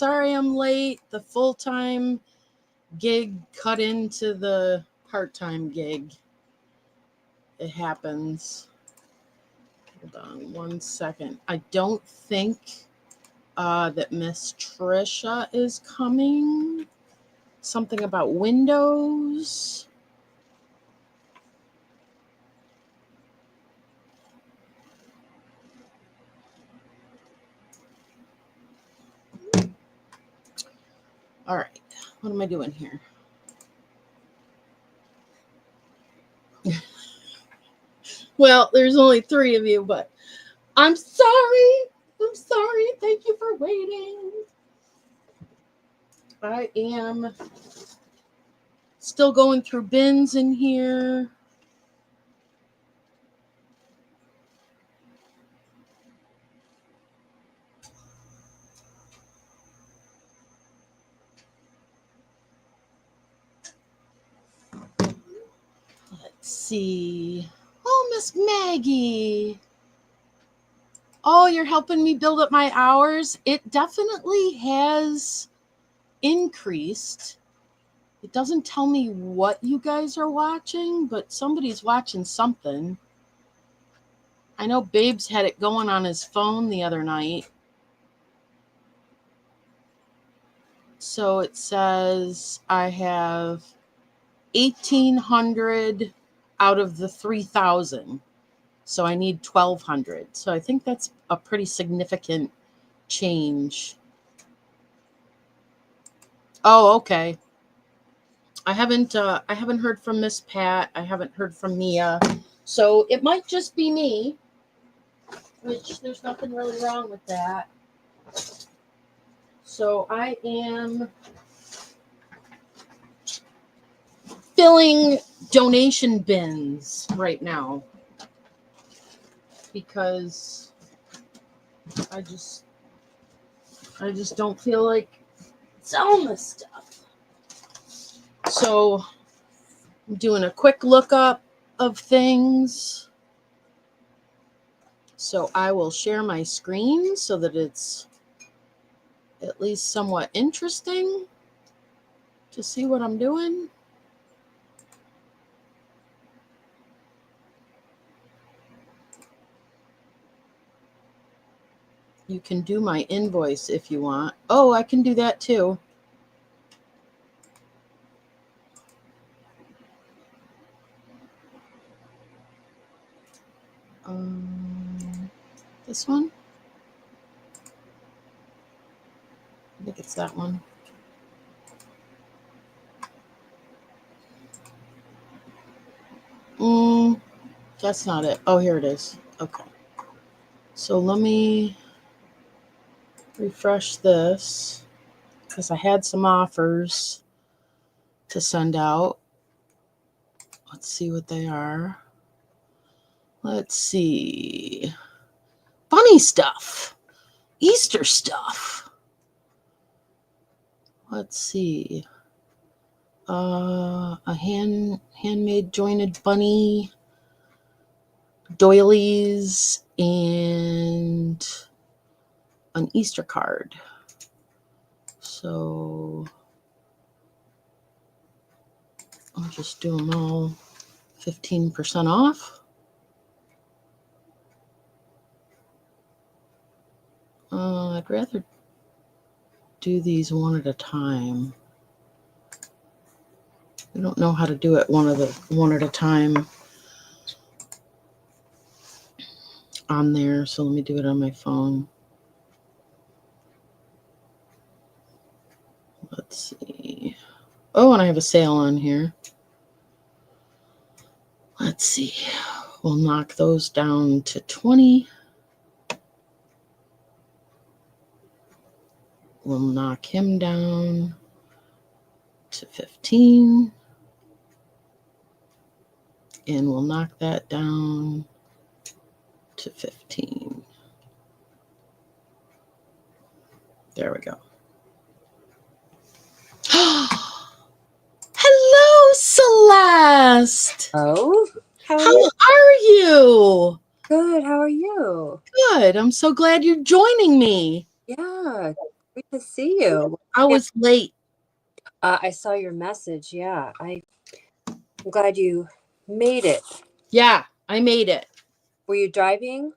sorry I'm late. The full-time gig cut into the part-time gig. It happens. Hold on 1 second. I don't think that Miss Trisha is coming. Something about Windows. All right. What am I doing here? Well, there's only 3 of you, but I'm sorry. I'm sorry. Thank you for waiting. I am still going through bins in here. Let's see. Oh, Miss Maggie. Oh, you're helping me build up my hours. It definitely has increased. It doesn't tell me what you guys are watching, but somebody's watching something. I know Babes had it going on his phone the other night. So it says I have 1,800 out of the 3,000. So I need 1,200. So I think that's a pretty significant change. Oh, okay. I haven't heard from Miss Pat. I haven't heard from Mia. So it might just be me, which there's nothing really wrong with that. So I am filling donation bins right now because I just don't feel like selling this stuff. So I'm doing a quick lookup of things. So I will share my screen so that it's at least somewhat interesting to see what I'm doing. You can do my invoice if you want. Oh, I can do that too. This one? I think it's that one. That's not it. Oh, here it is. Okay. So let me refresh this because I had some offers to send out. Let's see what they are. Let's see. Bunny stuff. Easter stuff. Let's see. A handmade jointed bunny, doilies, and an Easter card. So I'll just do them all 15% off. I'd rather do these one at a time. I don't know how to do it one at a time on there, so let me do it on my phone. Let's see. Oh, and I have a sale on here. Let's see. We'll knock those down to 20. We'll knock him down to 15. And we'll knock that down to 15. There we go. Hello, Celeste. Oh, how are you? Good. How are you? Good. I'm so glad you're joining me. Yeah. Great to see you. I was late. I saw your message. Yeah, I'm glad you made it. Yeah, I made it. Were you driving?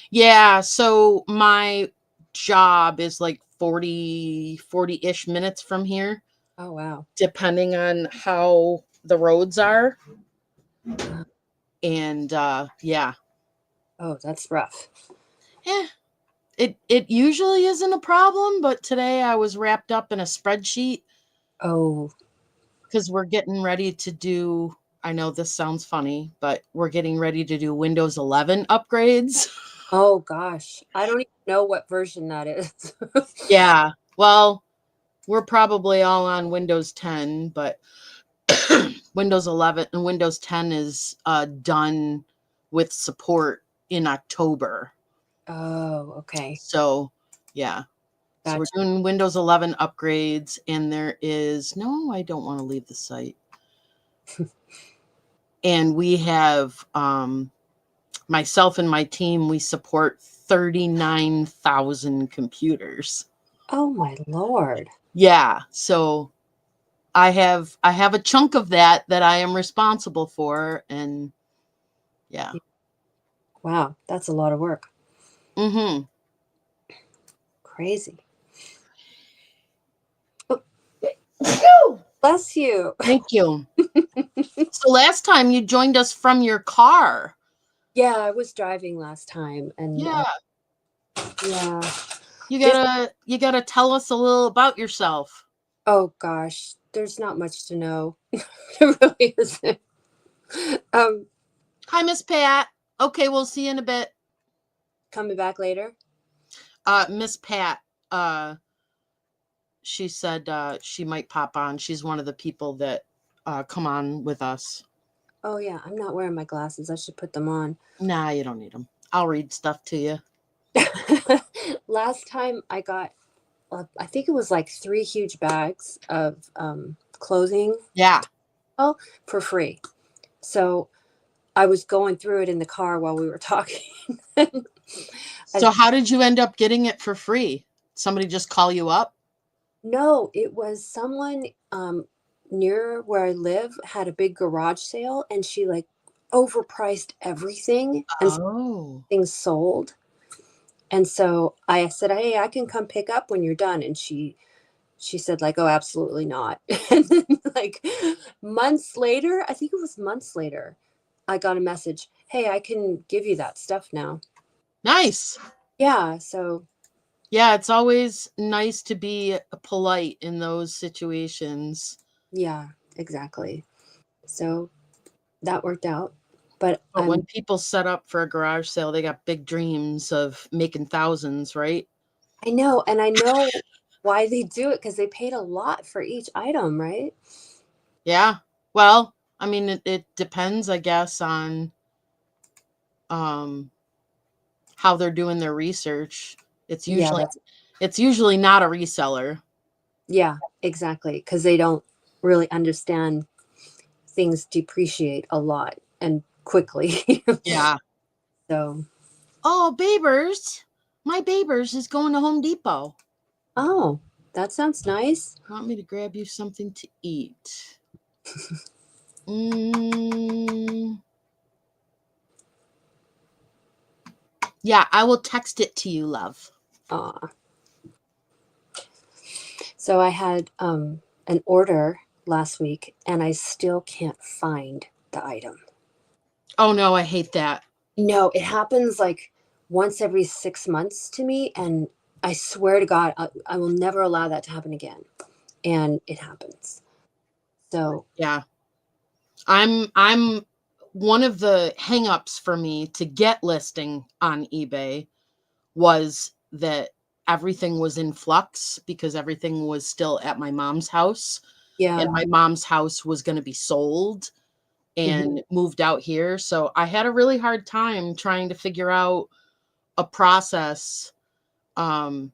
Yeah, so my job is like 40-ish minutes from here, Oh, wow. depending on how the roads are. Uh, And yeah. oh, that's rough. Eh, it usually isn't a problem, but today I was wrapped up in a spreadsheet Oh, because we're getting ready to do, I know this sounds funny, but we're getting ready to do Windows 11 upgrades. oh gosh. I don't even know what version that is. Yeah. Well, we're probably all on Windows 10, but Windows 11 and Windows 10 is done with support in October. Oh, okay. So, yeah. So we're Gotcha. doing Windows 11 upgrades, and there is no, I don't want to leave the site. And we have myself and my team, we support 39,000 computers. Oh, my Lord. Yeah. So I have a chunk of that I am responsible for, and yeah. Wow, that's a lot of work. Mhm. Crazy. Oh, Whew. bless you. Thank you. So last time you joined us from your car. Yeah, I was driving last time, and Yeah. yeah. You This, gotta tell us a little about yourself. oh gosh, there's not much to know. There really isn't. Um, Hi, Miss Pat. Okay, we'll see you in a bit. coming back later. Miss Pat, uh, she said she might pop on. She's one of the people that come on with us. Oh yeah, I'm not wearing my glasses. I should put them on. Nah, you don't need them. I'll read stuff to you. Last time I got, I think it was like 3 huge bags of clothing Yeah. for free. So I was going through it in the car while we were talking. I, So how did you end up getting it for free? Somebody just call you up? no, it was someone near where I live had a big garage sale, and she like overpriced everything, and Oh. things sold. And so I said, "Hey, I can come pick up when you're done." And she said like, "Oh, absolutely not." And then like months later, I think it was months later, I got a message, "Hey, I can give you that stuff now." Nice. Yeah, so Yeah, it's always nice to be polite in those situations. yeah, exactly. So that worked out. But But when people set up for a garage sale, they got big dreams of making thousands, right? I know, and I know why they do it because they paid a lot for each item, right? Yeah. Well, I mean, it depends, I guess, on um, how they're doing their research. It's Yeah, usually that's it's usually not a reseller. yeah, exactly, because they don't really understand things depreciate a lot and quickly. Yeah. So, Oh, Babers. My Babers is going to Home Depot. oh, that sounds nice. Want me to grab you something to eat? Mm, yeah, I will text it to you, love. Aw. So I had an order last week and I still can't find the item. Oh no, I hate that. No, it happens like once every 6 months to me. And I swear to God, I will never allow that to happen again. And it happens. So, Yeah. I'm one of the hangups for me to get listing on eBay was that everything was in flux because everything was still at my mom's house, and yeah. my mom's house was going to be sold Mhm. and moved out here. So I had a really hard time trying to figure out a process um,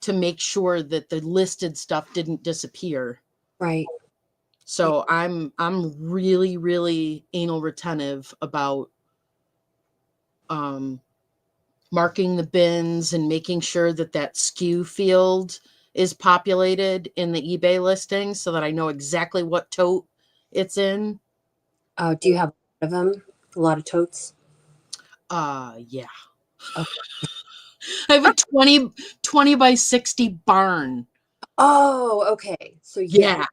to make sure that the listed stuff didn't disappear. Right. So I'm really really anal retentive about um marking the bins and making sure that that SKU field is populated in the eBay listing so that I know exactly what tote it's in. Do you have a lot of them? A lot of totes? Yeah. Oh, I have a 20 by 60 barn. oh, okay. So yeah, Yeah.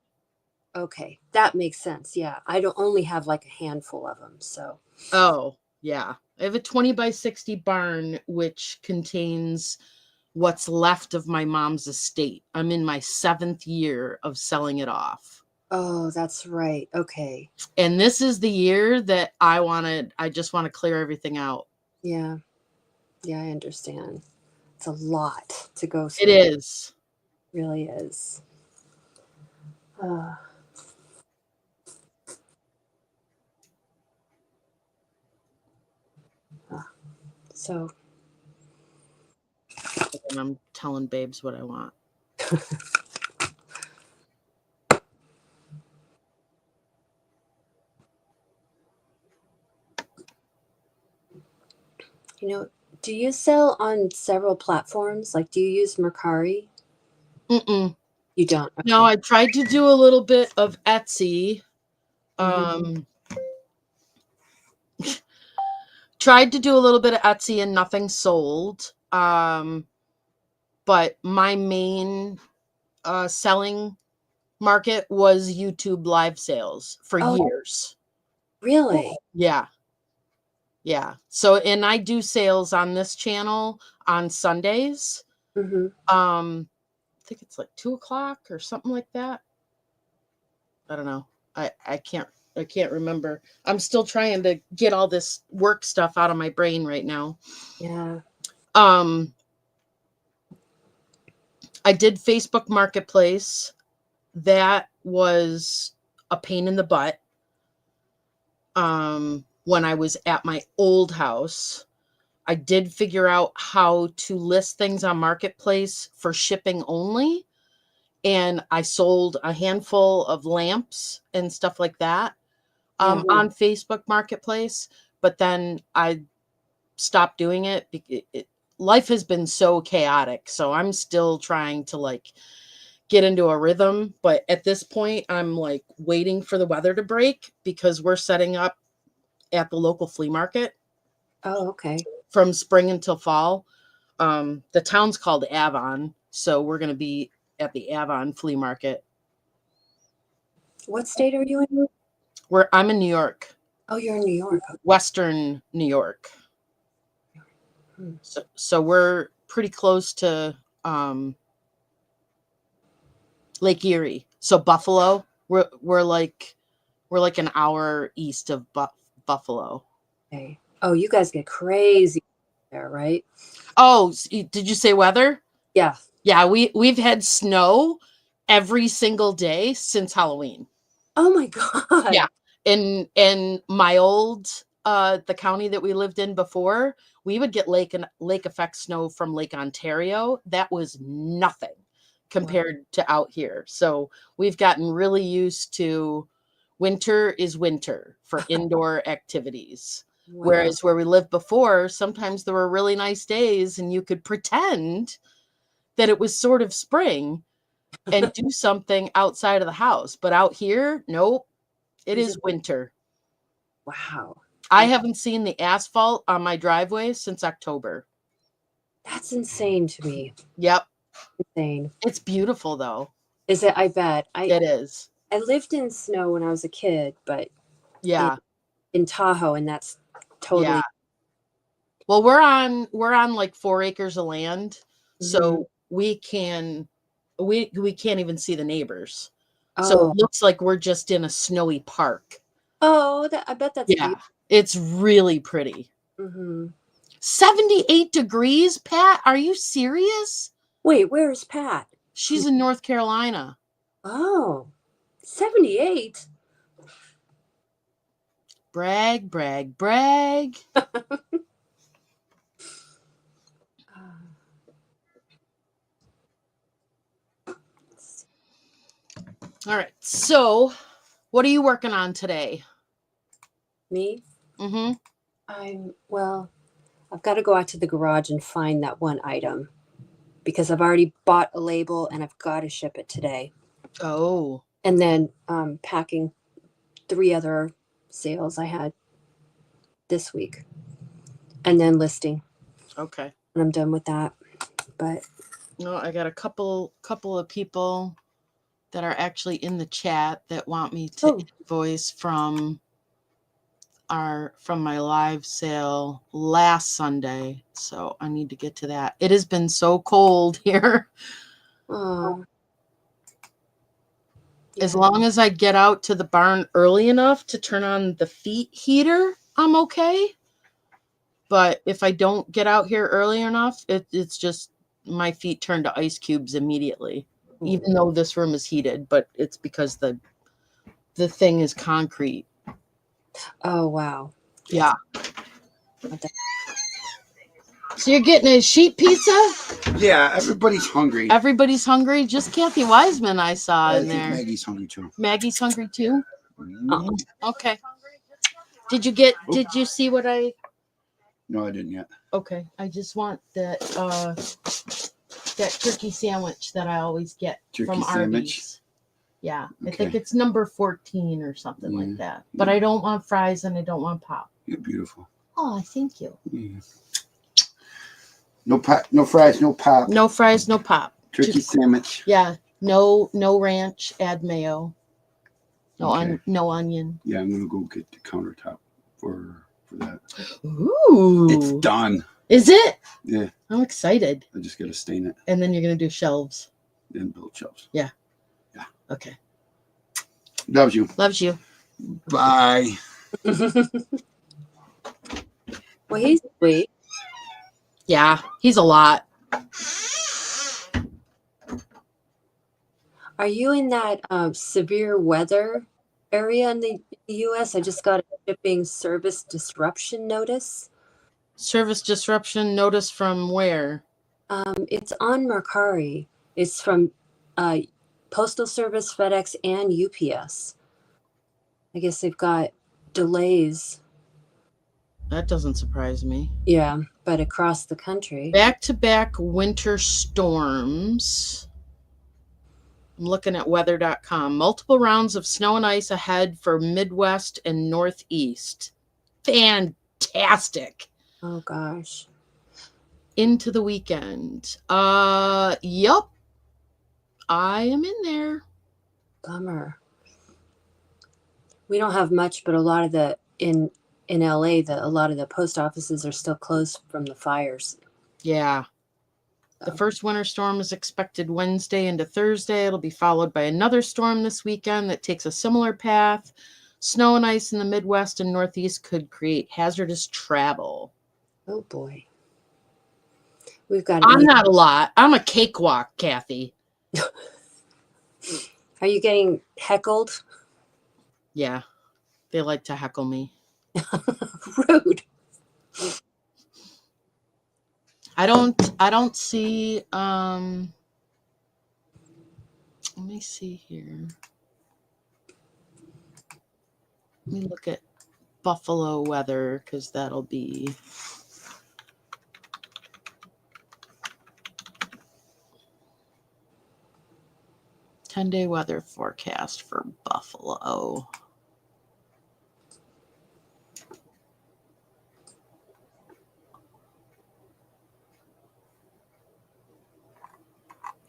okay, that makes sense. Yeah, I don't only have like a handful of them. So Oh, yeah. I have a 20 by 60 barn, which contains what's left of my mom's estate. I'm in my 7th year of selling it off. oh, that's right. Okay. And this is the year that I just want to clear everything out. Yeah, yeah, I understand. It's a lot to go It through. is. It really is. Uh, so And I'm telling babes what I want. you know, do you sell on several platforms? Like, do you use Mercari? Mm-mm. You don't. No, Okay. I tried to do a little bit of Etsy. Hmm. Um, tried to do a little bit of Etsy and nothing sold. But my main selling market was YouTube live sales for Oh, years. really? Yeah. Yeah. So, and I do sales on this channel on Sundays. Hmm. I think it's like 2 o'clock or something like that. I don't know. I can't remember. I'm still trying to get all this work stuff out of my brain right now. Yeah. Um, I did Facebook Marketplace. That was a pain in the butt. When I was at my old house, I did figure out how to list things on Marketplace for shipping only. And I sold a handful of lamps and stuff like that Yeah. on Facebook Marketplace. But then I stopped doing it. Life has been so chaotic. So I'm still trying to like get into a rhythm. But at this point, I'm like waiting for the weather to break because we're setting up at the local flea market Oh, okay. from spring until fall. The town's called Avon, so we're going to be at the Avon flea market. What state are you in? Where I'm in New York, Oh, you're in New York. Western New York. Hmm. So we're pretty close to Lake Erie. So Buffalo, we're like an hour east of Buffalo. Okay. Oh, you guys get crazy there, right? Oh, did you say weather? Yeah. Yeah, we've had snow every single day since Halloween. Oh my Yeah. God. In my old the county that we lived in before, we would get lake effect snow from Lake Ontario. That was nothing Wow. compared to out here. So we've gotten really used to winter is winter for indoor activities. Wow. Whereas where we lived before, sometimes there were really nice days and you could pretend that it was sort of spring and do something outside of the house. But out here, nope, it You is just, winter. wow. I That, haven't seen the asphalt on my driveway since October. that's insane to me. Yep. Insane. It's beautiful though. Is it? I bet. It is. I lived in snow when I was a kid, but in, Yeah. in Tahoe, and that's Yeah. totally. Well, we're on like 4 acres of land. Mhm. So we can't even see the neighbors. So Oh, it looks like we're just in a snowy park. oh, I bet that's Yeah. beautiful. It's really pretty. Hmm. 78 degrees, Pat? Are you serious? Wait, where's Pat? She's in North Carolina. Oh, 78. Brag, brag, brag. All right. So, what are you working on today? Me? Mm-hmm. Well, I've got to go out to the garage and find that one item because I've already bought a label and I've got to ship it today. Oh. And then packing 3 other sales I had this week. And then listing. Okay. And I'm done with that. But no, I got a couple of people that are actually in the chat that want me to invoice from my live sale last Sunday. So I need to get to that. It has been so cold here. yeah. As long as I get out to the barn early enough to turn on the feet heater, I'm okay. But if I don't get out here early enough, it's just my feet turn to ice cubes immediately. Even though this room is heated, but it's because the thing is concrete. Oh, wow. Yeah. So you're getting a sheet pizza? Yeah, everybody's hungry. Everybody's hungry. Just Kathy Wiseman I saw in there. Maggie's hungry too. Maggie's hungry too? Mm-hmm. Okay. Did you see what I... No, I didn't yet. Okay. I just want that turkey sandwich that I always get from Arby's. Yeah. Okay. I think it's number 14 or something like that. But I don't want fries and I don't want pop. You're beautiful. Oh, thank you. No pop, no fries, no pop. No fries, no pop. Turkey sandwich. Yeah. No ranch, add mayo. No no onion. Yeah, I'm gonna go get the countertop for that. Ooh. It's done. Is it? Yeah. I'm excited. I just gotta stain it. And then you're gonna do shelves. Then build shelves. Yeah. Yeah. Okay. Loves you. Loves you. Bye. Well, he's sweet. Yeah, he's a lot. Are you in that severe weather area in the U.S.? I just got a shipping service disruption notice. Service disruption notice from where? It's on Mercari. It's from Postal Service, FedEx, and UPS. I guess they've got delays. That doesn't surprise me. Yeah, but across the country. Back-to-back winter storms. I'm looking at weather.com. Multiple rounds of snow and ice ahead for Midwest and Northeast. Fantastic. Oh, gosh. Into the weekend. Yup. I am in there. Bummer. We don't have much, but a lot of the in LA, a lot of the post offices are still closed from the fires. Yeah. The first winter storm is expected Wednesday into Thursday. It'll be followed by another storm this weekend that takes a similar path. Snow and ice in the Midwest and Northeast could create hazardous travel. Oh, boy. We've got. I'm not a lot. I'm a cakewalk, Kathy. Are you getting heckled? Yeah. They like to heckle me. Rude. I don't see let me see here. Let me look at Buffalo weather because that'll be ten-day weather forecast for Buffalo.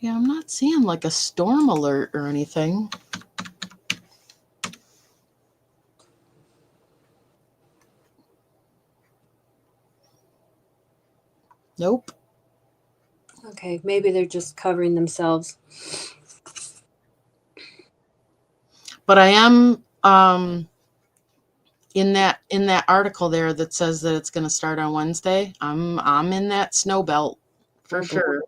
Yeah, I'm not seeing like a storm alert or anything. Nope. Okay, maybe they're just covering themselves. But I am in that article there that says that it's going to start on Wednesday. I'm in that snow belt for sure.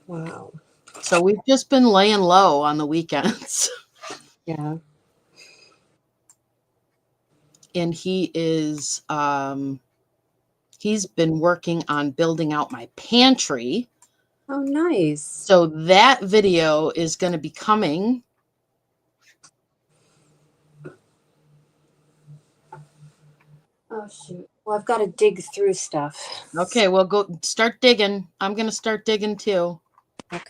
Wow. So we've just been laying low on the weekends. Yeah. And he is he's been working on building out my pantry. Oh, nice. So that video is going to be coming. Oh, shoot. Well, I've got to dig through stuff. Okay, well, go start digging. I'm going to start digging too. Okay.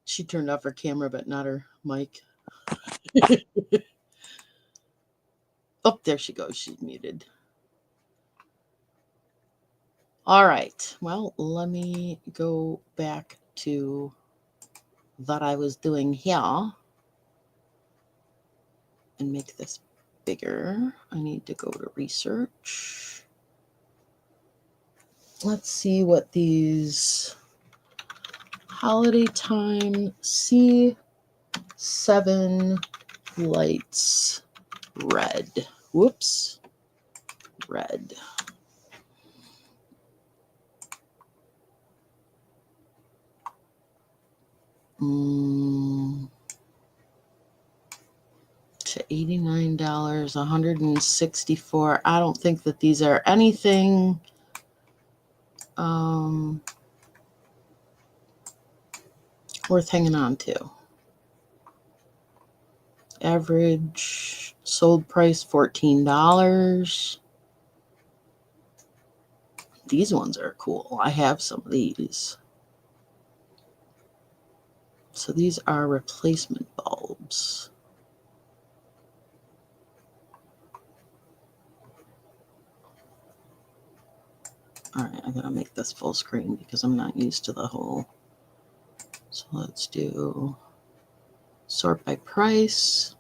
She turned off her camera, but not her mic. Oh, there she goes. She's muted. All right. Well, let me go back to what I was doing here and make this bigger. I need to go to research. Let's see what these holiday time C7 lights red. Whoops. Red. To $89, $164. I don't think that these are anything worth hanging on to. Average sold price $14. These ones are cool. I have some of these. So these are replacement bulbs. All right, I gotta make this full screen because I'm not used to the whole. So let's do sort by price.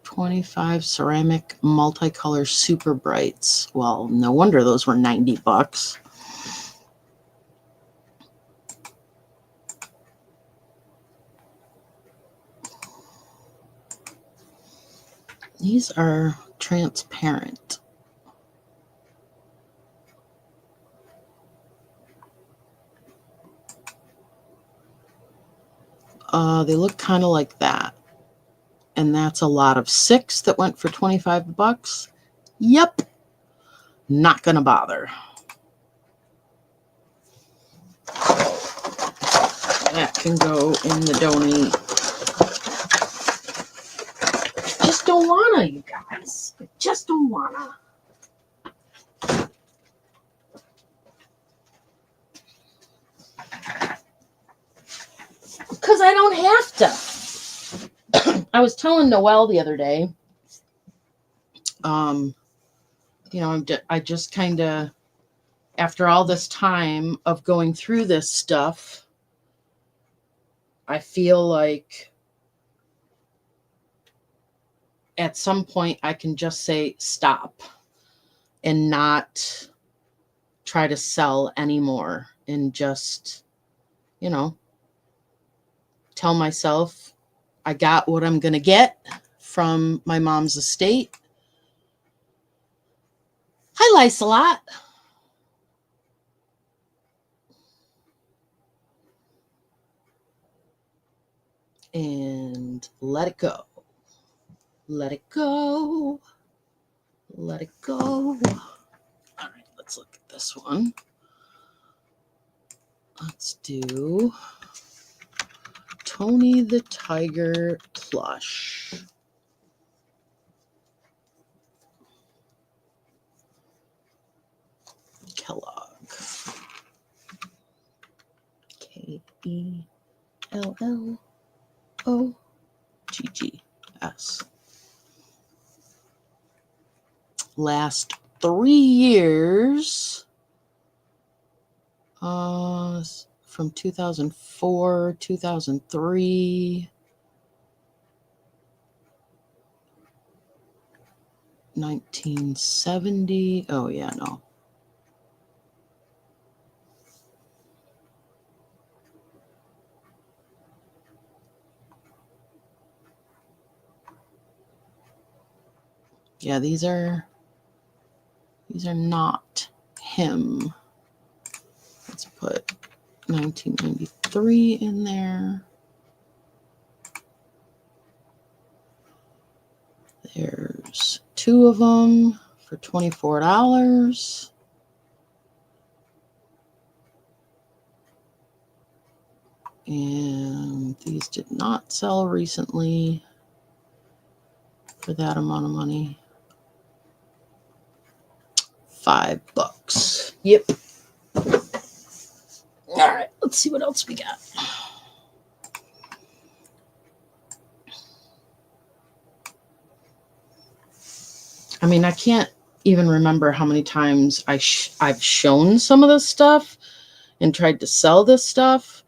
$25 ceramic multicolor super brights. Well, no wonder those were $90. These are transparent. They look kind of like that. And that's a lot of 6 that went for $25. Yep. Not gonna bother. That can go in the donate. Just don't wanna, you guys. I just don't wanna. Because I don't have to. I was telling Noelle the other day, I just kind of, after all this time of going through this stuff, I feel like at some point I can just say stop and not try to sell anymore and just, tell myself I got what I'm going to get from my mom's estate. Hi, Lysolot. And let it go. Let it go. Let it go. All right, let's look at this one. Let's do Tony the Tiger plush. Kellogg. Kelloggs. Last 3 years, from 2004, 2003, 1970. Oh, yeah, no. Yeah, these are not him. Let's put 1993 in there. There's 2 of them for $24. And these did not sell recently for that amount of money. $5. Yep. All right, let's see what else we got. I mean, I can't even remember how many times I've shown some of this stuff and tried to sell this stuff.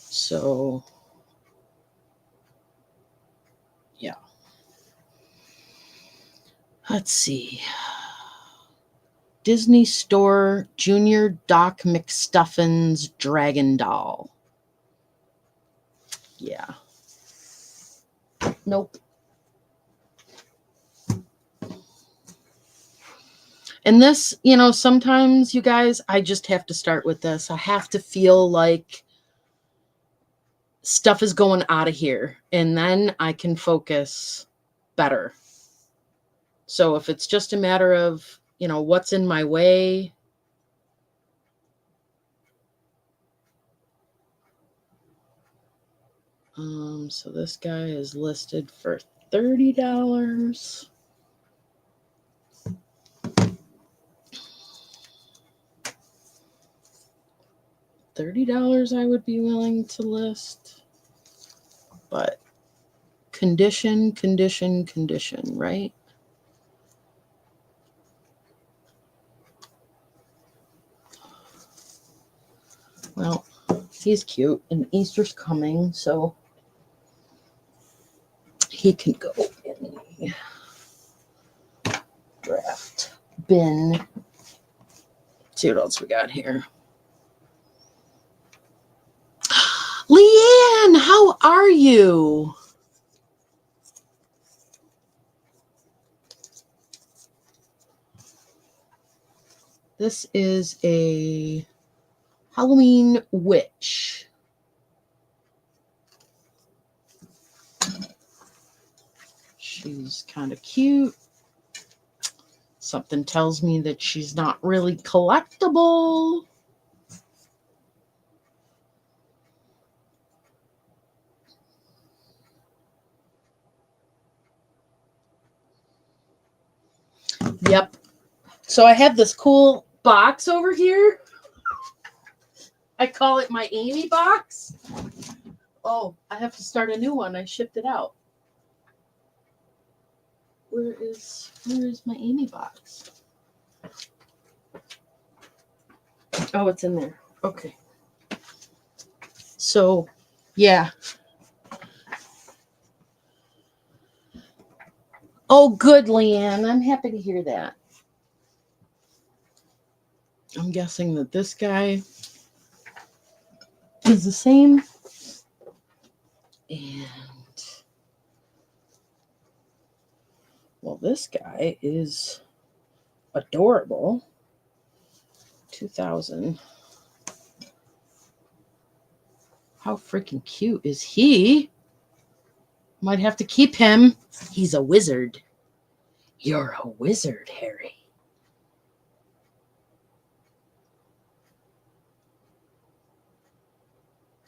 So, yeah. Let's see. Disney Store Junior Doc McStuffins Dragon Doll. Yeah. Nope. And this, you know, sometimes you guys, I just have to start with this. I have to feel like stuff is going out of here, and then I can focus better. So if it's just a matter of, you know, what's in my way, so this guy is listed for $30. $30 I would be willing to list, but condition, right? Well, he's cute, and Easter's coming, so he can go in the draft bin. Let's see what else we got here. Leanne, how are you? This is a Halloween witch. She's kind of cute. Something tells me that she's not really collectible. Yep. So I have this cool box over here. I call it my Amy box. Oh, I have to start a new one. I shipped it out. Where is my Amy box? Oh, it's in there. Okay. So, yeah. Oh, good, Leanne. I'm happy to hear that. I'm guessing that this guy is the same. And, well, this guy is adorable. 2000. How freaking cute is he? Might have to keep him. He's a wizard. You're a wizard, Harry.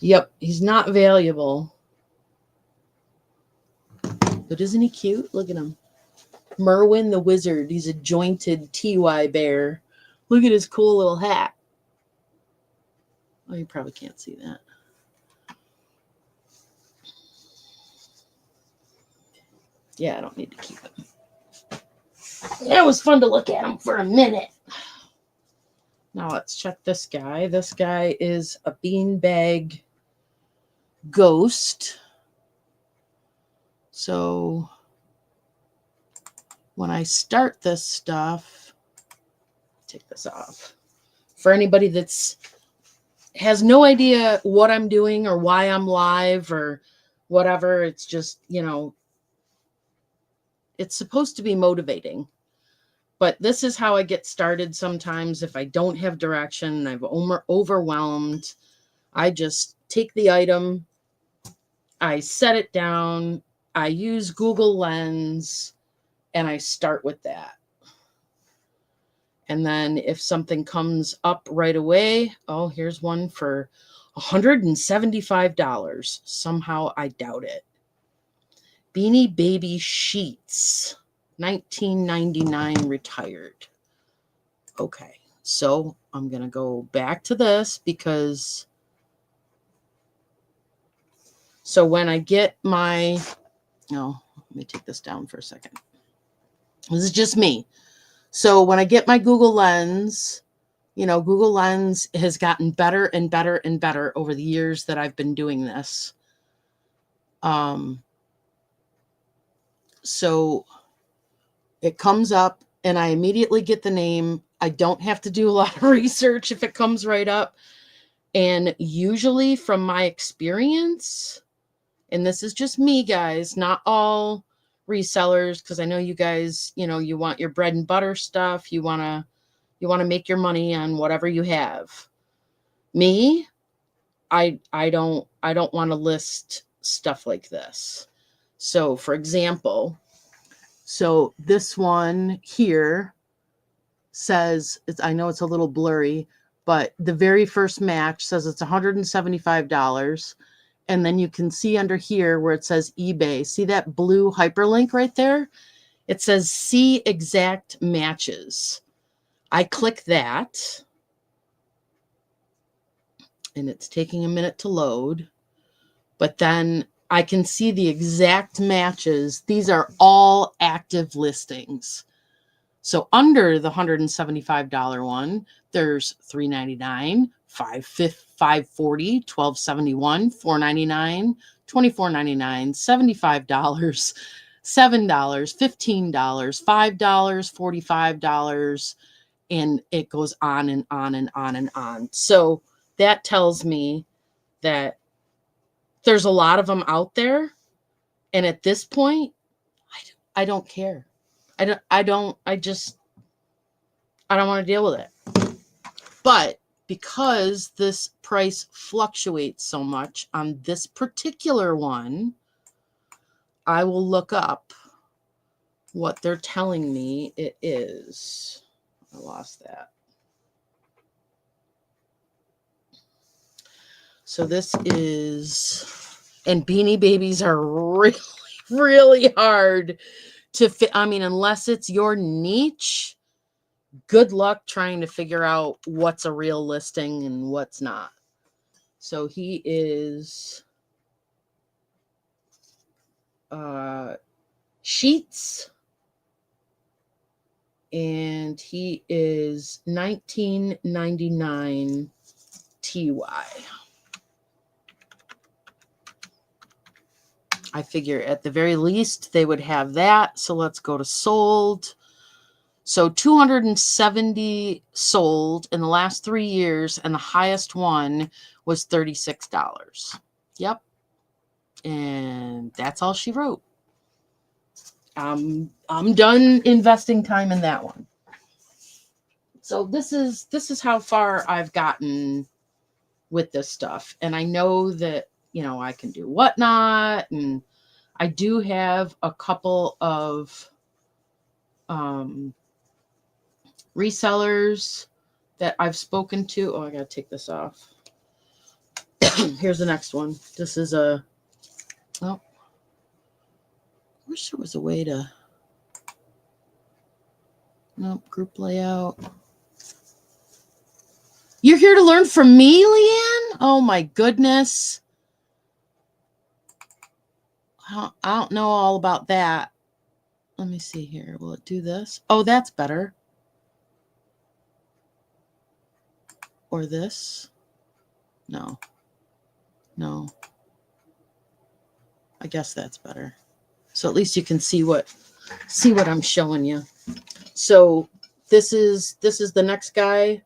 Yep, he's not valuable. But isn't he cute? Look at him. Merwin the wizard. He's a jointed TY bear. Look at his cool little hat. Oh, you probably can't see that. Yeah, I don't need to keep him. It was fun to look at him for a minute. Now let's check this guy. This guy is a beanbag ghost. So when I start this stuff, take this off. For anybody that's has no idea what I'm doing or why I'm live or whatever, it's just, you know, it's supposed to be motivating. But this is how I get started sometimes if I don't have direction, I'm overwhelmed. I just take the item, I set it down, I use Google Lens, and I start with that. And then if something comes up right away, oh, here's one for $175. Somehow I doubt it. Beanie Baby Sheets, $19.99 retired. Okay, so I'm going to go back to this because so when I get my, no, let me take this down for a second. This is just me. So when I get my Google Lens, you know, Google Lens has gotten better and better and better over the years that I've been doing this. So it comes up and I immediately get the name. I don't have to do a lot of research if it comes right up. And usually from my experience, and this is just me, guys, not all resellers, because I know you guys, you know, you want your bread and butter stuff. You want to make your money on whatever you have. Me, I don't want to list stuff like this. So for example, so this one here says, I know it's a little blurry, but the very first match says it's $175. And then you can see under here where it says eBay, see that blue hyperlink right there? It says see exact matches. I click that and it's taking a minute to load, but then I can see the exact matches. These are all active listings. So under the $175 one, there's $399, $540, $1271, $499, $24.99, $75, $7, $15, $5, $45, and it goes on and on and on and on. So that tells me that there's a lot of them out there, and at this point, I don't care. I don't want to deal with it. But because this price fluctuates so much on this particular one, I will look up what they're telling me it is. I lost that. So this is, and Beanie Babies are really, really hard to fit. I mean, unless it's your niche, good luck trying to figure out what's a real listing and what's not. So he is sheets, and he is $19.99 TY. I figure at the very least they would have that. So let's go to sold. So 270 sold in the last 3 years, and the highest one was $36. Yep. And that's all she wrote. I'm done investing time in that one. So this is how far I've gotten with this stuff. And I know that, you know, I can do Whatnot, and I do have a couple of resellers that I've spoken to. Oh, I gotta take this off. Here's the next one. This is a, oh, I wish there was a way to, nope, group layout. You're here to learn from me, Leanne? Oh my goodness. I don't know all about that. Let me see here. Will it do this? Oh, that's better. Or this? No. No. I guess that's better. So at least you can see what I'm showing you. So this is the next guy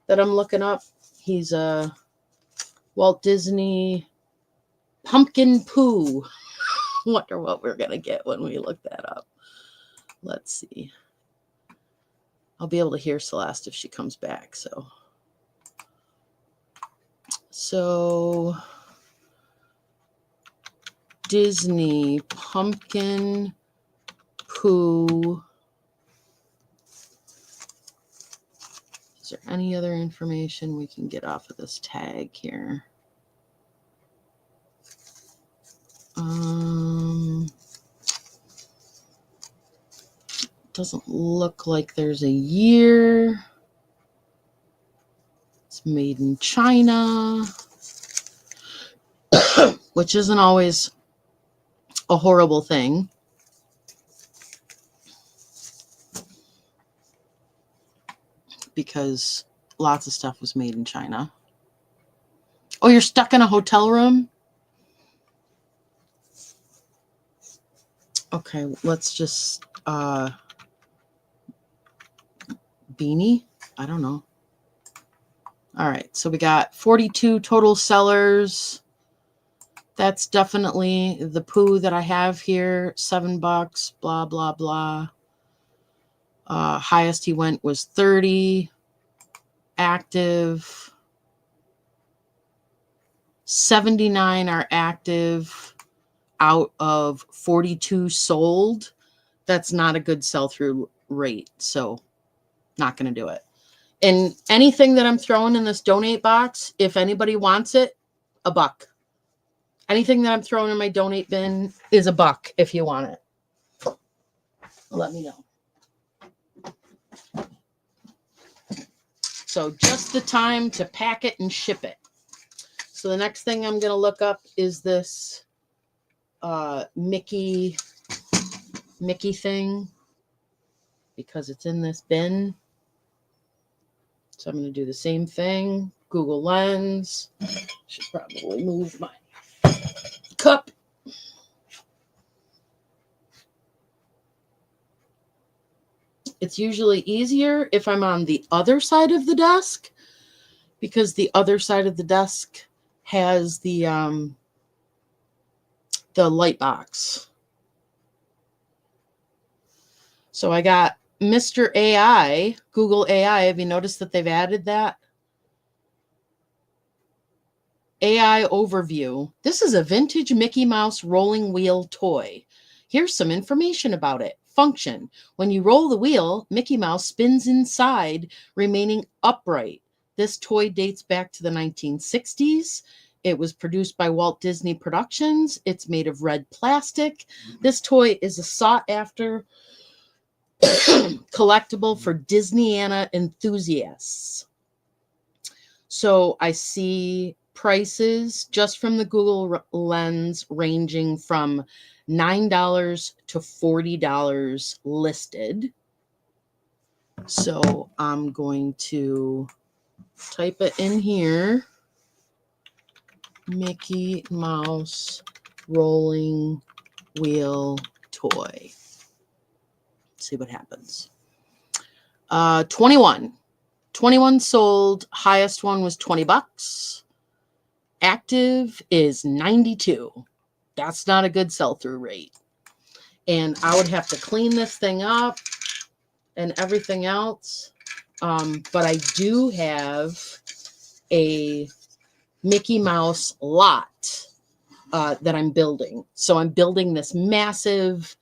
that I'm looking up. He's a Walt Disney Pumpkin Poo. Wonder what we're gonna get when we look that up. Let's see. I'll be able to hear Celeste if she comes back. So Disney Pumpkin Poo Is there any other information we can get off of this tag here? Doesn't look like there's a year. It's made in China, which isn't always a horrible thing. Because lots of stuff was made in China. Oh, you're stuck in a hotel room? Okay, let's just beanie? I don't know. All right, so we got 42 total sellers. That's definitely the poo that I have here. $7, blah, blah, blah. Highest he went was 30. Active. 79 are active out of 42 sold. That's not a good sell-through rate, so not going to do it. And anything that I'm throwing in this donate box, if anybody wants it, $1. Anything that I'm throwing in my donate bin is $1 if you want it. Let me know. So just the time to pack it and ship it. So the next thing I'm going to look up is this Mickey thing, because it's in this bin. So I'm going to do the same thing. Google Lens. Should probably move my cup. It's usually easier if I'm on the other side of the desk, because the other side of the desk has the light box. So I got Mr. AI, Google AI. Have you noticed that they've added that? AI overview. This is a vintage Mickey Mouse rolling wheel toy. Here's some information about it. Function. When you roll the wheel, Mickey Mouse spins inside, remaining upright. This toy dates back to the 1960s. It was produced by Walt Disney Productions. It's made of red plastic. This toy is a sought-after collectible for Disneyana enthusiasts. So I see prices just from the Google Lens ranging from $9 to $40 listed. So I'm going to type it in here. Mickey Mouse rolling wheel toy. See what happens. 21 sold. Highest one was $20. Active is 92. That's not a good sell-through rate. And I would have to clean this thing up and everything else. But I do have a Mickey Mouse lot that I'm building. So I'm building this massive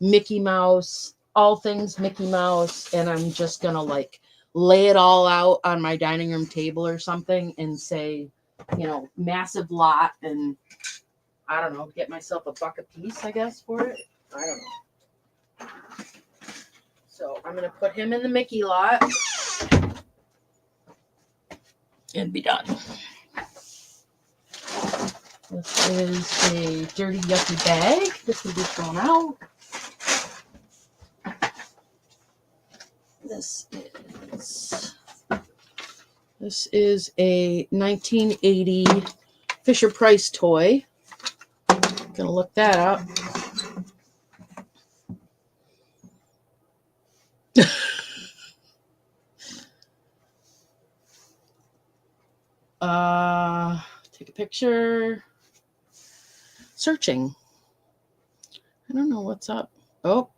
Mickey Mouse, all things Mickey Mouse, and I'm just going to like lay it all out on my dining room table or something and say, you know, massive lot, and I don't know, get myself $1 a piece, I guess, for it. I don't know. So I'm going to put him in the Mickey lot and be done. This is a dirty, yucky bag. This will be thrown out. This is a 1980 Fisher-Price toy. Gonna look that up. Take a picture. Searching. I don't know what's up. Oh,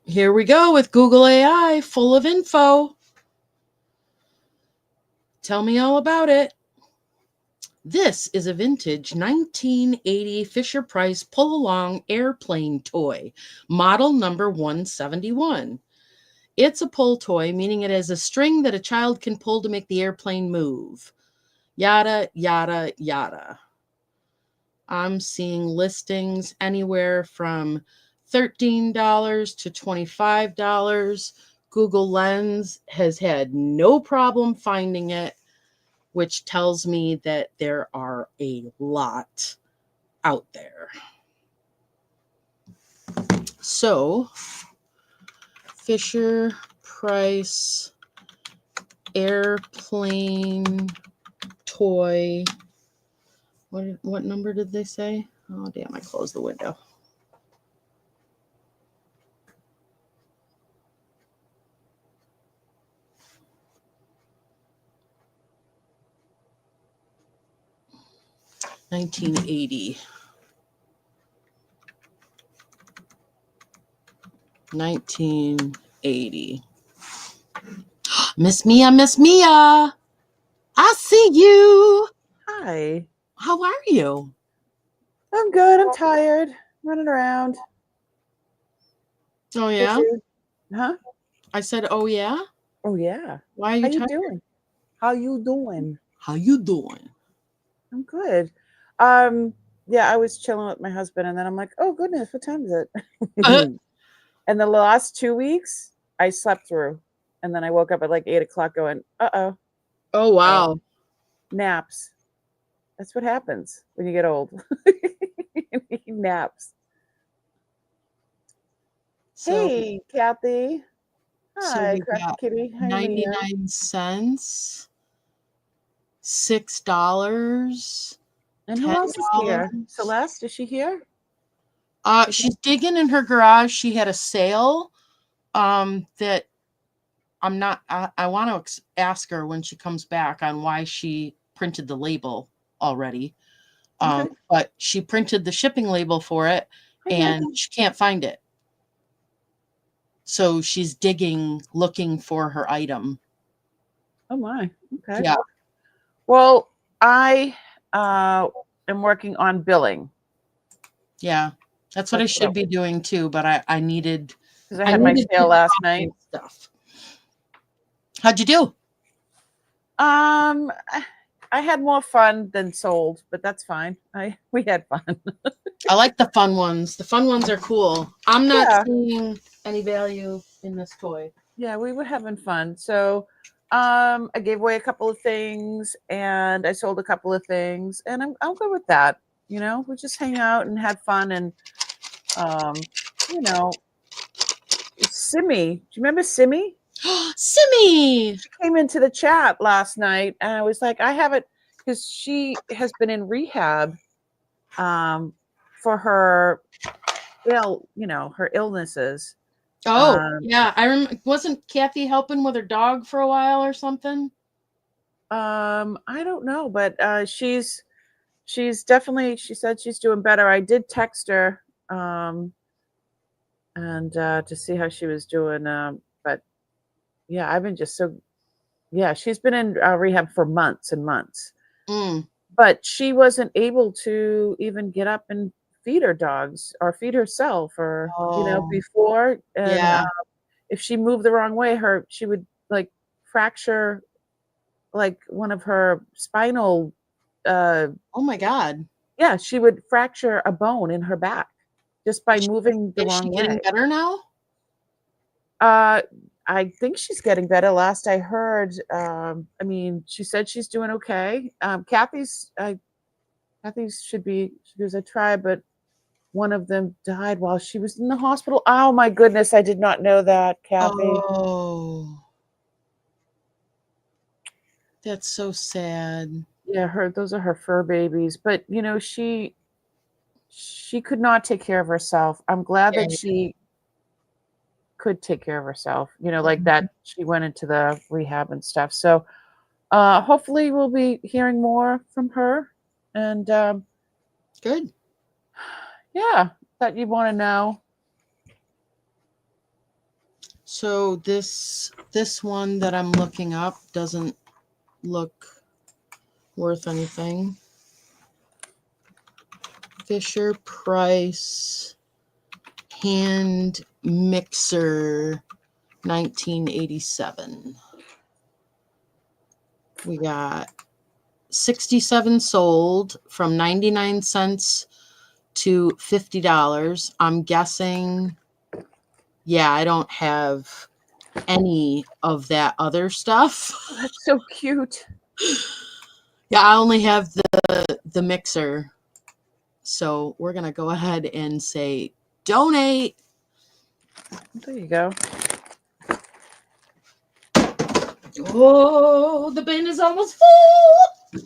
here we go with Google AI, full of info. Tell me all about it. This is a vintage 1980 Fisher-Price pull-along airplane toy, model number 171. it's a pull toy, meaning it has a string that a child can pull to make the airplane move. Yada, yada, yada. I'm seeing listings anywhere from $13 to $25. Google Lens has had no problem finding it, which tells me that there are a lot out there. So, Fisher Price airplane toy. What number did they say? Oh, damn, I closed the window. $19.80. 1980. Miss Mia, Miss Mia, I see you. Hi. How are you? I'm good. I'm tired. Running around. Oh, yeah? Busy. Huh? I said, oh, yeah? Oh yeah. Why are How you you tired? doing? How you doing? How you doing? I'm good. Yeah, I was chilling with my husband and then I'm like, oh goodness, what time is it? And the last 2 weeks I slept through. And then I woke up at like 8 o'clock going, uh-oh. Oh, wow. Naps. That's what happens when you get old. You need naps. So, Hey, Kathy. so Hi, we Cracker got Kitty. Hi, Mia. 99 cents, $6, And who else is here? $10. Celeste, is she here? She's digging in her garage. She had a sale that I'm not, I want to ask her when she comes back on why she printed the label already. Okay. But she printed the shipping label for it and she can't find it. So she's digging, looking for her item. Oh my. Okay. Yeah. Well, I am working on billing Yeah. That's what I should be doing too, but I needed because I had my sale last night. Stuff. How'd you do? I had more fun than sold, but that's fine. We had fun. I like the fun ones. The fun ones are cool. I'm not Yeah. seeing any value in this toy. Yeah, we were having fun. So I gave away a couple of things and I sold a couple of things and I'm good with that. You know, we just hang out and had fun and you know, Simi. Do you remember Simi? Simi! She came into the chat last night and I was like, I haven't, because she has been in rehab for her her illnesses. Oh, yeah. I remember. Wasn't Kathy helping with her dog for a while or something? I don't know, but she's definitely, she said she's doing better. I did text her and to see how she was doing. But yeah, I've been just so, yeah, she's been in rehab for months and months. But she wasn't able to even get up and feed her dogs or feed herself or, before. And if she moved the wrong way, she would like fracture like one of her spinal. Oh my God. Yeah, she would fracture a bone in her back just by moving the wrong way. Is she getting better now? I think she's getting better. Last I heard, I mean, she said she's doing okay. Kathy's should be, she was a try, but one of them died while she was in the hospital. Oh my goodness, I did not know that, Kathy. Oh, that's so sad. Yeah, those are her fur babies. But you know, she could not take care of herself. I'm glad that she could take care of herself, like that she went into the rehab and stuff. So hopefully we'll be hearing more from her. And good. Yeah, that you want to know. So this one that I'm looking up doesn't look worth anything. Fisher Price hand mixer 1987. We got 67 sold from 99 cents to $50. I'm guessing, yeah, I don't have any of that other stuff. That's so cute. Yeah, I only have the mixer. So we're going to go ahead and say donate. There you go. Oh, the bin is almost full.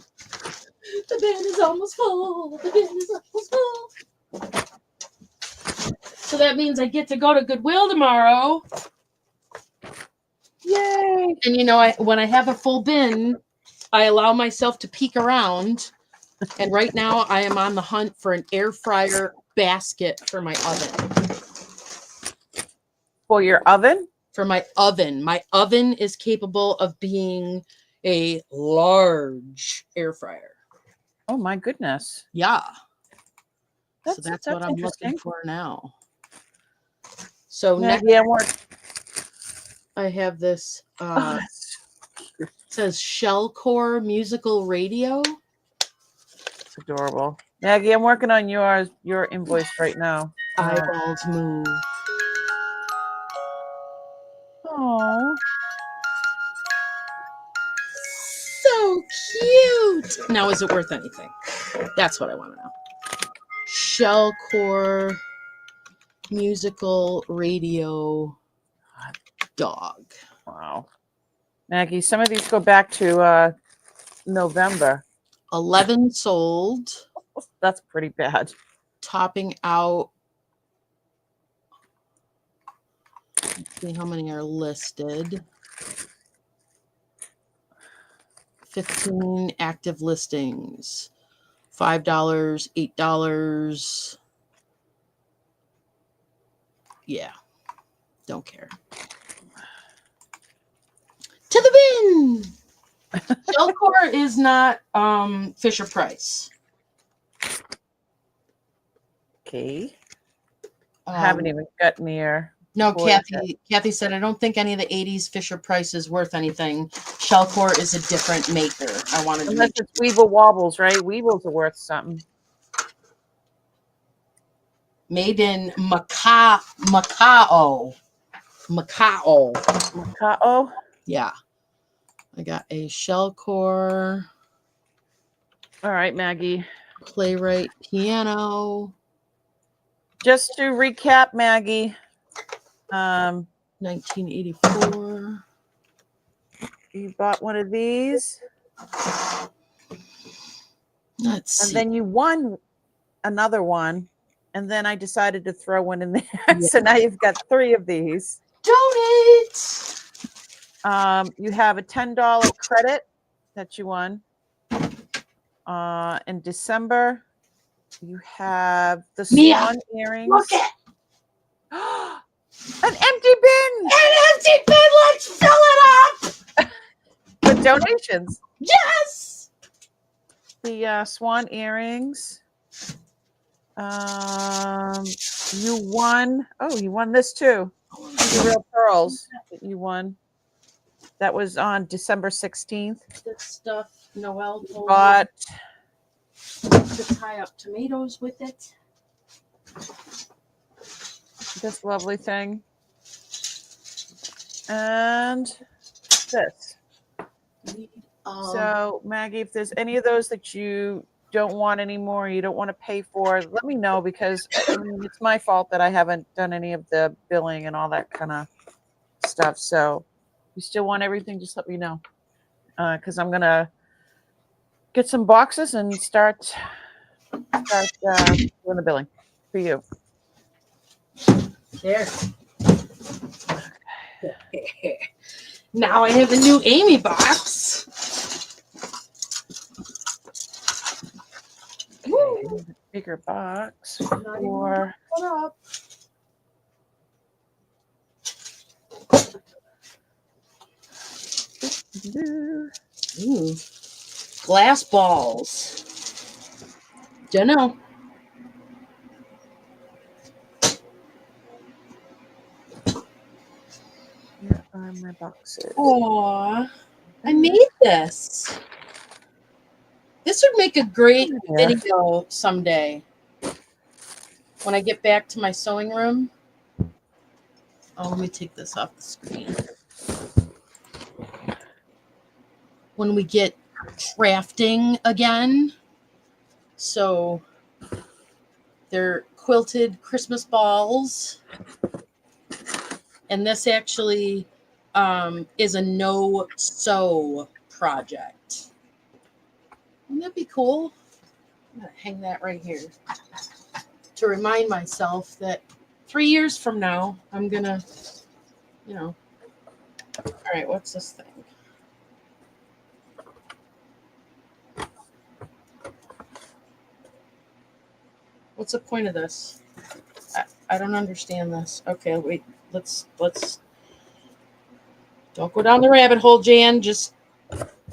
The bin is almost full. The bin is almost full. So that means I get to go to Goodwill tomorrow. Yay! And you know, when I have a full bin, I allow myself to peek around. And right now I am on the hunt for an air fryer basket for my oven. For your oven? For my oven. My oven is capable of being a large air fryer. Oh my goodness. Yeah. That's So that's what I'm looking interesting. for now. So Yeah, next yeah, I have this oh, it says Shellcore musical radio. it's adorable. Maggie, I'm working on your invoice right now. Eyeballs move. Oh, So cute. Now, is it worth anything? That's what I want to know. Shellcore musical radio dog. wow. Maggie, some of these go back to November. 11 sold. That's pretty bad. Topping out. Let's see how many are listed. 15 active listings. $5, $8. Yeah, don't care. To the bin. Shellcore is not Fisher Price. Okay. I haven't even got near. No, Kathy said, I don't think any of the 80s Fisher Price is worth anything. Shellcore is a different maker. I wanted to Unless make it's Weevil Wobbles, right? Weevils are worth something. made in Macao. Macao. Macao? Yeah. I got a Shellcore. All right, Maggie. Playwright piano. Just to recap, Maggie. 1984. You bought one of these. Let's see. And then you won another one. And then I decided to throw one in there. Yeah. So now you've got 3 of these. Donate. You have a $10 credit that you won. In December, you have the swan earrings. Look at an empty bin. An empty bin. Let's fill it up with donations. Yes. The swan earrings. You won. Oh, you won this too. The real pearls that you won. That was on December 16th. This stuff, Noelle told Bought to tie up tomatoes with it. this lovely thing. And this. So, Maggie, if there's any of those that you don't want anymore, you don't want to pay for, let me know, because I mean, it's my fault that I haven't done any of the billing and all that kind of stuff. So if you still want everything, just let me know, because I'm going to get some boxes and start doing the billing for you. There. Now I have a new Amy box. Okay, bigger box for Ooh. Glass balls. Don't know. are my boxes? Aw, I made this. This would make a great Yeah. video someday. When I get back to my sewing room. Oh, let me take this off the screen. When we get crafting again. So they're quilted Christmas balls. And this actually is a no-sew project. Wouldn't that be cool? I'm going to hang that right here to remind myself that 3 years from now, I'm going to, all right, what's this thing? What's the point of this? I don't understand this. Okay, wait, let's don't go down the rabbit hole, Jan. Just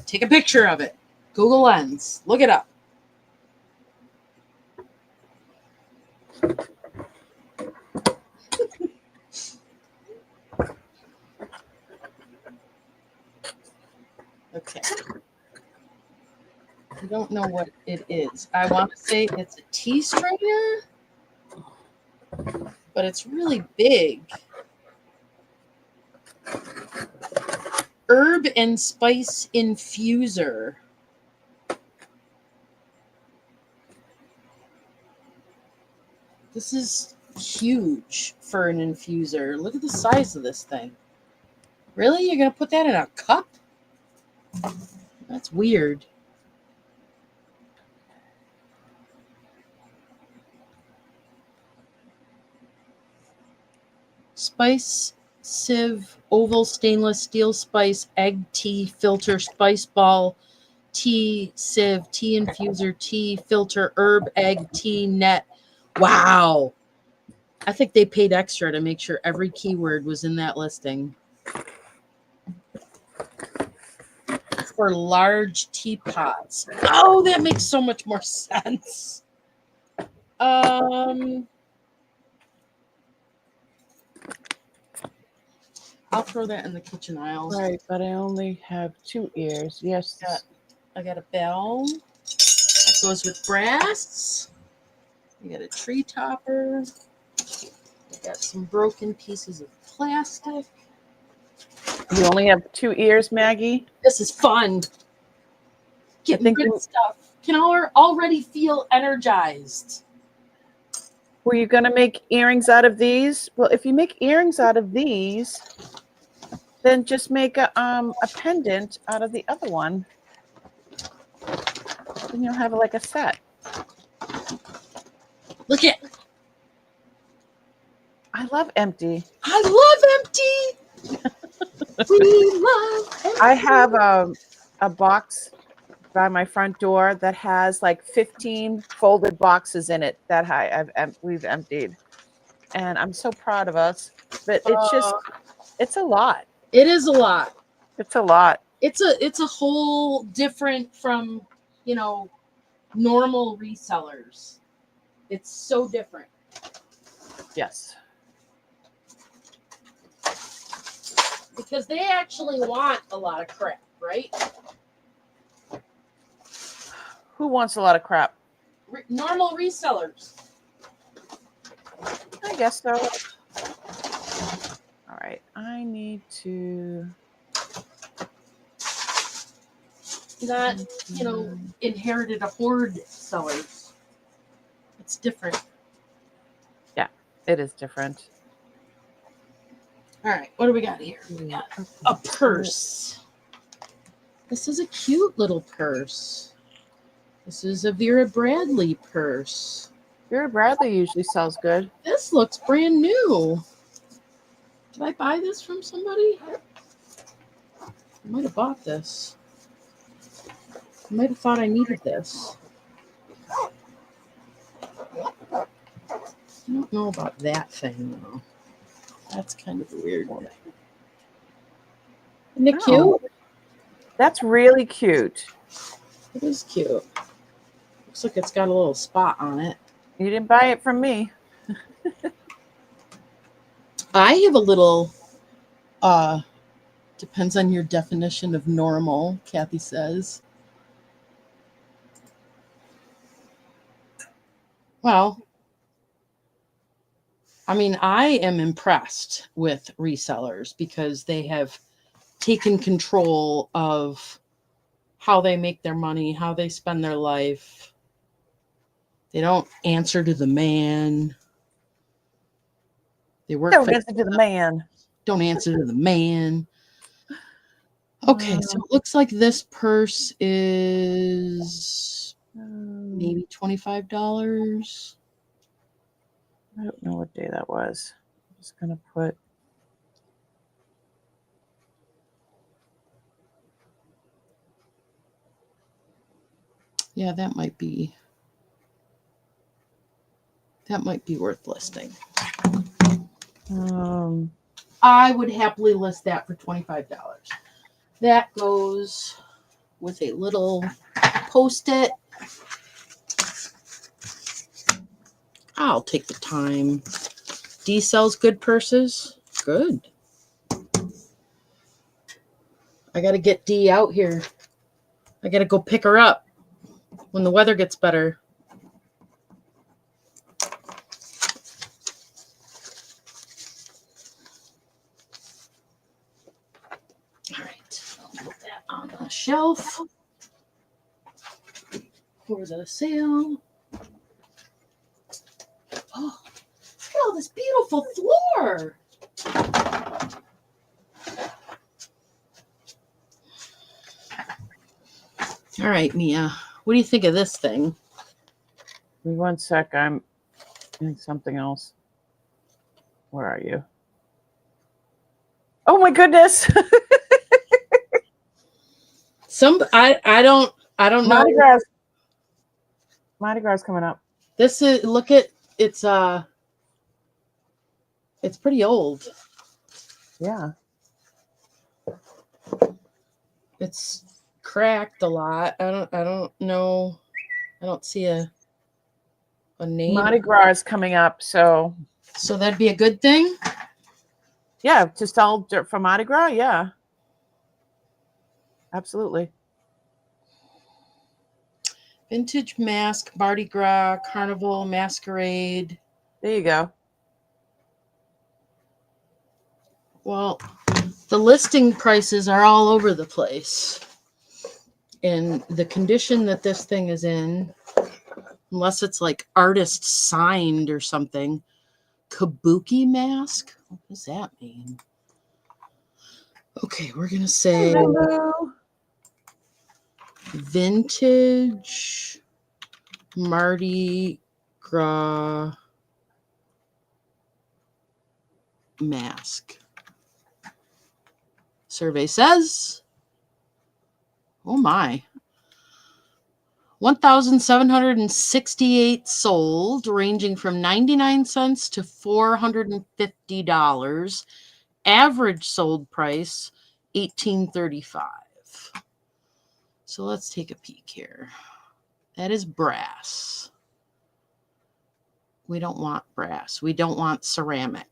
take a picture of it. Google Lens. Look it up. Okay. I don't know what it is. I want to say it's a tea strainer, but it's really big. Herb and spice infuser. This is huge for an infuser. Look at the size of this thing. Really? You're going to put that in a cup? That's weird. Spice sieve, oval stainless steel spice, egg tea filter, spice ball, tea sieve, tea infuser, tea filter, herb, egg, tea net. Wow. I think they paid extra to make sure every keyword was in that listing. For large teapots. Oh, that makes so much more sense. I'll throw that in the kitchen aisle. Right, but I only have 2 ears. Yes. I got a bell that goes with brass. I got a tree topper. I got some broken pieces of plastic. You only have 2 ears, Maggie? This is fun. Getting rid of stuff. Can already feel energized. Were you going to make earrings out of these? Well, if you make earrings out of these, then just make a pendant out of the other one. Then you'll have like a set. Look at. I love empty. I love empty. We love empty. I have a box by my front door that has like 15 folded boxes in it that we've emptied, and I'm so proud of us. But it's a lot. It is a lot. It's a lot. It's a whole different from normal resellers. It's so different. Yes. Because they actually want a lot of crap, right? Who wants a lot of crap? Normal resellers. I guess so. All right. I need to. Not, inherited a horde sellers. It's different. Yeah, it is different. All right, what do we got here? We got a purse. This is a cute little purse. This is a Vera Bradley purse. Vera Bradley usually sells good. This looks brand new. Did I buy this from somebody? I might have bought this. I might have thought I needed this. I don't know about that thing, though. That's kind of a weird one. Isn't it cute? That's really cute. It is cute. Looks like it's got a little spot on it. You didn't buy it from me. I have a little Depends on your definition of normal, Kathy says. Well, I mean, I am impressed with resellers because they have taken control of how they make their money, how they spend their life. They don't answer to the man. They work. Don't answer to the man. Don't answer to the man. Okay, so it looks like this purse is maybe $25. I don't know what day that was. I'm just gonna put. Yeah, that might be worth listing. I would happily list that for $25. That goes with a little Post-it. I'll take the time. D sells good purses. Good. I got to get D out here. I got to go pick her up when the weather gets better. All right. I'll put that on the shelf for the sale. Oh, look at all this beautiful floor. All right, Mia. What do you think of this thing? Give me 1 sec. I'm doing something else. Where are you? Oh my goodness! I don't Mardi know. Gras. Mardi Gras coming up. This is look at it's pretty old. Yeah. It's cracked a lot. I don't know. I don't see a name. Mardi Gras is coming up, so that'd be a good thing. yeah, to sell for Mardi Gras, yeah. Absolutely. Vintage mask, Mardi Gras, Carnival, Masquerade. There you go. Well, the listing prices are all over the place. And the condition that this thing is in, unless it's like artist signed or something, kabuki mask? What does that mean? Okay, we're going to say Hello. vintage Mardi Gras mask. Survey says, oh my, 1,768 sold, ranging from 99 cents to $450. Average sold price, $18.35. So let's take a peek here. That is brass. We don't want brass. We don't want ceramic.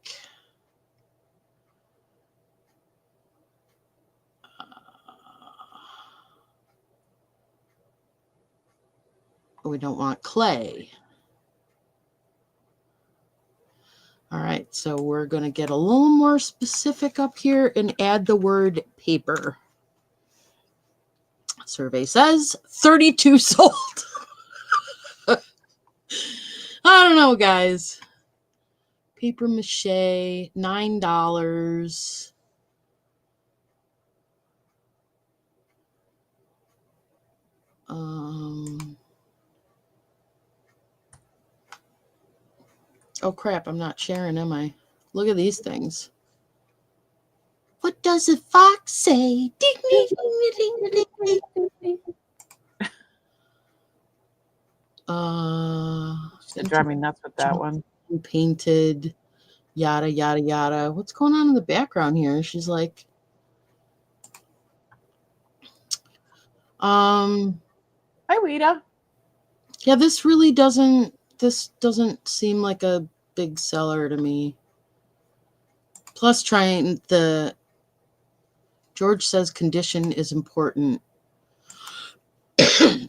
We don't want clay. All right, so we're going to get a little more specific up here and add the word paper. Survey says 32 sold. I don't know, guys. Paper mache, $9. Oh crap, I'm not sharing, am I? Look at these things. What does a fox say? Ding, ding, ding, ding, ding, ding. They drive me nuts with that one. Painted, yada, yada, yada. What's going on in the background here? She's like, hi, Wita. Yeah, this doesn't seem like a big seller to me. Plus trying George says condition is important.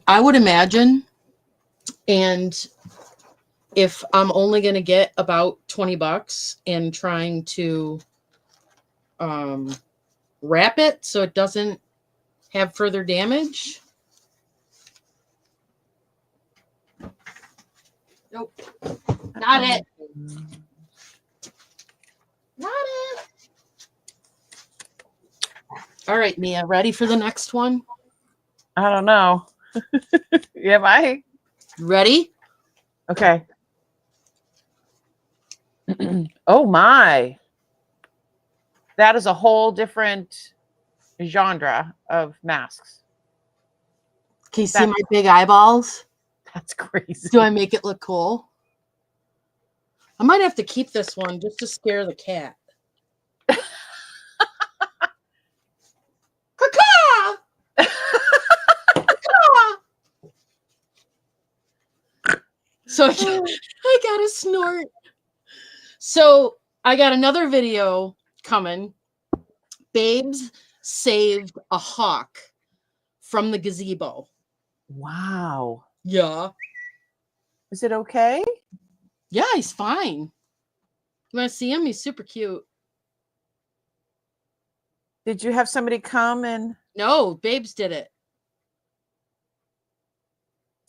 I would imagine, and if I'm only going to get about $20 and trying to wrap it so it doesn't have further damage. Nope. Not it. Not it. All right, Mia, ready for the next one? I don't know. Am I? Ready? Okay. Oh my. That is a whole different genre of masks. Can you see my big eyeballs? That's crazy. Do I make it look cool? I might have to keep this one just to scare the cat. Caw-caw! Caw-caw! So I got a snort. So I got another video coming. Babes saved a hawk from the gazebo. Wow. Yeah. Is it okay? Yeah, he's fine. You want to see him? He's super cute. Did you have somebody come and No, Babes did it.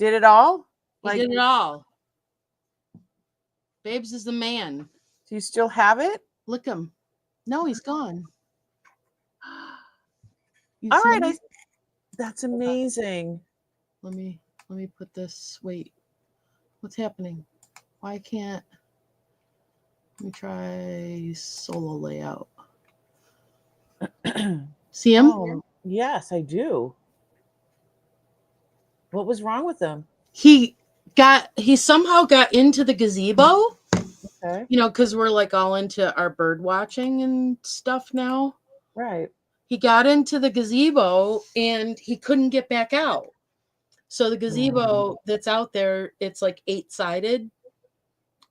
did it all? He did it all. Babes is the man. Do you still have it? Look him. No, he's gone. You All see right. him? That's amazing. Let me put this. Wait. What's happening? Why can't... Let me try solo layout. See him? Oh, yes, I do. What was wrong with them? He somehow got into the gazebo. Okay. You know, because we're like all into our bird watching and stuff now. Right. He got into the gazebo and he couldn't get back out. So the gazebo that's out there, it's like 8-sided.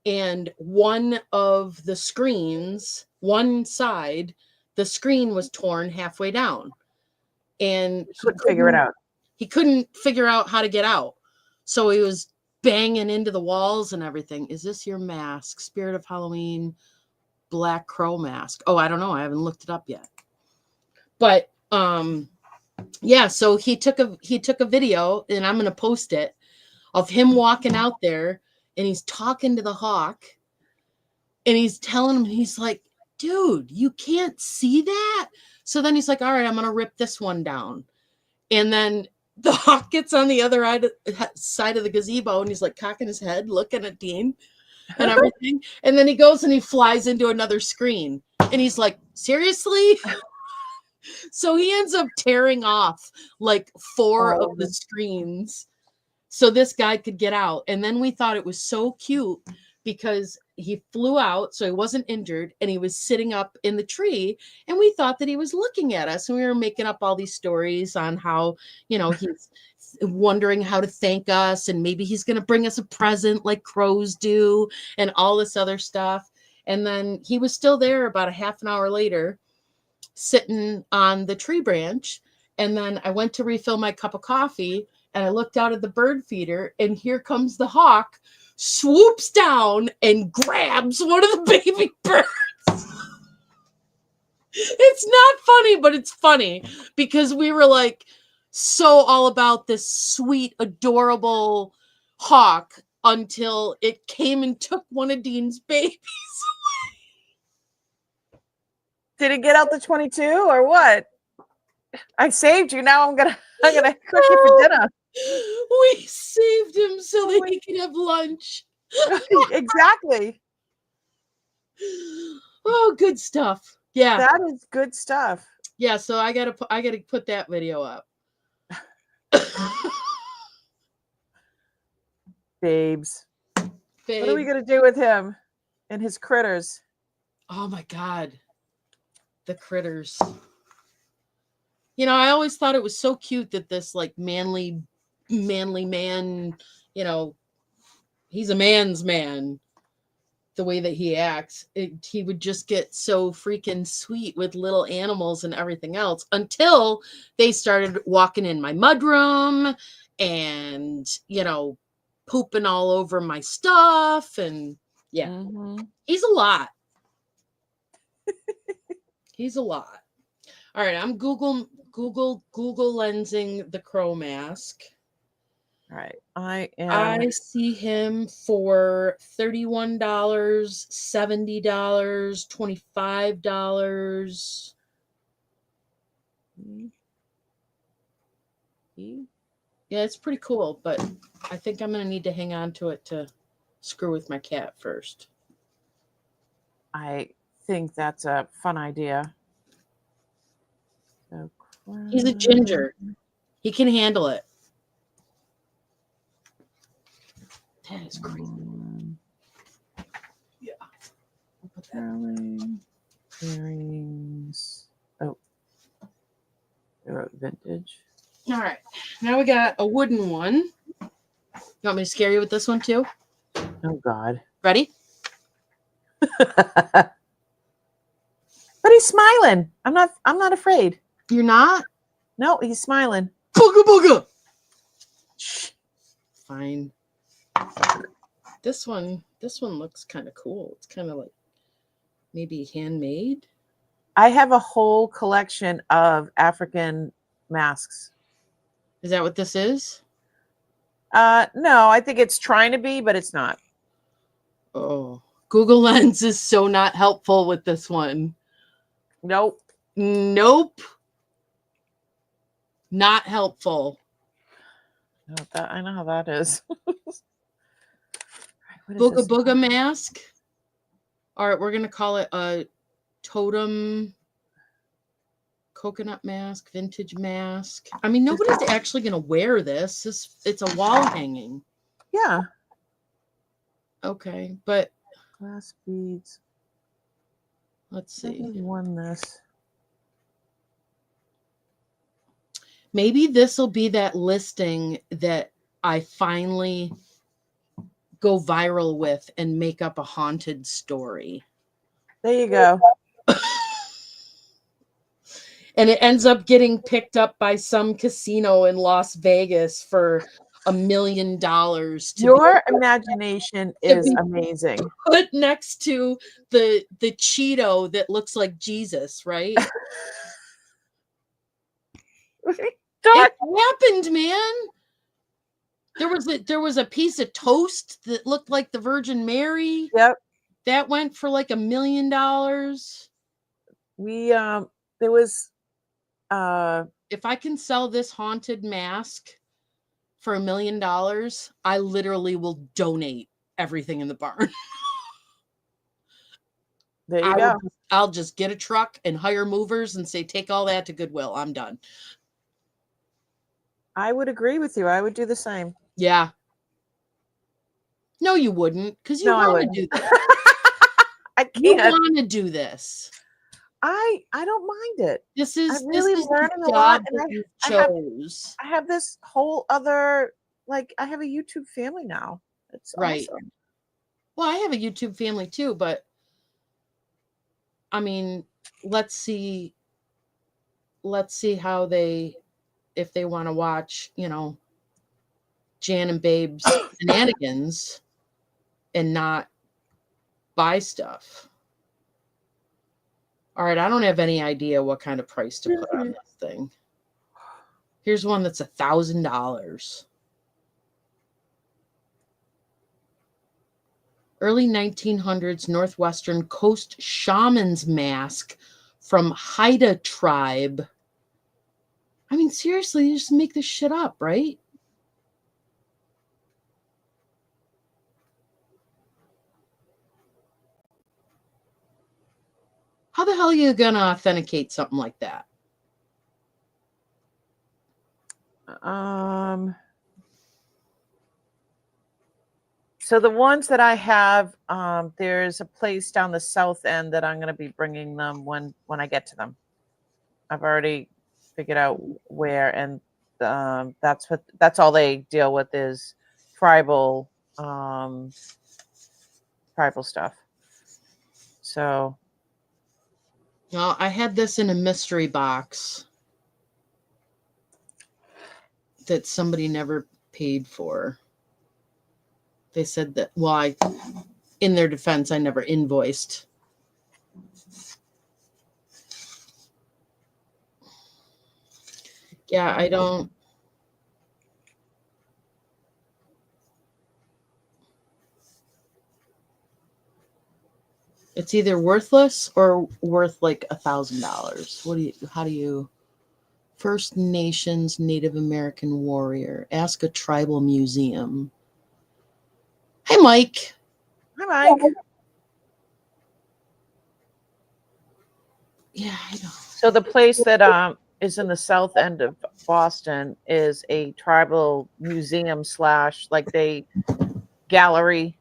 And one of the screens, one side, the screen was torn halfway down. And he couldn't figure it out. He couldn't figure out how to get out. So he was banging into the walls and everything. Is this your mask? Spirit of Halloween Black Crow mask. Oh, I don't know. I haven't looked it up yet. But yeah, so he took a video, and I'm gonna post it, of him walking out there, and he's talking to the hawk, and he's telling him, he's like, dude, you can't see that. So then he's like, all right, I'm gonna rip this one down. And then the hawk gets on the other side of the gazebo, and he's like cocking his head, looking at Dean and everything. And then he goes and he flies into another screen, and he's like, seriously? So he ends up tearing off like 4 of the screens so this guy could get out. And then we thought it was so cute because he flew out, so he wasn't injured, and he was sitting up in the tree, and we thought that he was looking at us, and we were making up all these stories on how, you know, he's wondering how to thank us, and maybe he's going to bring us a present like crows do, and all this other stuff. And then he was still there about a half an hour later, sitting on the tree branch. And then I went to refill my cup of coffee, and I looked out at the bird feeder, and here comes the hawk, swoops down and grabs one of the baby birds. It's not funny, but it's funny because we were like so all about this sweet, adorable hawk until it came and took one of Dean's babies. Did it get out the 22 or what? I saved you. Now I'm gonna cook you for dinner. We saved him so that he could have lunch. Exactly. Oh, good stuff. Yeah, that is good stuff. Yeah, so I gotta put that video up. Babes. What are we gonna do with him and his critters? Oh my God, the critters. You know, I always thought it was so cute that this like manly man, you know, he's a man's man. the way that he acts. He would just get so freaking sweet with little animals and everything else until they started walking in my mudroom and, you know, pooping all over my stuff. And yeah, Mm-hmm. he's a lot. He's a lot. All right, I'm Google lensing the crow mask. All right. I am. I see him for $31, $70, $25. Yeah, it's pretty cool, but I think I'm going to need to hang on to it to screw with my cat first. I think that's a fun idea. So, He's a ginger. He can handle it. That is crazy. Yeah. I'll put that. Earrings. Oh. They wrote vintage. All right. Now we got a wooden one. You want me to scare you with this one too? Oh God. Ready? But he's smiling. I'm not afraid. You're not? No, he's smiling. Booga booga. Shh. Fine. This one looks kind of cool. It's kind of like maybe handmade. I have a whole collection of African masks. Is that what this is? No, I think it's trying to be, but it's not. Oh, Google Lens is so not helpful with this one. Nope. Nope. Not helpful. No, I know how that is. Booga booga mask. All right, we're gonna call it a totem coconut mask, vintage mask. I mean, nobody's actually gonna wear this. It's a wall hanging. Yeah. Okay, but Glass beads. let's see. I won this. Maybe this will be that listing that I finally go viral with and make up a haunted story. There you go. And it ends up getting picked up by some casino in Las Vegas for $1 million. Your imagination is amazing. Put next to the Cheeto that looks like Jesus, right? It happened, man. There was a piece of toast that looked like the Virgin Mary. Yep. That went for like $1 million. There was if I can sell this haunted mask for $1 million, I literally will donate everything in the barn. There you go. I'll just get a truck and hire movers and say, take all that to Goodwill. I'm done. I would agree with you. I would do the same. Yeah. No, you wouldn't, because you want to do this. I can't. You want to do this. I don't mind it. This is I'm really learning a lot, and I have this whole other, like, I have a YouTube family now. It's right. Awesome. Well, I have a YouTube family too, but I mean, let's see how if they want to watch, Jan and Babe's shenanigans and not buy stuff. All right, I don't have any idea what kind of price to put on this thing. Here's one that's $1,000. Early 1900s Northwestern Coast Shaman's mask from Haida tribe. I mean, seriously, you just make this shit up, right? How the hell are you going to authenticate something like that? So the ones that I have, there's a place down the south end that I'm going to be bringing them when I get to them. I've already figured out where, and that's all they deal with is tribal stuff. So No, I had this in a mystery box that somebody never paid for. They said that, well, in their defense, I never invoiced. Yeah, I don't. It's either worthless or worth like $1,000. How do you, First Nations Native American warrior, ask a tribal museum. Hey, Mike. hi, Mike. Yeah, I know. So the place that is in the south end of Boston is a tribal museum / like gallery.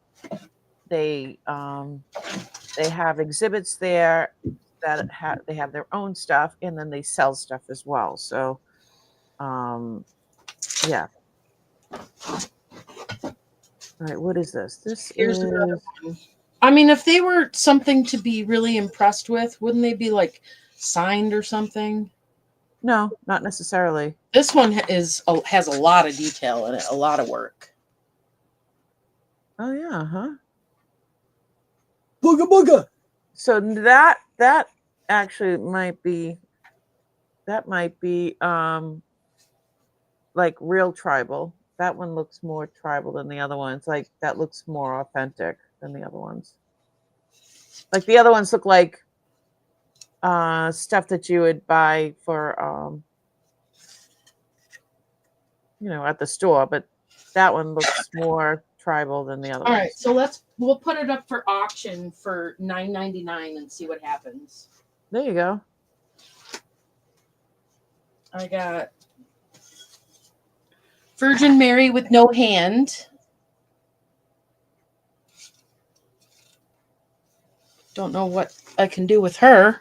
They have exhibits there that they have their own stuff, and then they sell stuff as well. So yeah. All right, what is this? This Here's is another one. I mean, if they were something to be really impressed with, wouldn't they be like signed or something? no, not necessarily. This one has a lot of detail in it, a lot of work. Oh yeah, huh? Booga booga. So that actually might be like real tribal. That one looks more tribal than the other ones. Like that looks more authentic than the other ones. Like the other ones look like stuff that you would buy for at the store, but that one looks more tribal than the other All ones. right, so we'll put it up for auction for $9.99 and see what happens. There you go. I got Virgin Mary with no hand. Don't know what I can do with her.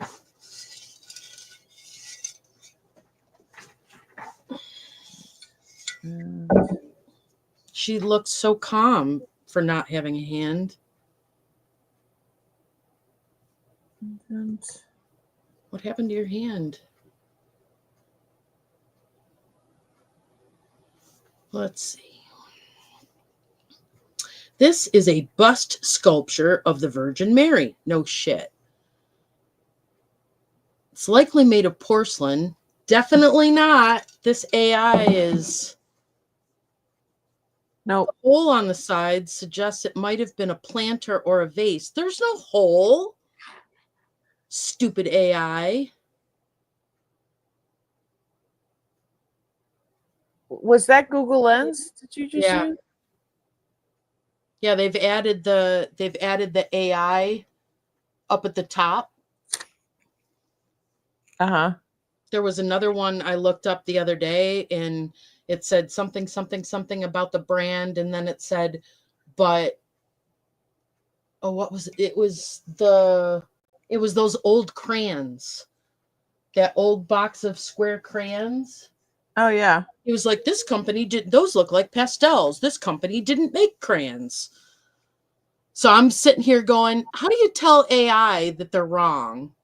She looks so calm for not having a hand. What happened to your hand? Let's see. This is a bust sculpture of the Virgin Mary. No shit. It's likely made of porcelain. Definitely not. This AI is... Nope. The hole on the side suggests it might have been a planter or a vase. There's no hole. Stupid AI. Was that Google Lens? Did you just Yeah. use? Yeah, they've added the AI up at the top. Uh-huh. There was another one I looked up the other day, and it said something about the brand, and then it said, but what was it? It was those old crayons. That old box of square crayons. Oh yeah. It was like, this company those look like pastels. This company didn't make crayons. So I'm sitting here going, how do you tell AI that they're wrong?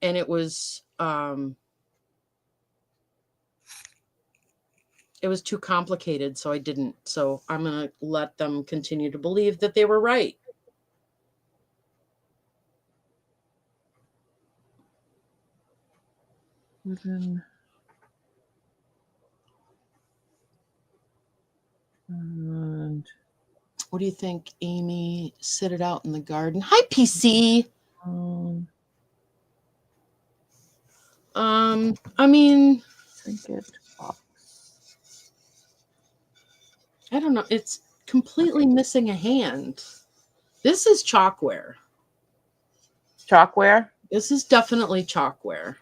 And it was too complicated, so I didn't. So I'm going to let them continue to believe that they were right. And what do you think, Amy? Sit it out in the garden. Hi, PC. I mean, trinket box. I don't know. It's completely missing a hand. This is chalkware. Chalkware? This is definitely chalkware.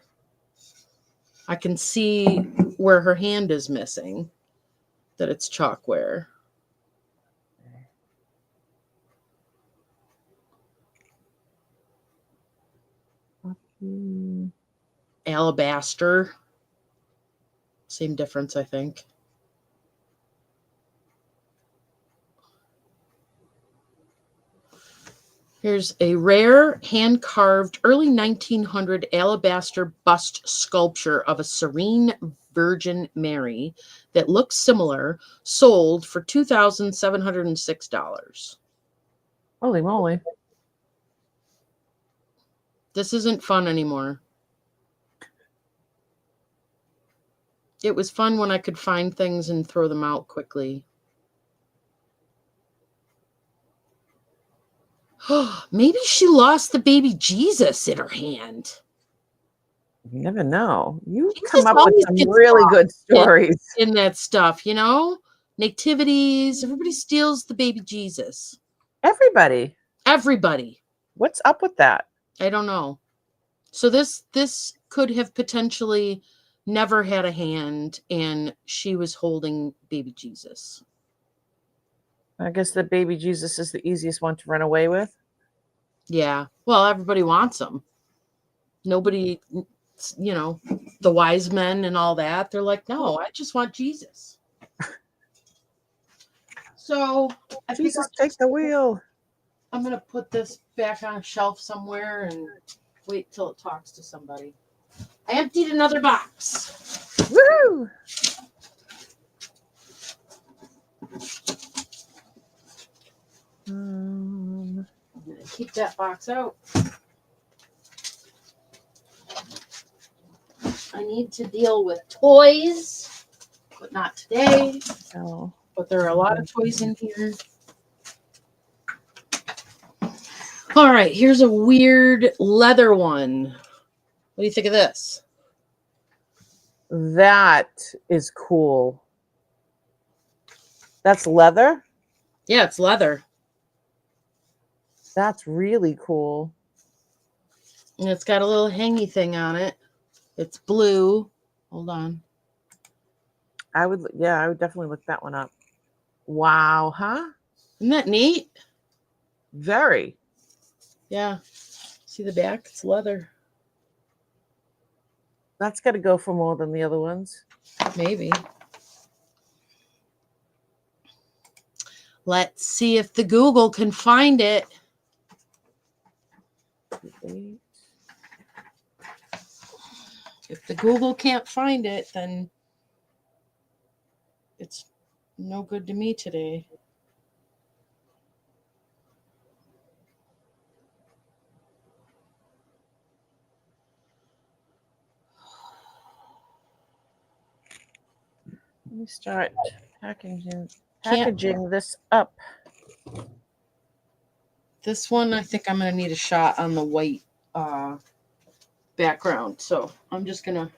I can see where her hand is missing, that it's chalkware. Alabaster. Same difference, I think. Here's a rare hand-carved early 1900 alabaster bust sculpture of a serene Virgin Mary that looks similar, sold for $2,706. Holy moly. This isn't fun anymore. It was fun when I could find things and throw them out quickly. Maybe she lost the baby Jesus in her hand. You never know. You Jesus come up with always some gets really good stories. in that stuff, you know? Nativities, everybody steals the baby Jesus. Everybody. Everybody. What's up with that? I don't know. So this could have potentially never had a hand, and she was holding baby Jesus. I guess the baby Jesus is the easiest one to run away with. Yeah. Well, everybody wants them. Nobody, you know, the wise men and all that, they're like, no, I just want Jesus. So I think Jesus, take the wheel. I'm going to put this back on a shelf somewhere and wait till it talks to somebody. I emptied another box. Woo! I'm going to keep that box out. I need to deal with toys, but not today. Oh. But there are a lot of toys in here. All right, here's a weird leather one. What do you think of this? That is cool. That's leather? Yeah, it's leather. That's really cool. And it's got a little hangy thing on it. It's blue. Hold on. I would definitely look that one up. Wow, huh? Isn't that neat? Very. Yeah. See the back? It's leather. That's got to go for more than the other ones. Maybe. Let's see if the Google can find it. If the Google can't find it, then it's no good to me today. Let me start packaging this up. This one, I think I'm going to need a shot on the white background. So I'm just going to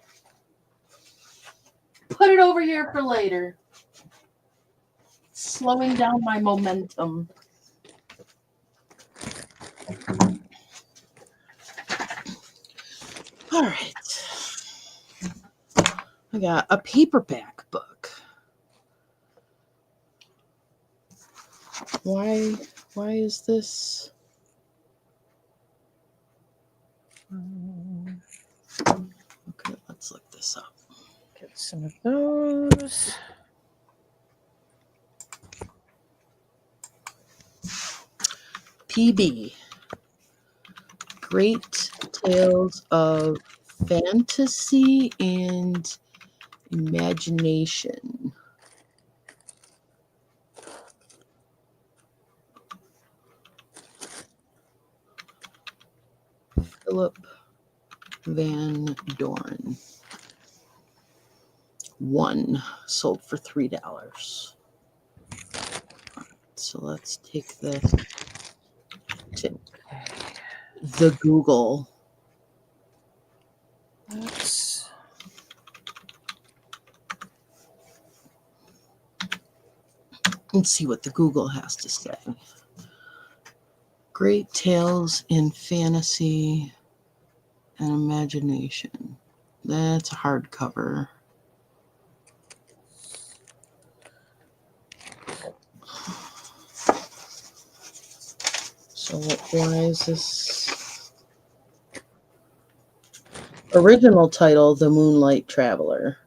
put it over here for later. Slowing down my momentum. All right. I got a paperback book. Why is this? Okay, let's look this up. Get some of those. PB. Great Tales of Fantasy and Imagination. Philip Van Dorn. One sold for $3. So let's take this to the Google. Let's see what the Google has to say. Great Tales in Fantasy and Imagination. That's a hardcover. So why is this? Original title, The Moonlight Traveler.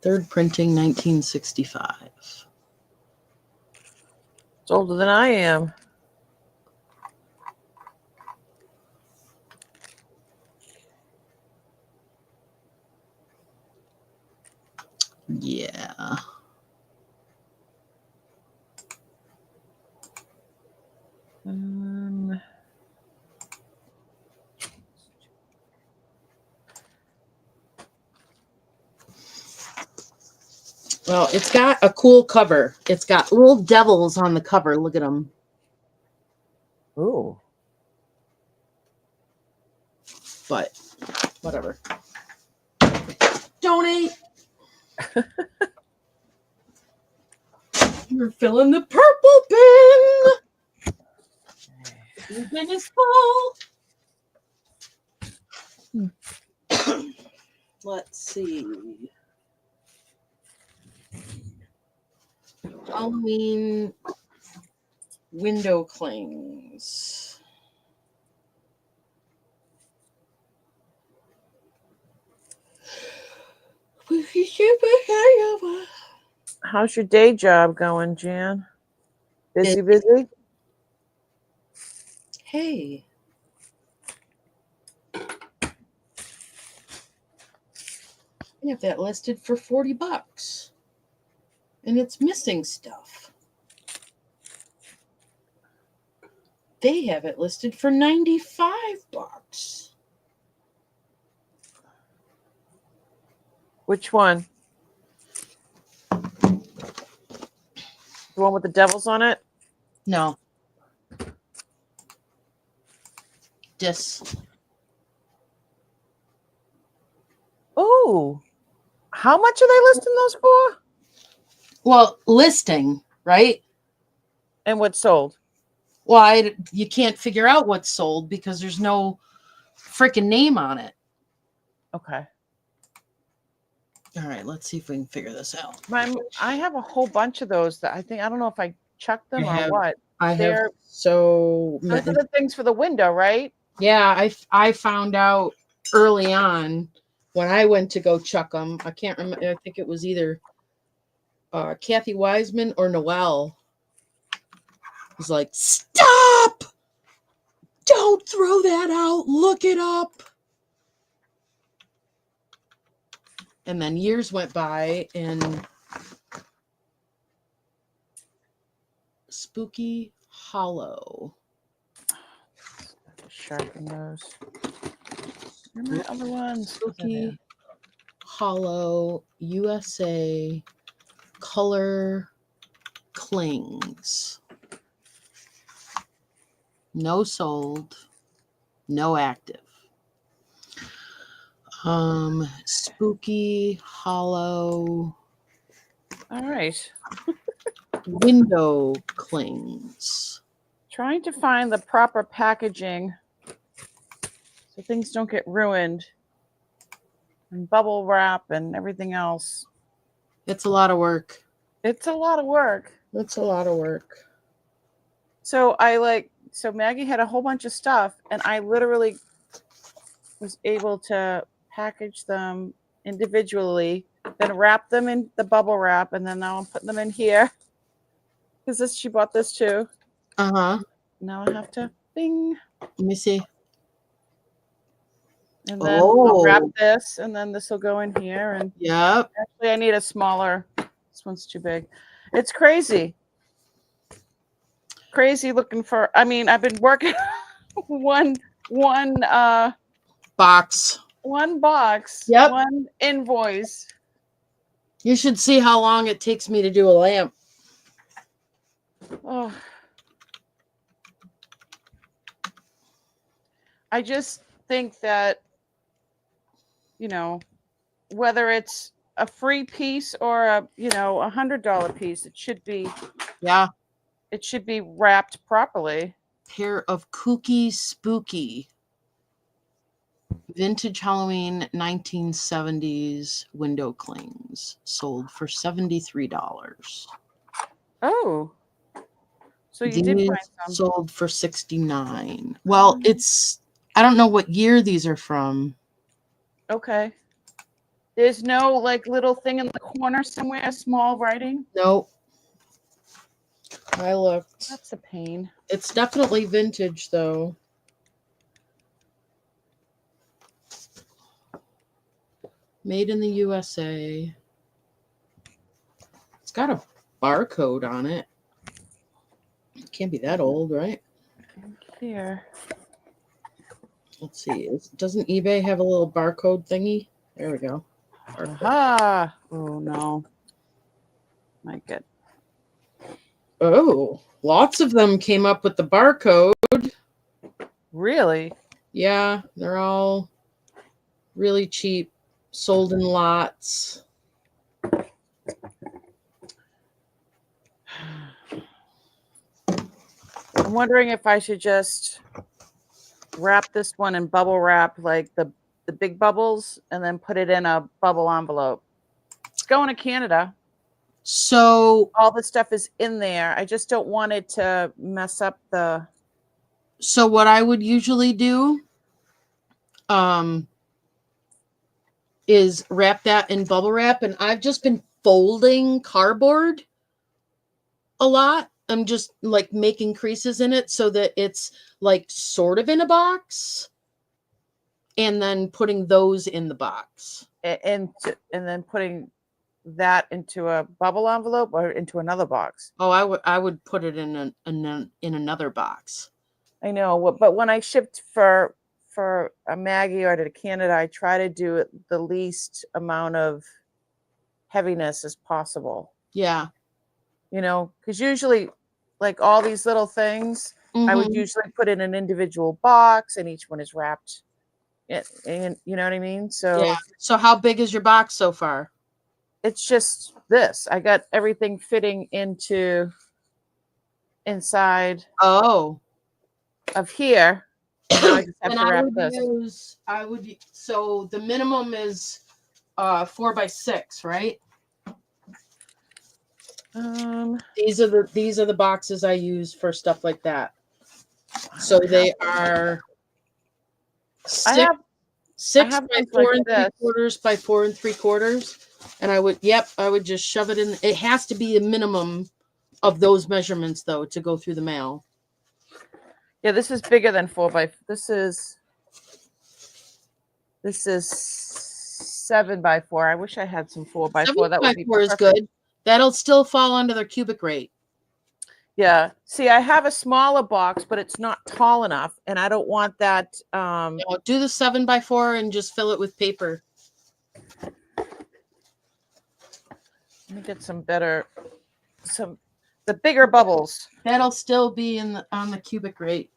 Third printing, 1965. It's older than I am. Yeah. Well, it's got a cool cover. It's got little devils on the cover. Look at them. Ooh. But whatever. Donate. You're filling the purple bin. The bin is full. Let's see. Halloween window clings. How's your day job going, Jan? Busy? Hey. I have that listed for $40. And it's missing stuff. They have it listed for $95. Which one? The one with the devils on it? No. This. Oh. How much are they listing those for? Well, listing, right? And what's sold? Well, you can't figure out what's sold because there's no freaking name on it. Okay. All right, let's see if we can figure this out. I have a whole bunch of those that I don't know if I chucked them or what. I have Those so are the things for the window, right? yeah, I found out early on when I went to go chuck them. I can't remember. I think it was either Kathy Wiseman or Noelle. Was like, stop! Don't throw that out. Look it up. And then years went by and Spooky Hollow. Sharpen those. Where are my other ones? Spooky Hollow USA color clings. No sold, no active. Spooky Hollow. All right. Window clings. Trying to find the proper packaging so things don't get ruined. And bubble wrap and everything else. It's a lot of work. It's a lot of work. It's a lot of work. So so Maggie had a whole bunch of stuff and I literally was able to package them individually, then wrap them in the bubble wrap, and then now I'm putting them in here. Because she bought this too. Uh-huh. Now I have to bing. Let me see. And then I'll wrap this, and then this will go in here. And yep. Actually, I need a smaller. This one's too big. It's crazy. Crazy looking for. I mean, I've been working one box. One box. Yep. One invoice. You should see how long it takes me to do a lamp. Oh. I just think that, whether it's a free piece or $100 piece, it should be wrapped properly. Pair of kooky spooky vintage Halloween 1970s window clings sold for $73. Oh. So you did find some. Sold for $69. Well, I don't know what year these are from. Okay. There's no little thing in the corner somewhere, small writing? Nope. I looked. That's a pain. It's definitely vintage, though. Made in the USA. It's got a barcode on it. It can't be that old, right? Here. Let's see. Doesn't eBay have a little barcode thingy? There we go. Aha! Oh no. My good. Oh, lots of them came up with the barcode. Really? Yeah, they're all really cheap, sold in lots. I'm wondering if I should just wrap this one in bubble wrap, like the big bubbles, and then put it in a bubble envelope. It's going to Canada. So All the stuff is in there. I just don't want it to mess up the. So what I would usually do is wrap that in bubble wrap, and I've just been folding cardboard a lot. I'm just like making creases in it so that it's like sort of in a box, and then putting those in the box. And then putting that into a bubble envelope or into another box. Oh, I would put it in another box. I know, but when I shipped for a Maggie or to Canada, I try to do it the least amount of heaviness as possible. Yeah. You know, because usually, like all these little things, I would usually put in an individual box, and each one is wrapped. And you know what I mean? So yeah. So how big is your box so far? it's just this. I got everything fitting into inside Oh. of here. Now I just have to wrap this. So the minimum is 4x6, right? These are the boxes I use for stuff like that. So they are six by 4 3/4 by 4 3/4. And I would just shove it in. It has to be a minimum of those measurements though to go through the mail. Yeah, this is bigger than this is 7x4. I wish I had some 4x4. That would be 7x4 is good. That'll still fall under their cubic rate. Yeah. See, I have a smaller box, but it's not tall enough, and I don't want that. No, do the 7x4 and just fill it with paper. Let me get the bigger bubbles. That'll still be on the cubic rate.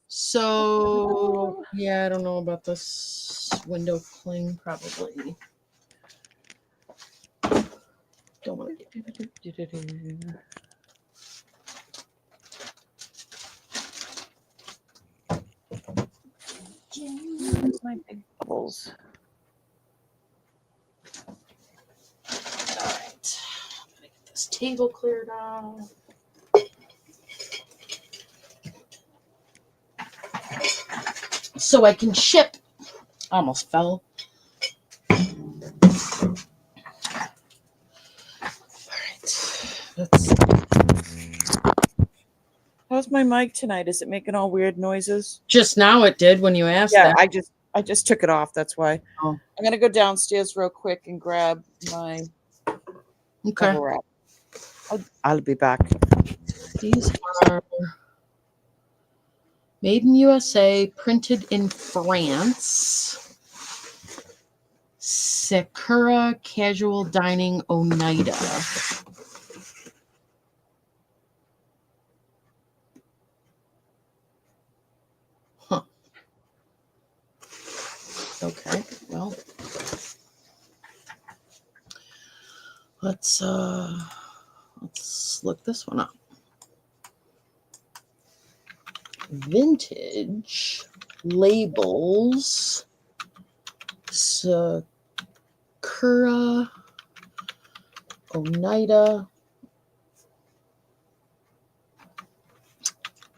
So yeah, I don't know about this window cling. Probably don't want to. Where's my big bubbles? All right, I'm gonna get this table cleared out. So I can ship. Almost fell. All right. How's my mic tonight? Is it making all weird noises? Just now it did when you asked that. I just took it off. That's why. Oh. I'm gonna go downstairs real quick and grab my bubble wrap. I'll be back. These are made in USA, printed in France. Sakura Casual Dining Oneida. Huh. Okay, well. Let's look this one up. Vintage labels. Sakura Oneida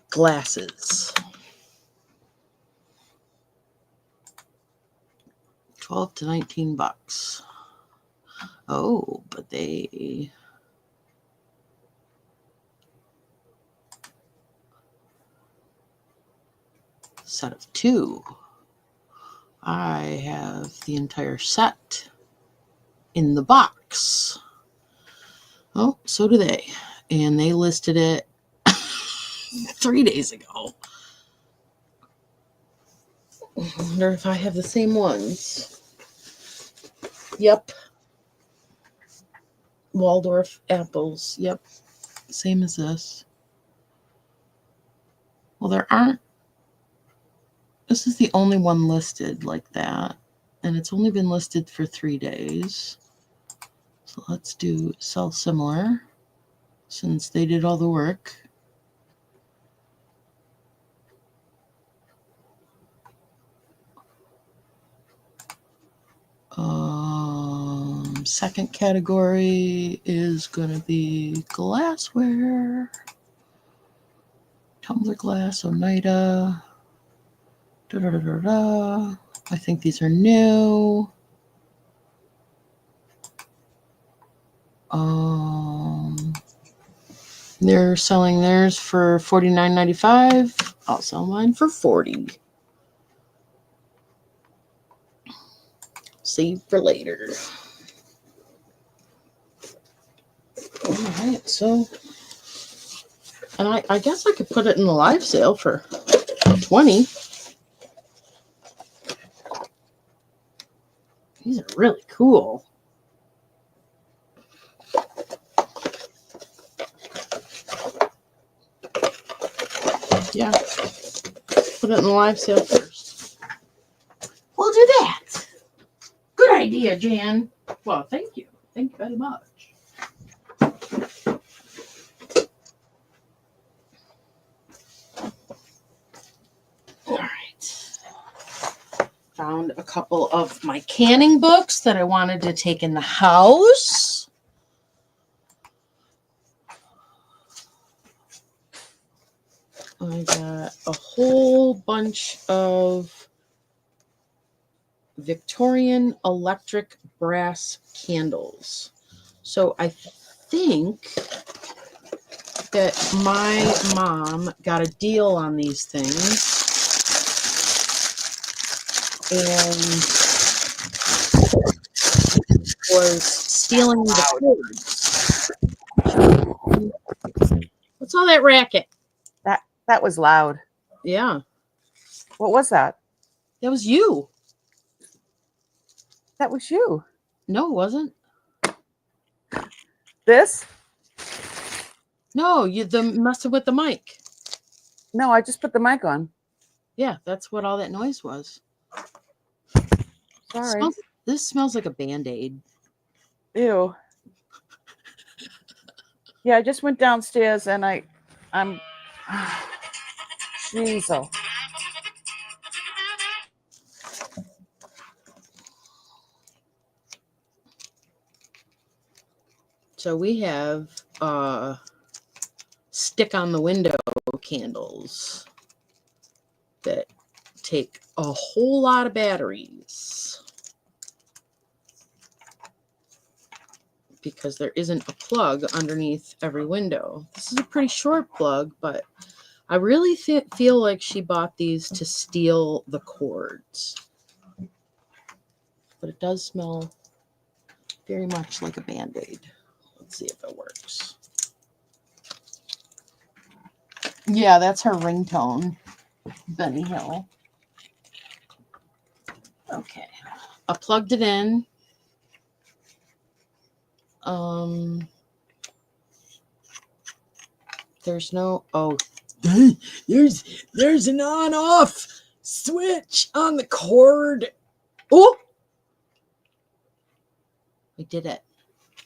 glasses. $12 to $19. Oh, but they set of 2. I have the entire set in the box. Oh, so do they. And they listed it 3 days ago. I wonder if I have the same ones. Yep. Waldorf apples. Yep. Same as this. Well, there aren't. This is the only one listed like that. And it's only been listed for 3 days. So let's do sell similar since they did all the work. Second category is going to be glassware. Tumbler glass, Oneida. I think these are new. They're selling theirs for $49.95. I'll sell mine for $40. Save for later. All right, so, and I guess I could put it in the live sale for $20. These are really cool. Yeah, put it in the live sale first. We'll do that. Good idea, Jan. Well, thank you. Thank you very much. All right. Found a couple of my canning books that I wanted to take in the house. I got a whole bunch of Victorian electric brass candles. So I think that my mom got a deal on these things and was stealing the cords. What's all that racket? That was loud. Yeah. What was that? That was you. That was you. No, it wasn't. This? No, you messing with the mic. No, I just put the mic on. Yeah, that's what all that noise was. Sorry. This smells like a Band-Aid. Ew. Yeah, I just went downstairs and I'm Jeez. So we have stick on the window candles that take a whole lot of batteries because there isn't a plug underneath every window. This is a pretty short plug, but I really feel like she bought these to steal the cords. But it does smell very much like a Band-Aid. Let's see if it works. Yeah, that's her ringtone, Benny Hill. Okay, I plugged it in. There's no, there's an on-off switch on the cord. Oh, I did it.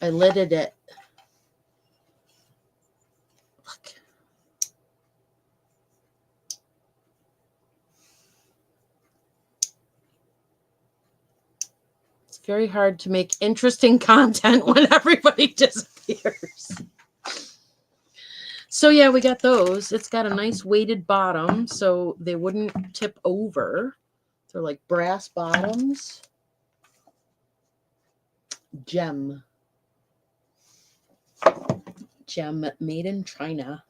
I lidded it. Look. It's very hard to make interesting content when everybody disappears. So yeah, we got those. It's got a nice weighted bottom, so they wouldn't tip over. They're like brass bottoms. Gem made in China.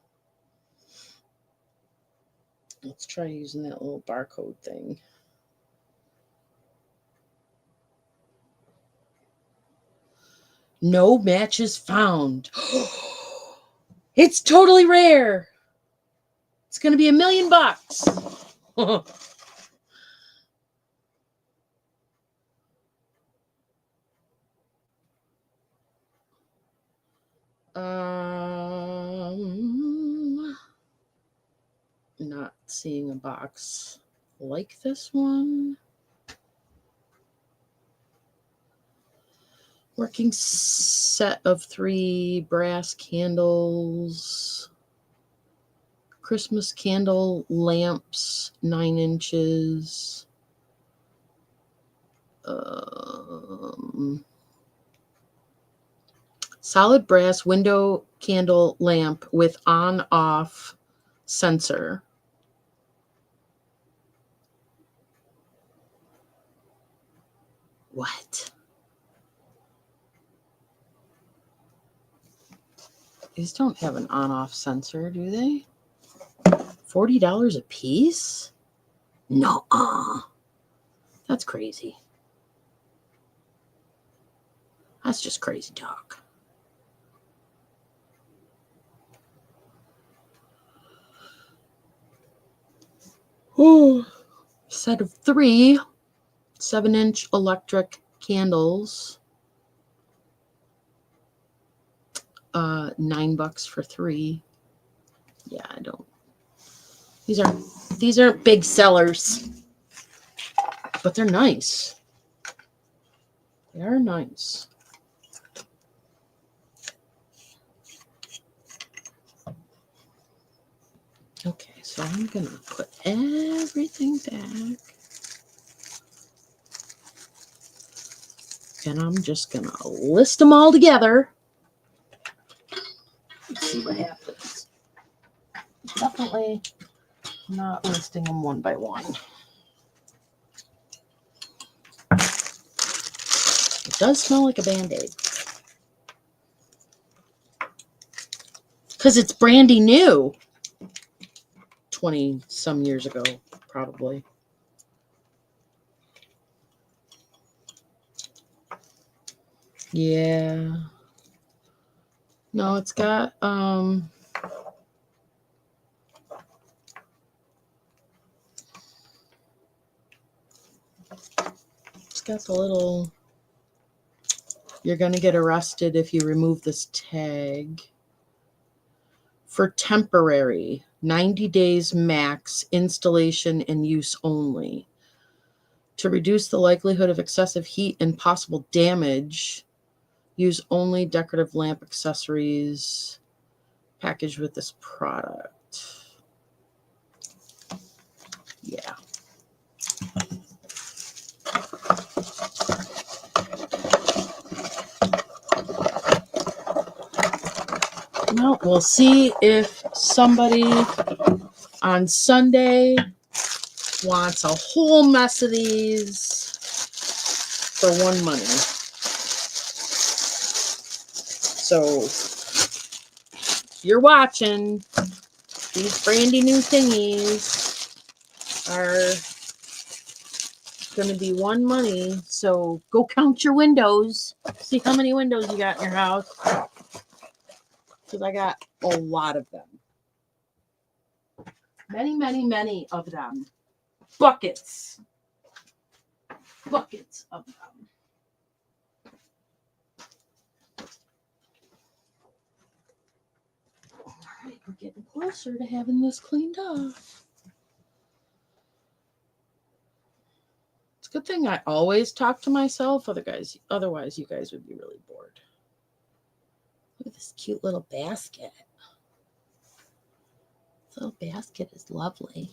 Let's try using that little barcode thing. No matches found. It's totally rare. It's going to be $1 million. Not seeing a box like this one. Working set of 3 brass candles. Christmas candle lamps, 9 inches. Solid brass window candle lamp with on-off sensor. What? These don't have an on-off sensor, do they? $40 a piece? No, that's crazy. That's just crazy talk. Oh, set of 3 7-inch electric candles. $9 for 3. Yeah, I don't. These aren't big sellers, but they're nice. They are nice. Okay, so I'm gonna put everything back. And I'm just gonna list them all together. Let's see what happens. Definitely not listing them one by one. It does smell like a Band-Aid. Because it's brandy new. 20 some years ago, probably. Yeah. No, it's got it's got the little, you're gonna get arrested if you remove this tag. For temporary, 90 days max, installation and use only. To reduce the likelihood of excessive heat and possible damage, use only decorative lamp accessories packaged with this product. Yeah. Well, we'll see if somebody on Sunday wants a whole mess of these for one money. So you're watching, these brandy new thingies are going to be one money. So go count your windows. See how many windows you got in your house. Because I got a lot of them. Many, many, many of them. Buckets. Buckets of them. All right, we're getting closer to having this cleaned up. It's a good thing I always talk to myself. Otherwise, you guys would be really bored. Look at this cute little basket. This little basket is lovely.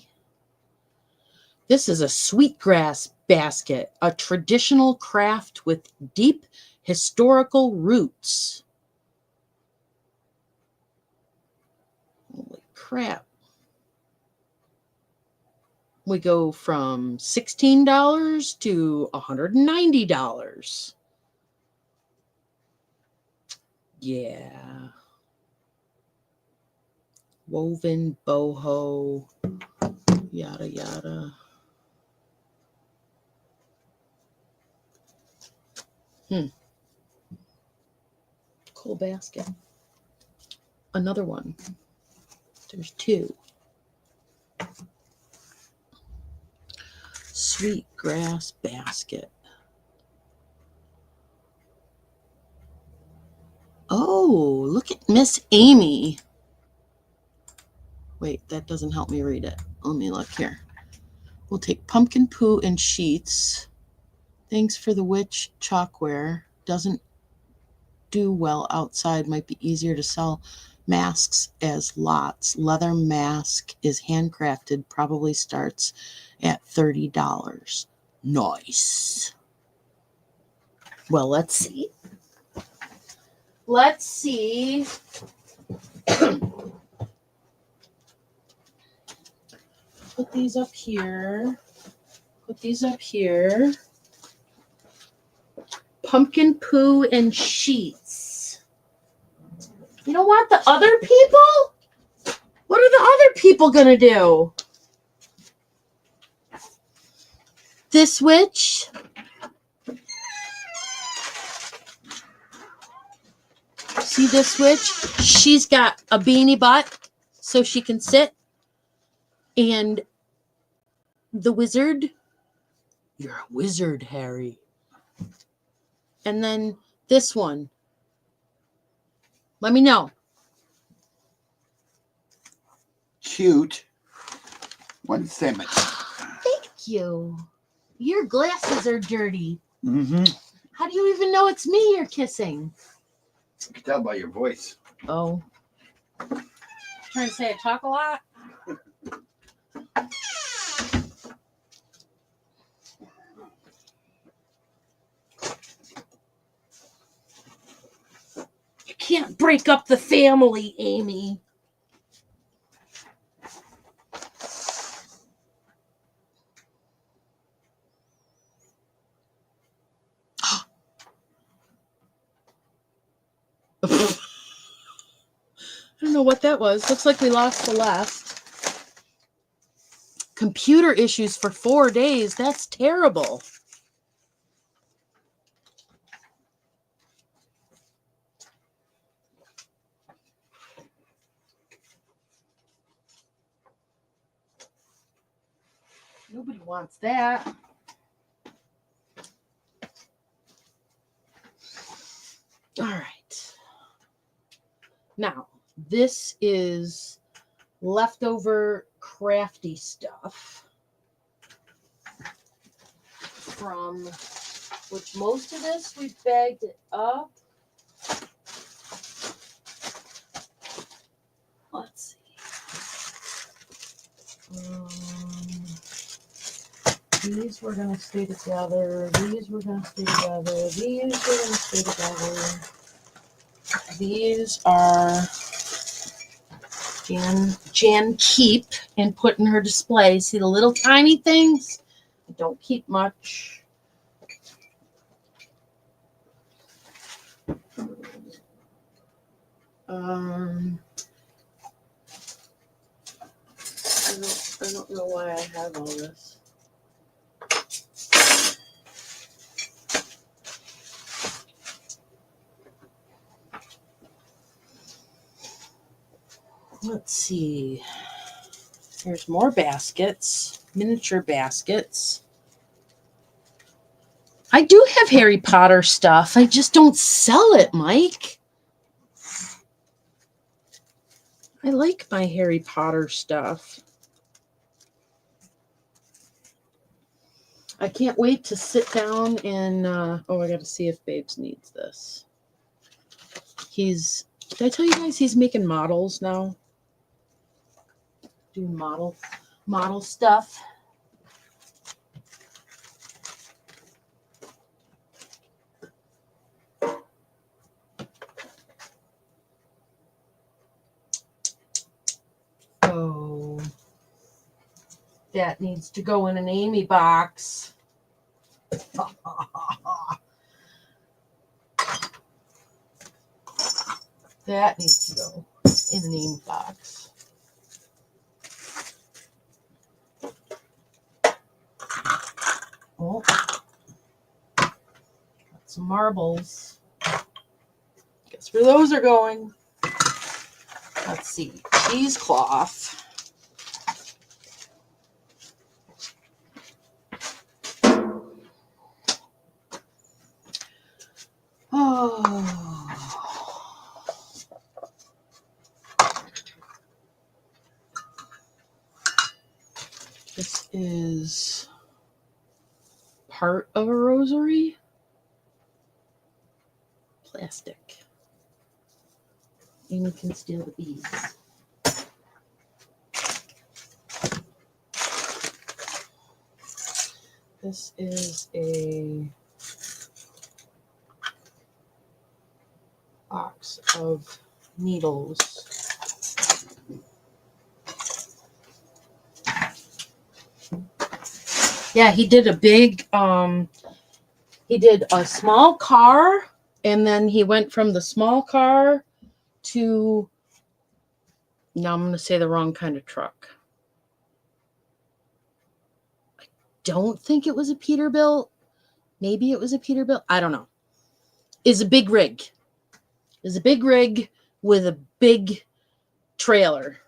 This is a sweetgrass basket, a traditional craft with deep historical roots. Holy crap. We go from $16 to $190. Yeah. Woven boho. Yada, yada. Cool basket. Another one. There's two. Sweet grass basket. Oh, look at Miss Amy. Wait, that doesn't help me read it. Let me look here. We'll take pumpkin poo and sheets. Thanks for the witch chalkware. Doesn't do well outside. Might be easier to sell masks as lots. Leather mask is handcrafted. Probably starts at $30. Nice. Well, let's see. Let's see. Put these up here. Put these up here. Pumpkin poo and sheets. You don't want the other people? What are the other people going to do? This witch. See this witch? She's got a beanie butt so she can sit. And the wizard. You're a wizard, Harry. And then this one. Let me know. Cute. One sandwich. Thank you. Your glasses are dirty. Mm-hmm. How do you even know it's me you're kissing? You can tell by your voice. Oh. Trying to say I talk a lot? You can't break up the family, Amy. I don't know what that was. Looks like we lost the last. Computer issues for 4 days. That's terrible. Nobody wants that. All right. Now, this is leftover crafty stuff from which most of this we bagged it up. Let's see. These were going to stay together. These were going to stay together. These were going to stay together. These are Jan keep and put in her display. See the little tiny things? I don't keep much. I don't know why I have all this. Let's see. There's more baskets, miniature baskets. I do have Harry Potter stuff. I just don't sell it, Mike. I like my Harry Potter stuff. I can't wait to sit down and, I got to see if Babes needs this. Did I tell you guys he's making models now? Doing model stuff. Oh, that needs to go in an Amy box. That needs to go in an Amy box. some marbles. Guess where those are going. Let's see. Cheesecloth. Oh. This is part of a rosary. Plastic. Amy can steal the beads. This is a box of needles. Yeah, he did a big, he did a small car, and then he went from the small car to, now I'm going to say the wrong kind of truck. I don't think it was a Peterbilt. Maybe it was a Peterbilt. I don't know. Is a big rig. Is a big rig with a big trailer.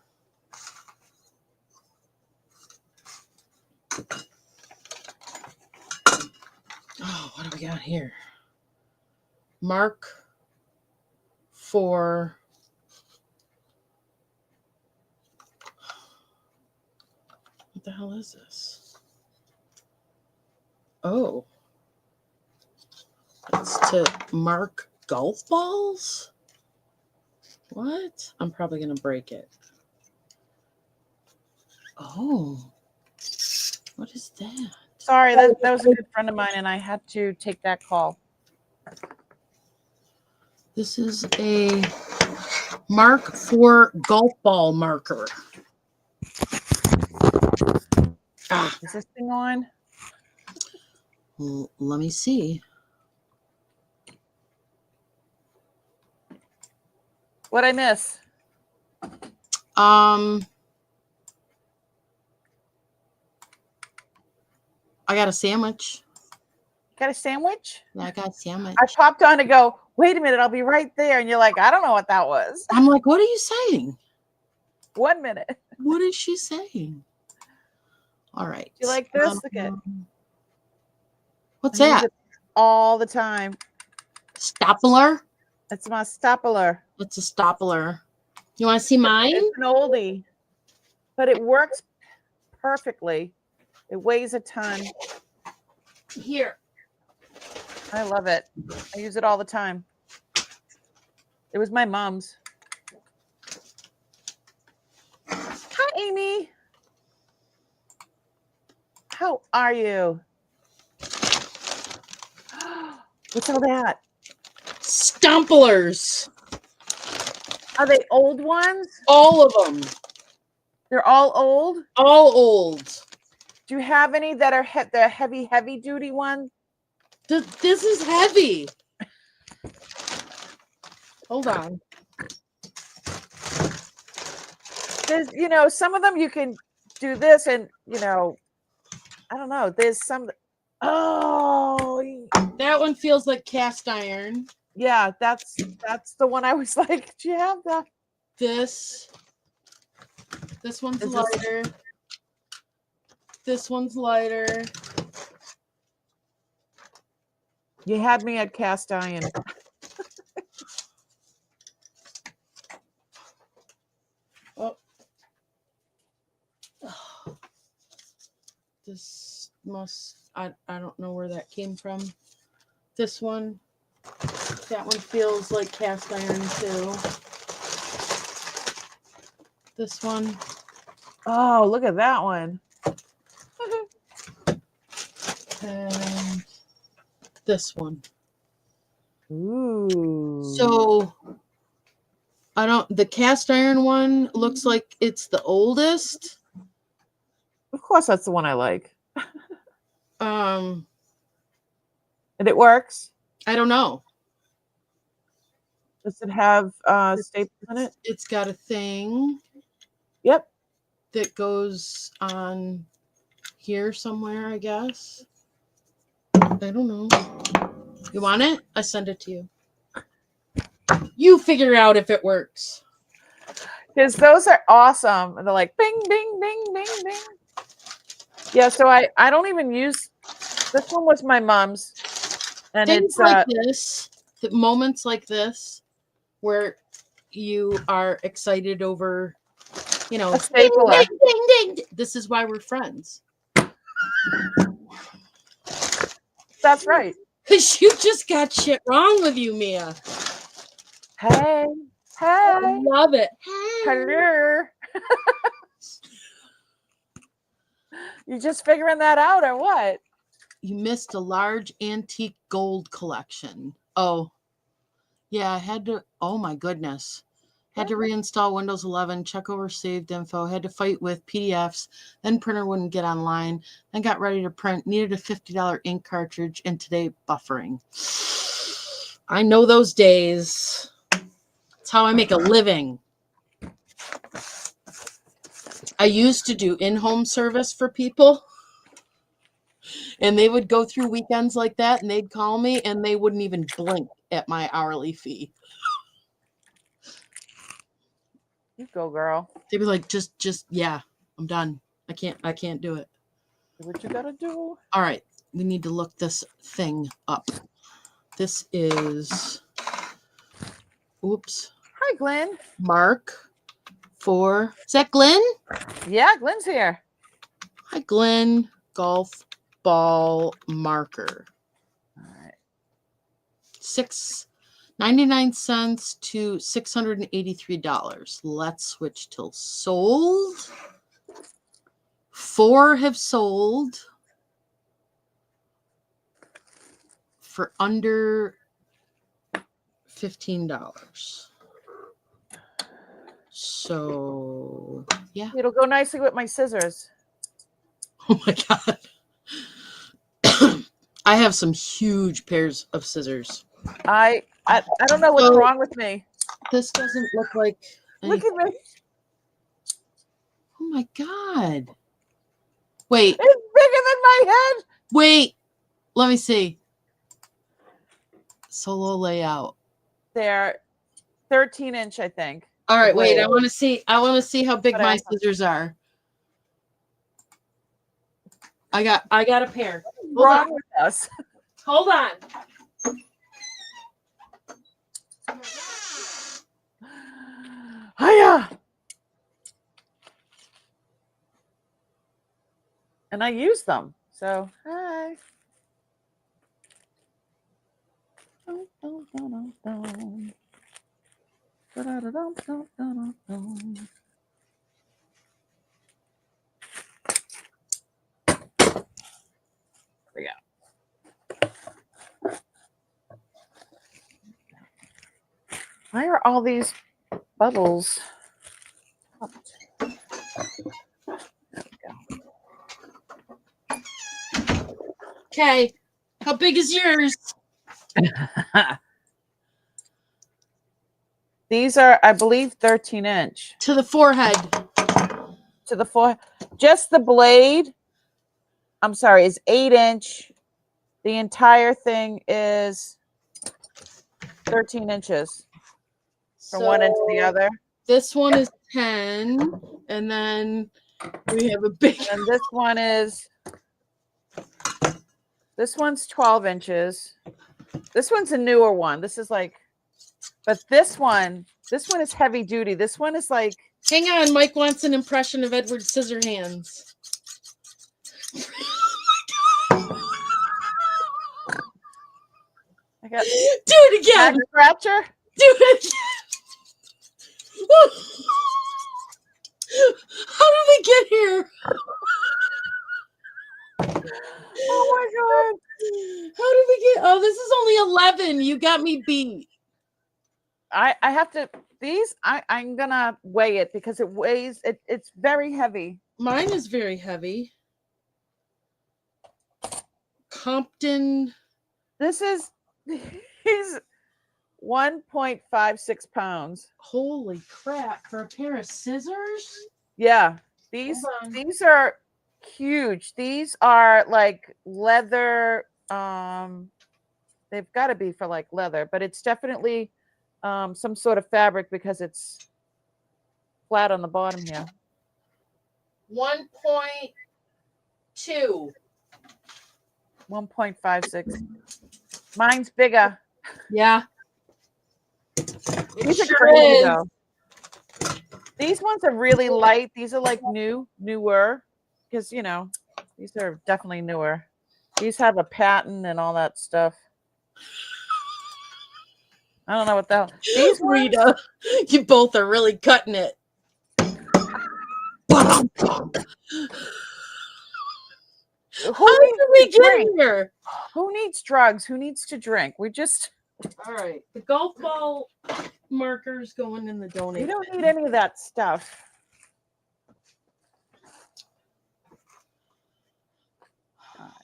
Oh, what do we got here? Mark for what the hell is this? Oh, it's to mark golf balls? What? I'm probably going to break it. Oh, what is that? Sorry, that was a good friend of mine, and I had to take that call. This is a mark for golf ball marker. Ah, Is this thing on? well, let me see. What'd I miss? I got a sandwich. Got a sandwich? I got a sandwich. I popped on to go, wait a minute, I'll be right there. And you're like, I don't know what that was. I'm like, what are you saying? 1 minute. What is she saying? All right. You like this? Look at What's I use that? it all the time. Stapler? It's my stapler. It's a stapler. You want to see mine? It's an oldie, but it works perfectly. It weighs a ton. Here. I love it. I use it all the time. It was my mom's. Hi, Amy. How are you? What's all that? Stamplers. Are they old ones? All of them. They're all old? All old. Do you have any that are the heavy duty ones? This is heavy. Hold on. There's, some of them you can do this and, I don't know. There's some. Oh, that one feels like cast iron. Yeah, that's the one I was like, do you have that? This one's lighter. This one's lighter. You had me at cast iron. Oh. This must, I don't know where that came from. This one, that one feels like cast iron too. This one. Oh, look at that one. And this one. Ooh. So the cast iron one looks like it's the oldest. Of course, that's the one I like. And it works. I don't know. Does it have staples in it? It's got a thing. Yep. That goes on here somewhere, I guess. I don't know. You want it? I send it to you. You figure out if it works. Because those are awesome. And they're like bing, bing, bing, bing, bing. Yeah, so I don't even use this one was my mom's. And Things it's like this, moments like this, where you are excited over, you know, a stapler. ding, ding, ding, ding. This is why we're friends. That's right. Because you just got shit wrong with you, Mia. Hey, I hey, love it. hello. You just figuring that out or what? You missed a large antique gold collection. Oh, yeah, I had to. Oh my goodness. Had to reinstall Windows 11, check over saved info, had to fight with PDFs, then printer wouldn't get online, then got ready to print, needed a $50 ink cartridge, and today buffering. I know those days. That's how I make a living. I used to do in-home service for people, and they would go through weekends like that, and they'd call me, and they wouldn't even blink at my hourly fee. You go, girl. They'd be like, just, yeah, I'm done. I can't do it. Do what you gotta do. All right, we need to look this thing up. This is, oops, Hi, Glenn. Mark 4. Is that Glenn? Yeah, Glenn's here. Hi, Glenn. Golf ball marker. All right. $6.99 to $683. Let's switch till sold. 4 have sold for under $15. So, yeah. It'll go nicely with my scissors. Oh my God. I have some huge pairs of scissors. I don't know what's wrong with me. This doesn't look like anything. Look at me. Oh my God. Wait. It's bigger than my head. Wait. Let me see. Solo layout. They're 13-inch, I think. All right, wait. blade. I want to see how big my Whatever. scissors are. I got a pair. What's wrong with us? Hold on. Hiya. And I use them. So, hi. Dun, dun, dun, dun, dun. Da-da-da-dum, dum, dum, dum. There we go. Why are all these bubbles? There we go. Okay. How big is yours? These are, I believe, 13-inch. To the forehead. To the forehead. Just the blade, I'm sorry, is 8-inch. The entire thing is 13 inches from one end to the other. This one is 10, and then we have a big. And this one's 12 inches. This one's a newer one. This is like, but this one is heavy duty. This one is like. Hang on, Mike wants an impression of Edward Scissorhands. I got. Do it again. Scratcher. Do it again. How did we get here? Oh my God. How did we get? Oh, this is only 11. You got me beat. I have to. These I'm gonna weigh it because it weighs. It's very heavy. Mine is very heavy. Compton. This is. He's 1.56 pounds. Holy crap! For a pair of scissors? Yeah, these are huge. These are like leather. They They've got to be for like leather, but it's definitely some sort of fabric because it's flat on the bottom here. 1.2. 1.56. Mine's bigger. Yeah. These are Sure crazy is. though. These ones are really light. These are like newer, because you know, these are definitely newer. These have a pattern and all that stuff. I don't know what the hell. These ones, Rita, you both are really cutting it. How did we get here? Who needs drugs? Who needs to drink? We just. All right. The golf ball markers going in the donate. We don't need any of that stuff.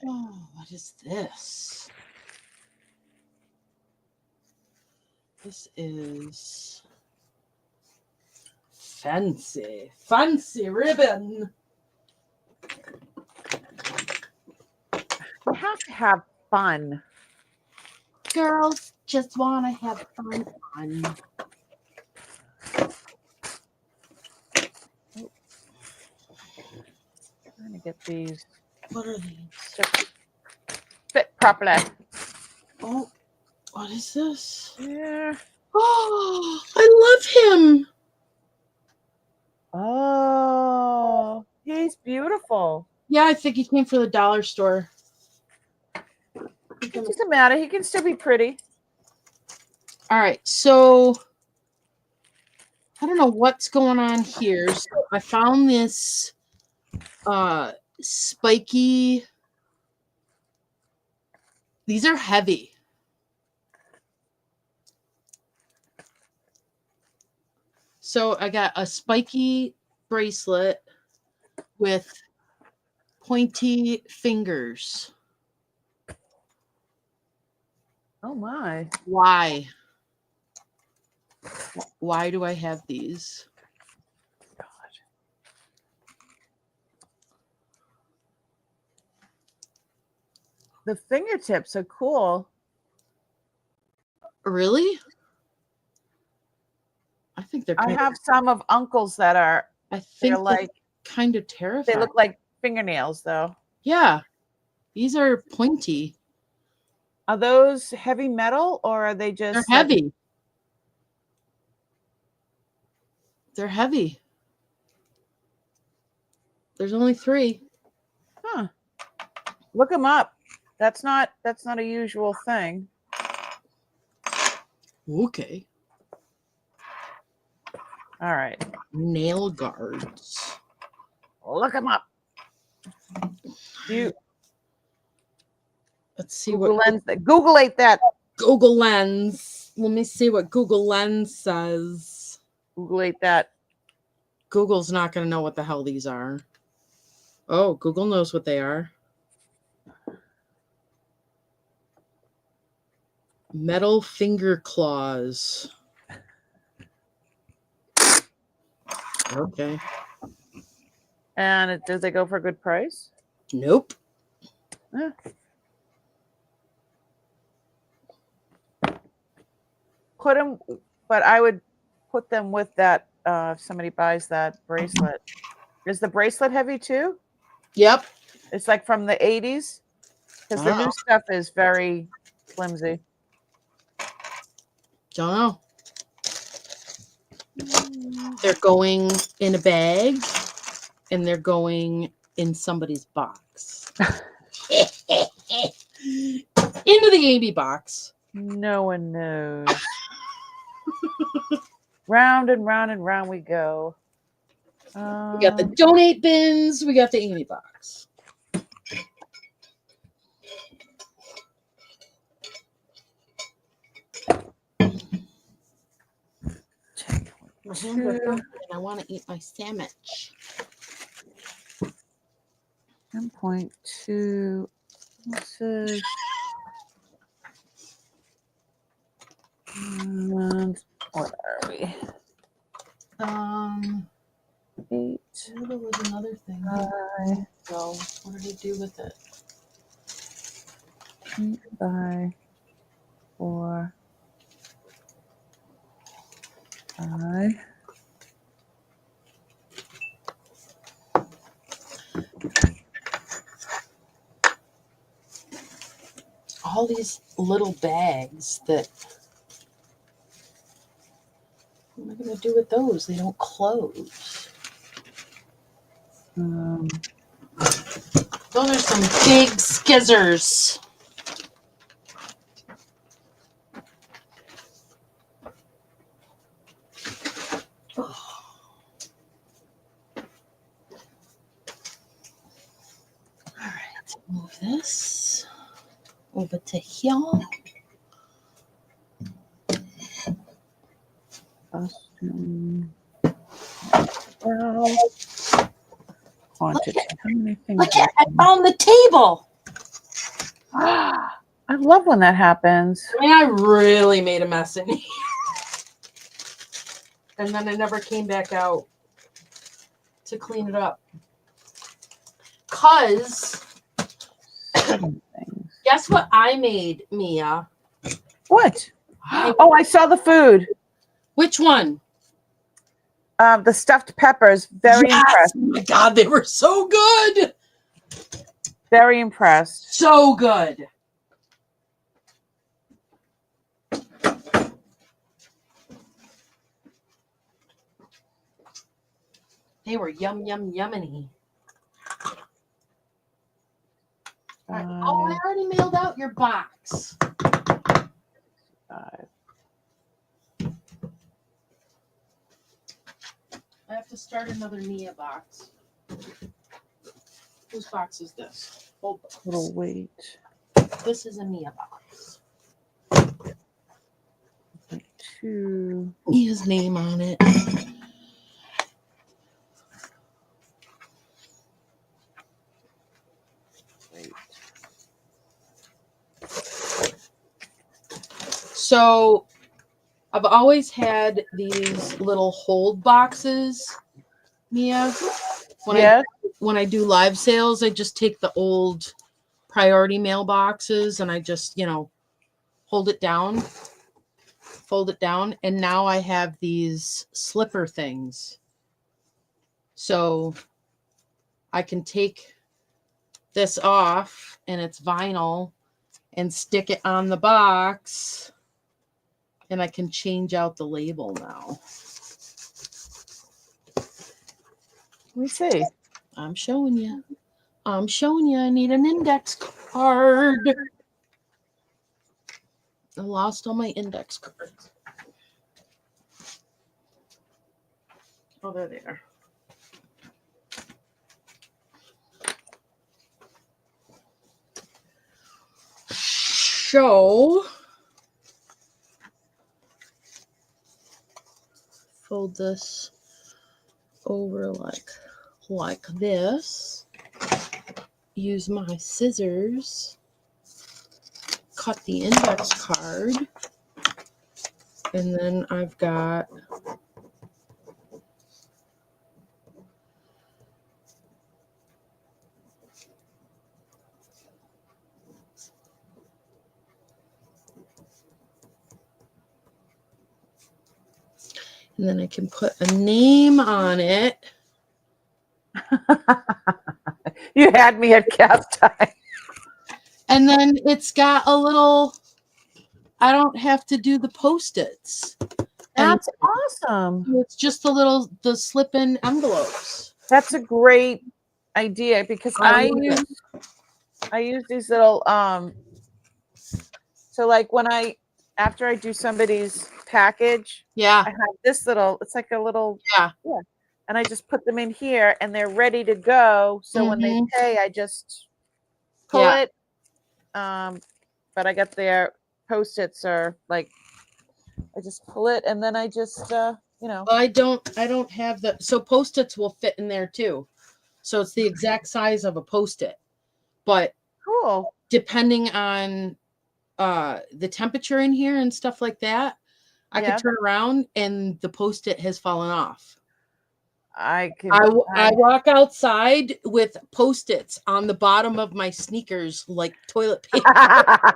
Oh, what is this? This is fancy ribbon. You have to have fun. Girls just want to have fun. Trying to get these. What are these? To fit properly. Oh, what is this? Yeah. Oh, I love him. Oh, he's beautiful. Yeah, I think he came from the dollar store. It doesn't matter. He can still be pretty. All right, so I don't know what's going on here. So I found this spiky. These are heavy. So I got a spiky bracelet with pointy fingers. Oh my. Why? Why do I have these? God. The fingertips are cool. Really? I think they're. I have some of Uncle's that are. I think they're like kind of terrifying. They look like fingernails, though. Yeah, these are pointy. Are those heavy metal or are they just? They're heavy. They're heavy. There's only 3. Huh. Look them up. That's not a usual thing. Okay. All right. Nail guards. Look them up. Let's see Google what Lens. Google-ate that. Google Lens. Let me see what Google Lens says. Google-ate that. Google's not going to know what the hell these are. Oh, Google knows what they are. Metal finger claws. Okay. And does it go for a good price? Nope. Eh. Put them, but I would put them with that. If somebody buys that bracelet, is the bracelet heavy too? Yep. It's like from the 80s, because the new stuff is very flimsy. Don't know. They're going in a bag, and they're going in somebody's box. Into the Amy box. No one knows. Round and round and round we go. We got the donate bins. We got the Amy box. I want to eat my sandwich. 10.2. This is. And what are we? 8. There was another thing. So what did he do with it? 8 by 4, 5. All these little bags that, what am I going to do with those? They don't close. Those are some big skizzers. All right, move this over to here. Well, quantity. How many things? Look at, I found the table. I love when that happens. I mean, I really made a mess in here. And then I never came back out to clean it up. Cause guess what I made, Mia? What? Oh, I saw the food. Which one? The stuffed peppers. Very impressed. Oh my God, they were so good. Very impressed. So good. They were yum, yum, yumminy. Oh, I already mailed out your box. 5. I have to start another Mia box. Whose box is this? Old box. Little weight. This is a Mia box. 2. Mia's name on it. So I've always had these little hold boxes, Mia. When I do live sales, I just take the old priority mail boxes and I just, hold it down, fold it down. And now I have these slipper things. So I can take this off and it's vinyl and stick it on the box. And I can change out the label now. Let me see. I'm showing you. I'm showing you. I need an index card. I lost all my index cards. Oh, they're there. So, fold this over like this. Use my scissors. Cut the index card. And then I've got and then I can put a name on it. You had me at cast time. And then it's got a little, I don't have to do the Post-its. That's awesome. It's just the slip-in envelopes. That's a great idea because I use these little so like after I do somebody's package, Yeah. I have this little, it's like a little Yeah. And I just put them in here and they're ready to go. So when they pay, I just pull it. But I got their Post-its are like, I just pull it and then I just, I don't have the, so Post-its will fit in there too. So it's the exact size of a Post-it. But cool. Depending on the temperature in here and stuff like that, I could turn around and the Post-it has fallen off. I walk outside with Post-its on the bottom of my sneakers like toilet paper.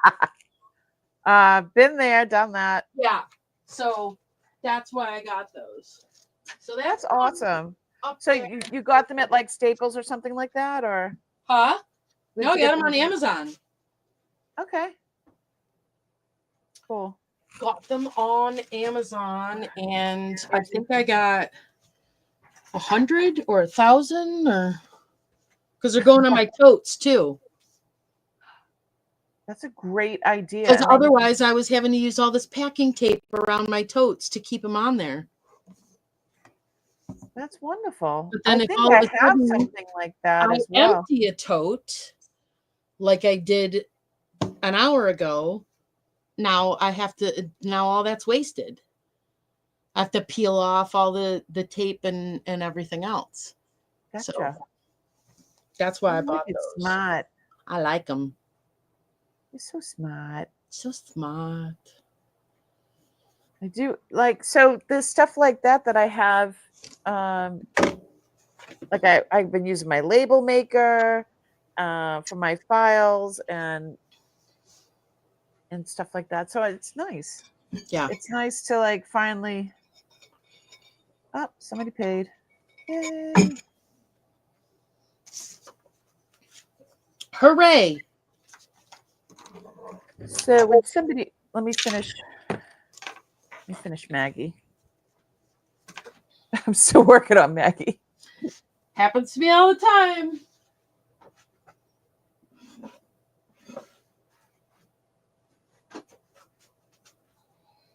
Been there, done that. Yeah. So that's why I got those. So That's awesome. up So there. you got them at like Staples or something like that, or? Huh? Where'd No, I you got get them on Amazon. Okay. Cool. Got them on Amazon, and I think I got 100 or 1,000, or because they're going on my totes too. That's a great idea. Because And then otherwise, I was having to use all this packing tape around my totes to keep them on there. that's wonderful. But then I if think all I of a have sudden something like that I as well. empty a tote like I did an hour ago, now all that's wasted. I have to peel off all the tape and everything else. Gotcha. So that's why I bought It's those. smart. I like them. You're so smart. So smart. I do like, so there's stuff like that I have. Like I've been using my label maker for my files and stuff like that. So it's nice. Yeah. It's nice to like finally. Oh, somebody paid. Yay. Hooray. So when somebody, let me finish Maggie. I'm still working on Maggie. Happens to me all the time.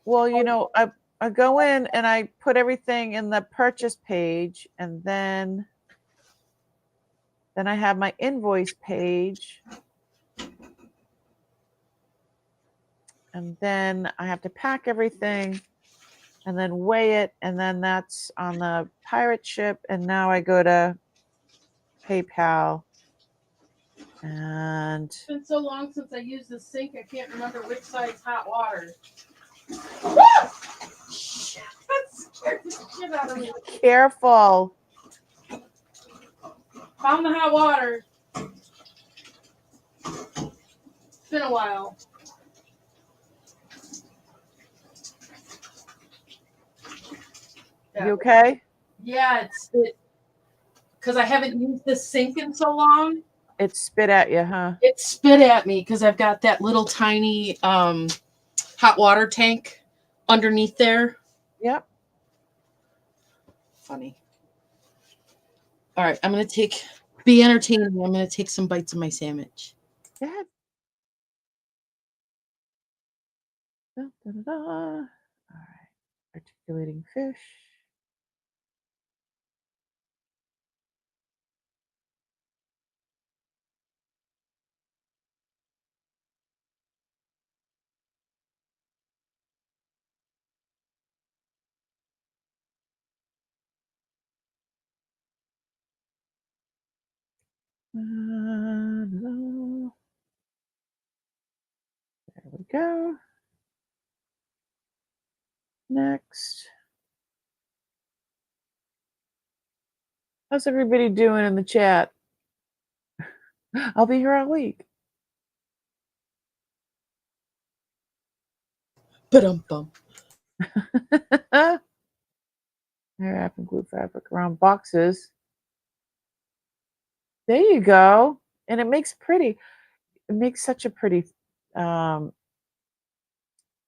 Well, you know, I go in and I put everything in the purchase page, and then I have my invoice page, and then I have to pack everything and then weigh it, and then that's on the pirate ship, and now I go to PayPal. And It's been so long since I used the sink, I can't remember which side's hot water. Shit, that scared the shit out of me. careful. Found the hot water. It's been a while. You okay? Yeah, it's because I haven't used the sink in so long. It spit at you, huh? It spit at me because I've got that little tiny hot water tank underneath there. Yep. Funny. All right, I'm gonna be entertaining. I'm gonna take some bites of my sandwich. Go ahead. Da, da, da, da. All right. Articulating fish. There we go. Next. How's everybody doing in the chat? I'll be here all week. Ba-dum-bum. Hair wrap and glue fabric around boxes. There you go. And it makes pretty. It makes such a pretty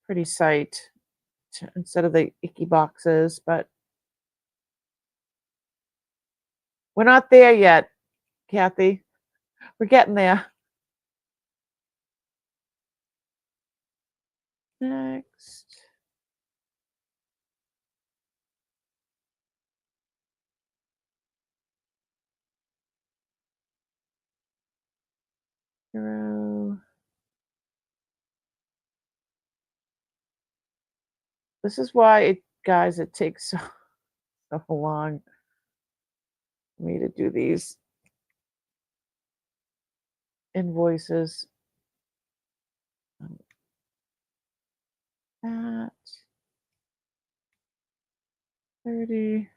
pretty site instead of the icky boxes, but we're not there yet, Kathy. We're getting there. Next. Hero. This is why guys, it takes so long for me to do these invoices. At 30.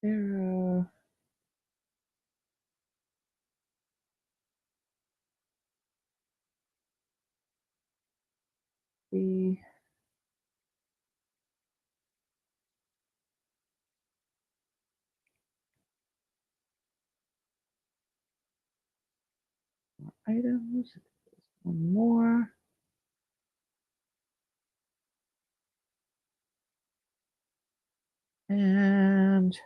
0. The items. One more. And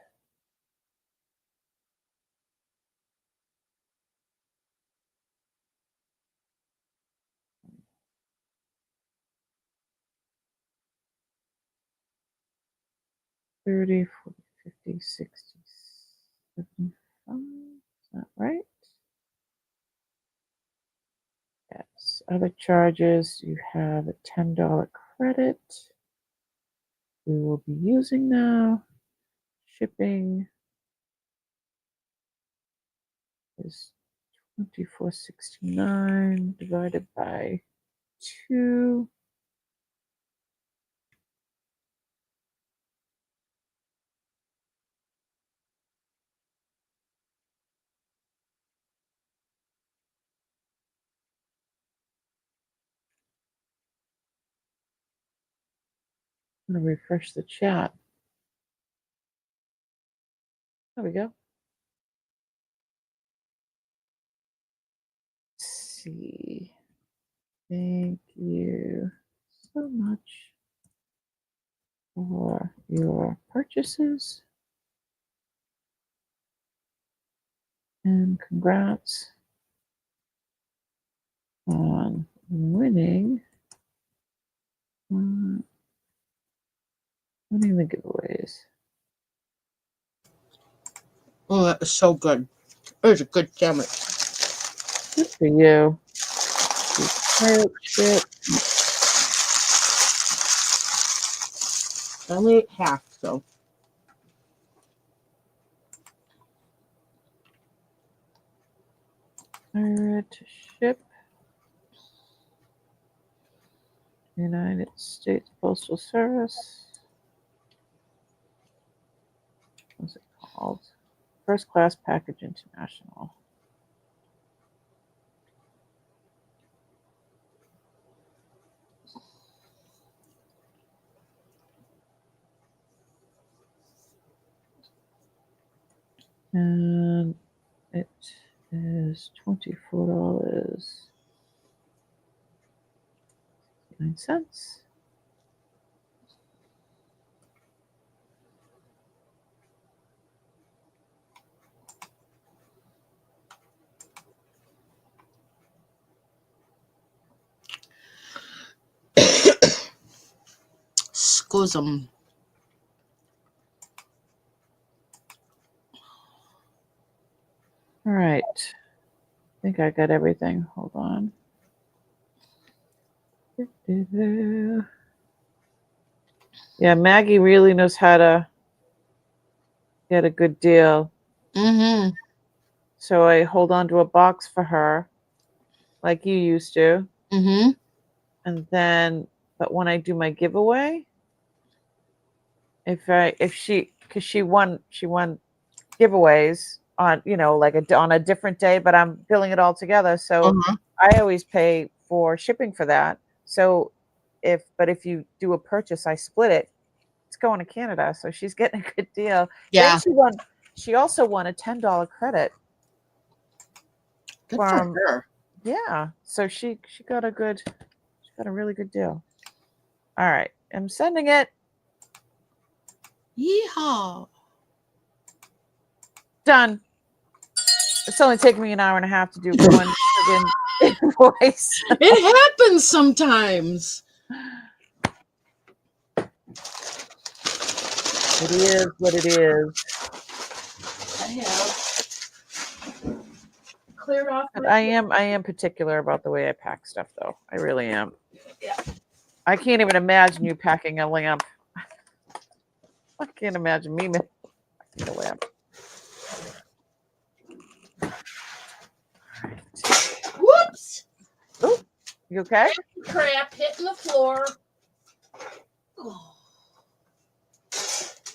$30, $40, $50, $60, $75. Is that right? Yes. Other charges, you have a $10 credit. We will be using now. Shipping is $24.69 divided by 2. I'm going to refresh the chat. There we go. Let's see. Thank you so much for your purchases. And congrats on winning the giveaways. Oh, that was so good. It was a good sandwich. Good for you. Pirate ship. I only ate half, so. Pirate ship. United States Postal Service. What's it called? First Class Package International. And it is $24.09. Excuse 'em. All right. I think I got everything. Hold on. Yeah, Maggie really knows how to get a good deal. Mm-hmm. So I hold on to a box for her, like you used to. Mm-hmm. And then, but when I do my giveaway, because she won giveaways on, like on a different day, but I'm billing it all together. So Uh-huh. I always pay for shipping for that. So if you do a purchase, I split it. It's going to Canada, so she's getting a good deal. Yeah. Then she also won a $10 credit Good from for her. yeah. So she got a really good deal. All right, I'm sending it. Yeehaw. Done. It's only taking me an hour and a half to do one friggin' invoice. It happens sometimes. It is what it is. I have cleared off. But I am particular about the way I pack stuff, though. I really am. Yeah. I can't even imagine you packing a lamp. I can't imagine me packing a lamp. Whoops. Ooh, you okay? Crap hitting the floor. Oh.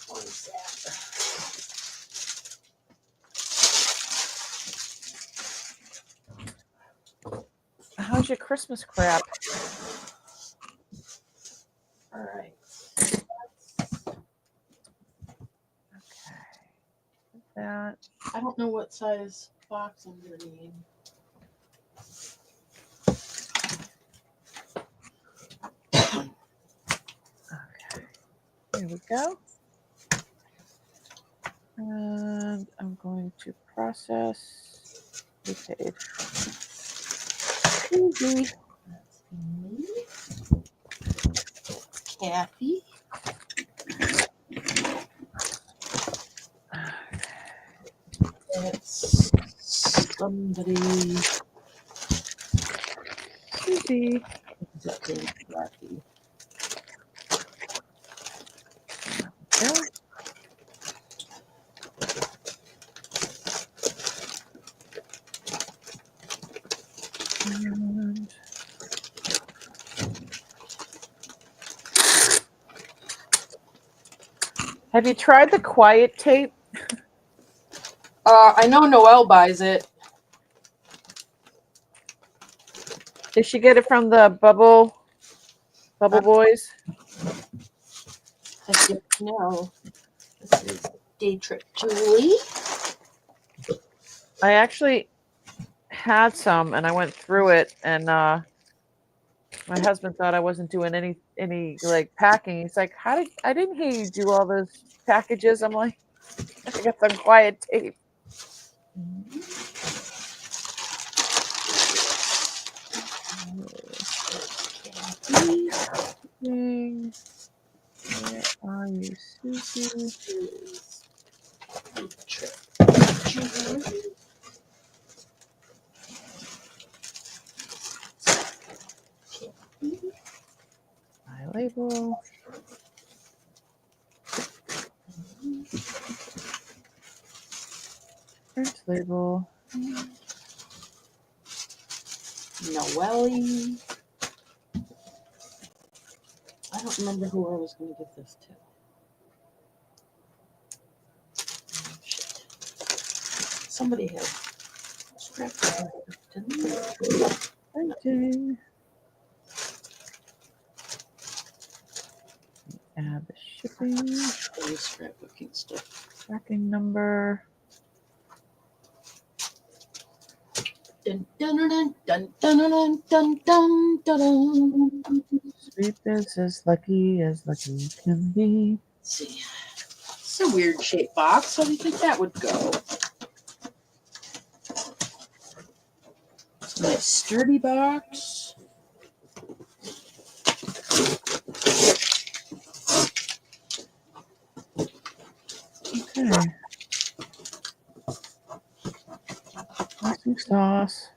What is that? your Christmas crap? All right. Okay. That. I don't know what size box I'm gonna need. Okay. There we go. And I'm going to process. We paid. Easy. That's me. Kathy. That's somebody. Susie. Kathy. Yeah. And have you tried the quiet tape? I know Noelle buys it. Did she get it from the Bubble Boys? I don't know. This is Day Trip Julie. I actually had some and I went through it, and my husband thought I wasn't doing any like packing. He's like, I didn't hear you do all those packages. I'm like, I got some quiet tape. Where are you, Susie? My label. Print label. Noelle. I don't remember who I was going to give this to. Oh, shit. Somebody had scrap paper, didn't they? Printing. Add the shipping. Any scrapbooking stuff. Tracking number. Dun, dun, dun, dun, dun, dun, dun, dun, dun, dun. Sweep is as lucky can be. Let's see. It's a weird shaped box. How do you think that would go? It's a nice sturdy box. Okay. Some sauce.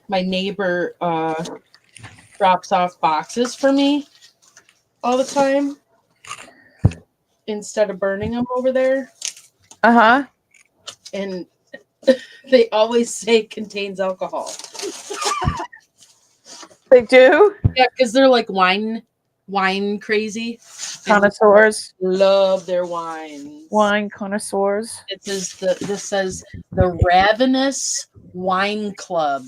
My neighbor drops off boxes for me all the time instead of burning them over there. Uh-huh. And they always say contains alcohol. They do? Yeah, because they're like wine crazy. They Connoisseurs. love their wines. Wine connoisseurs. This says the Ravenous Wine Club.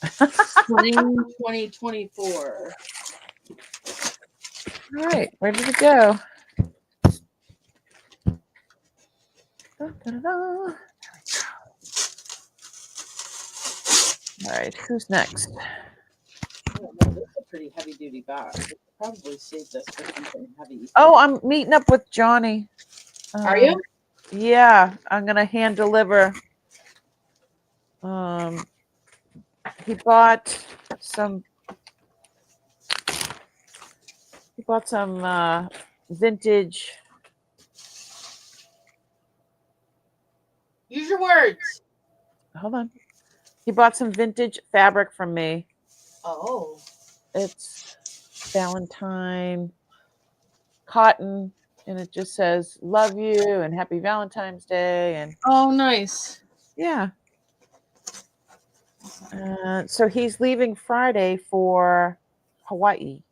Spring 2024. All right, ready to go. Da, da, da, da. All right, who's next? Oh, man, this is a pretty heavy duty box. I could probably save this for something heavy. Oh, I'm meeting up with Johnny. Are you? Yeah, I'm gonna hand deliver. He bought some vintage. Use your words. Hold on. He bought some vintage fabric from me. Oh. It's Valentine cotton, and it just says "Love you" and "Happy Valentine's Day," and Oh, nice. yeah. So he's leaving Friday for Hawaii,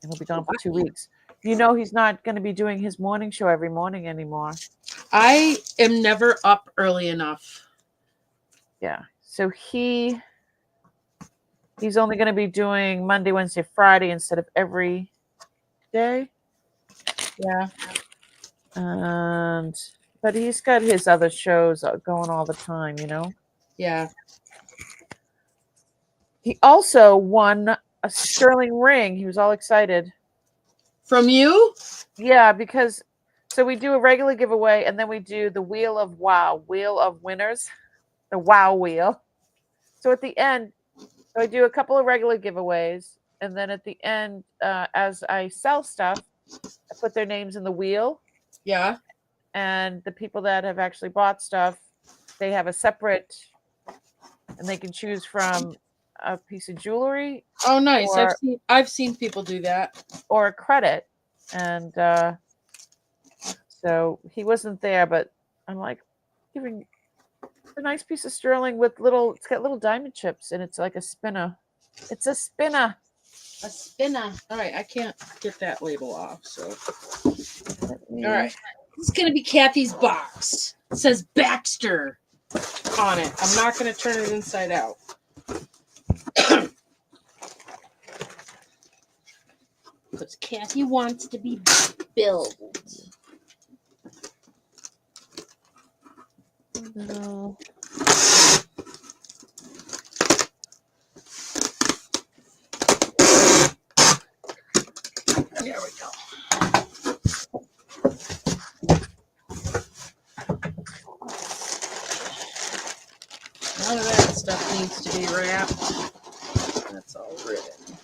and he'll be gone for 2 weeks. You know, he's not going to be doing his morning show every morning anymore. I am never up early enough. Yeah. So he's only going to be doing Monday, Wednesday, Friday instead of every day. Yeah. But he's got his other shows going all the time, you know. Yeah. He also won a sterling ring. He was all excited. From you? Yeah, because so we do a regular giveaway and then we do the Wheel of Winners, the Wow Wheel. So at the end, so I do a couple of regular giveaways, and then at the end, as I sell stuff, I put their names in the wheel, Yeah. and the people that have actually bought stuff, they have a separate, and they can choose from a piece of jewelry Oh, nice. or I've seen people do that. or a credit, and so he wasn't there, but I'm like giving a nice piece of sterling with it's got little diamond chips, and it's like a spinner. It's a spinner. A spinner. All right, I can't get that label off. So, All all right, this is gonna be Kathy's box. It says Baxter on it. I'm not gonna turn it inside out. Because Kathy wants to be billed. Little. There we go. None of that stuff needs to be wrapped. That's all written.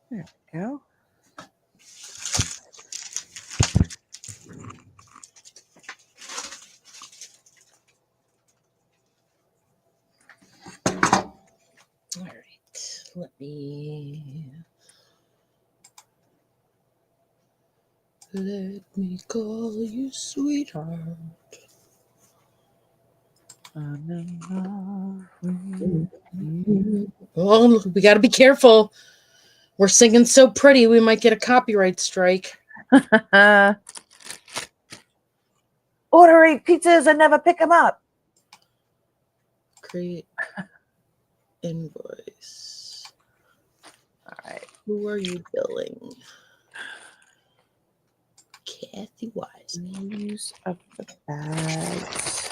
There we go. All right. Let me call you sweetheart. I'm in love with you. Oh, we got to be careful. We're singing so pretty, we might get a copyright strike. Order 8 pizzas and never pick them up. Create invoice. All right. Who are you billing? Kathy Wiseman. Use of the bags.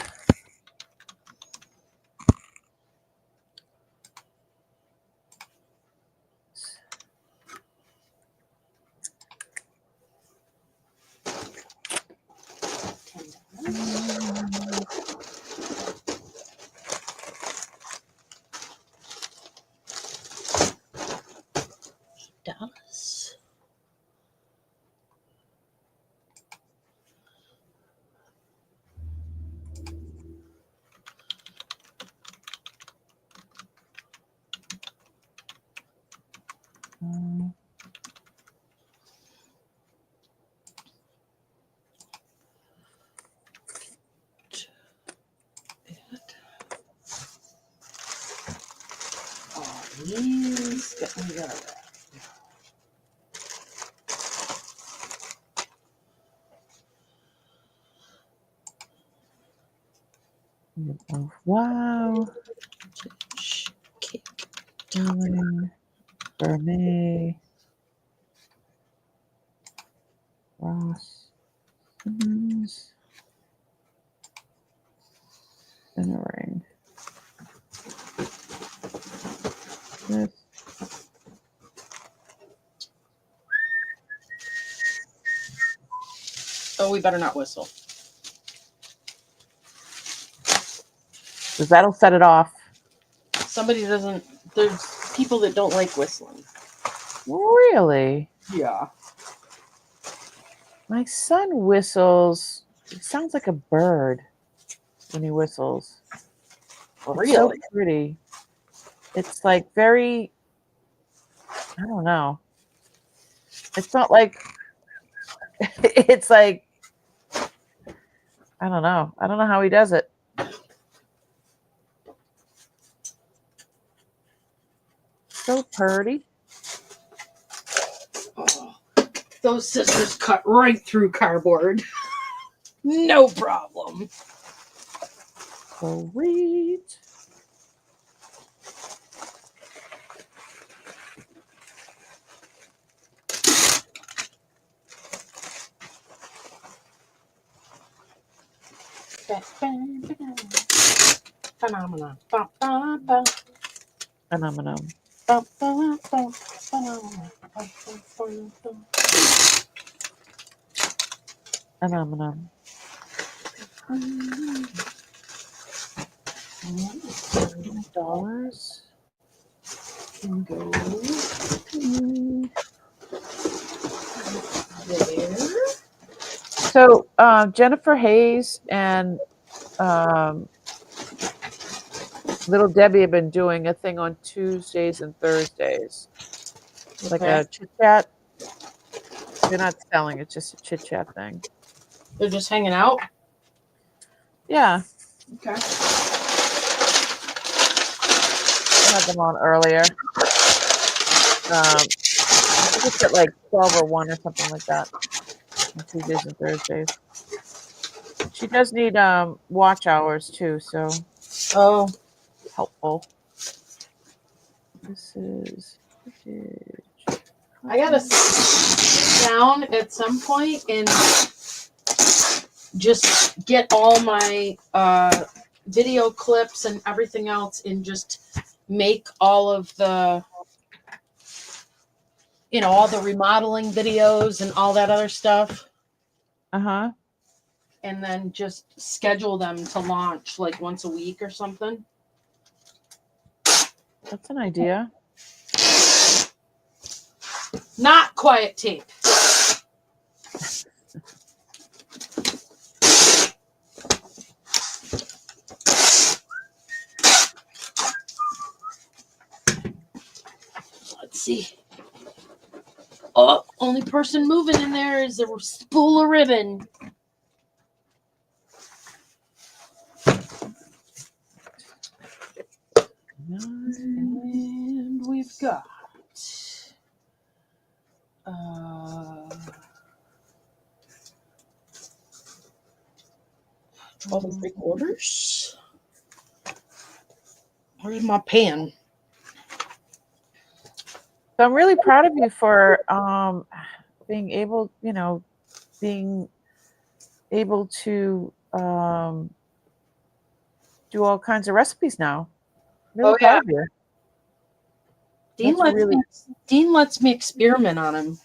Dallas. Oh, these we gotta wrap. Oh, wow. Cake. Gourmet. Ross. Simmons. Centering. This. Oh, we better not whistle. Because that'll set it off. Somebody doesn't. There's people that don't like whistling. Really? Yeah. My son whistles. It sounds like a bird when he whistles. It's so pretty. It's like very, I don't know. It's not like, it's like, I don't know. I don't know how he does it. So pretty. Oh. Those scissors cut right through cardboard. No problem. Sweet. Phenomenon. Phenomenon. Phenomenon. $30 Can go there. So Jennifer Hayes and Little Debbie have been doing a thing on Tuesdays and Thursdays, like Okay. a chit chat. They're not selling; it's just a chit chat thing. They're just hanging out. Yeah, Okay. I had them on earlier. I think it's at like 12 or 1 or something like that on Tuesdays and Thursdays. She does need watch hours too, so Oh, helpful. This is I gotta sit down at some point and just get all my video clips and everything else and just make all of the, all the remodeling videos and all that other stuff, uh-huh. and then just schedule them to launch like once a week or something. That's an idea. Not quiet tape. Let's see. Oh, only person moving in there is a spool of ribbon. And we've got 12 3/4. Where's my pan? So I'm really proud of you for being able, being able to do all kinds of recipes now. Really proud of you. Dean lets me experiment on him.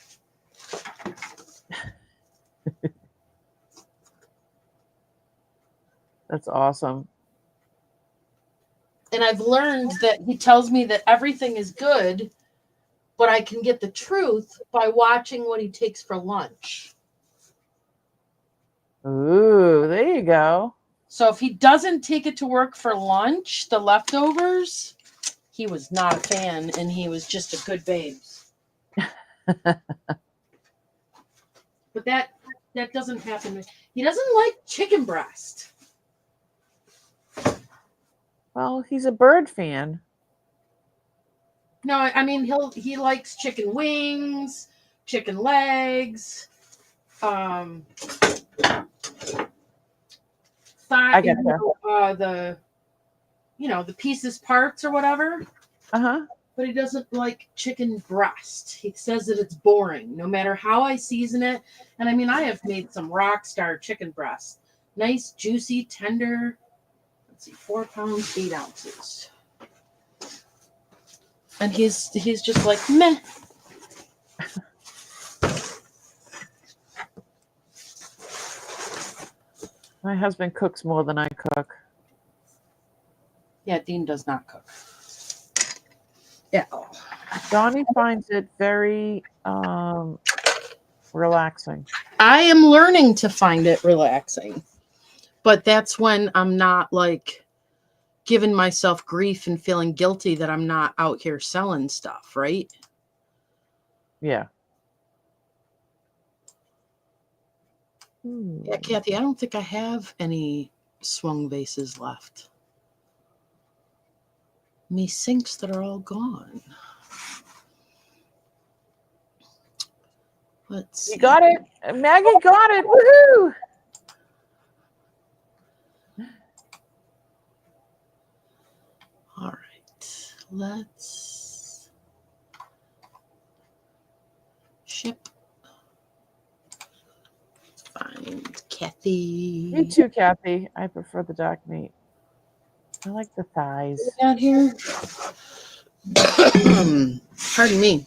That's awesome. And I've learned that he tells me that everything is good, but I can get the truth by watching what he takes for lunch. Ooh, there you go. So if he doesn't take it to work for lunch, the leftovers, he was not a fan, and he was just a good babe. But that doesn't happen. He doesn't like chicken breast. Well, he's a bird fan. No, I mean he likes chicken wings, chicken legs, thigh, I get the pieces parts or whatever. Uh-huh. But he doesn't like chicken breast. He says that it's boring, no matter how I season it. And I mean, I have made some rock star chicken breast. Nice, juicy, tender. Let's see, 4 pounds, 8 ounces. And he's just like, meh. My husband cooks more than I cook. Yeah, Dean does not cook. Yeah. Donnie finds it very relaxing. I am learning to find it relaxing. But that's when I'm not like giving myself grief and feeling guilty that I'm not out here selling stuff, right? Yeah. Yeah, Kathy, I don't think I have any swung vases left. Me sinks that are all gone. Let's see. You got it. Maggie got it. Woohoo! All right. Let's ship. Find Kathy. Me too, Kathy. I prefer the dark meat. I like the thighs. Out here. Pardon me.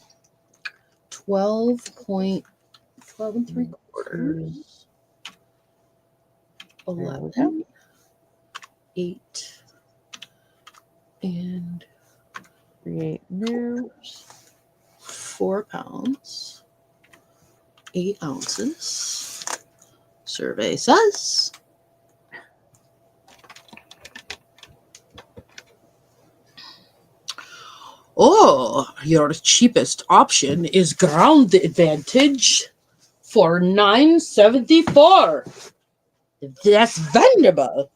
12 and 3/4. 11. 8. And Create new. 4 pounds. 8 ounces. Survey says. Oh, your cheapest option is Ground Advantage for $9.74. That's wonderful.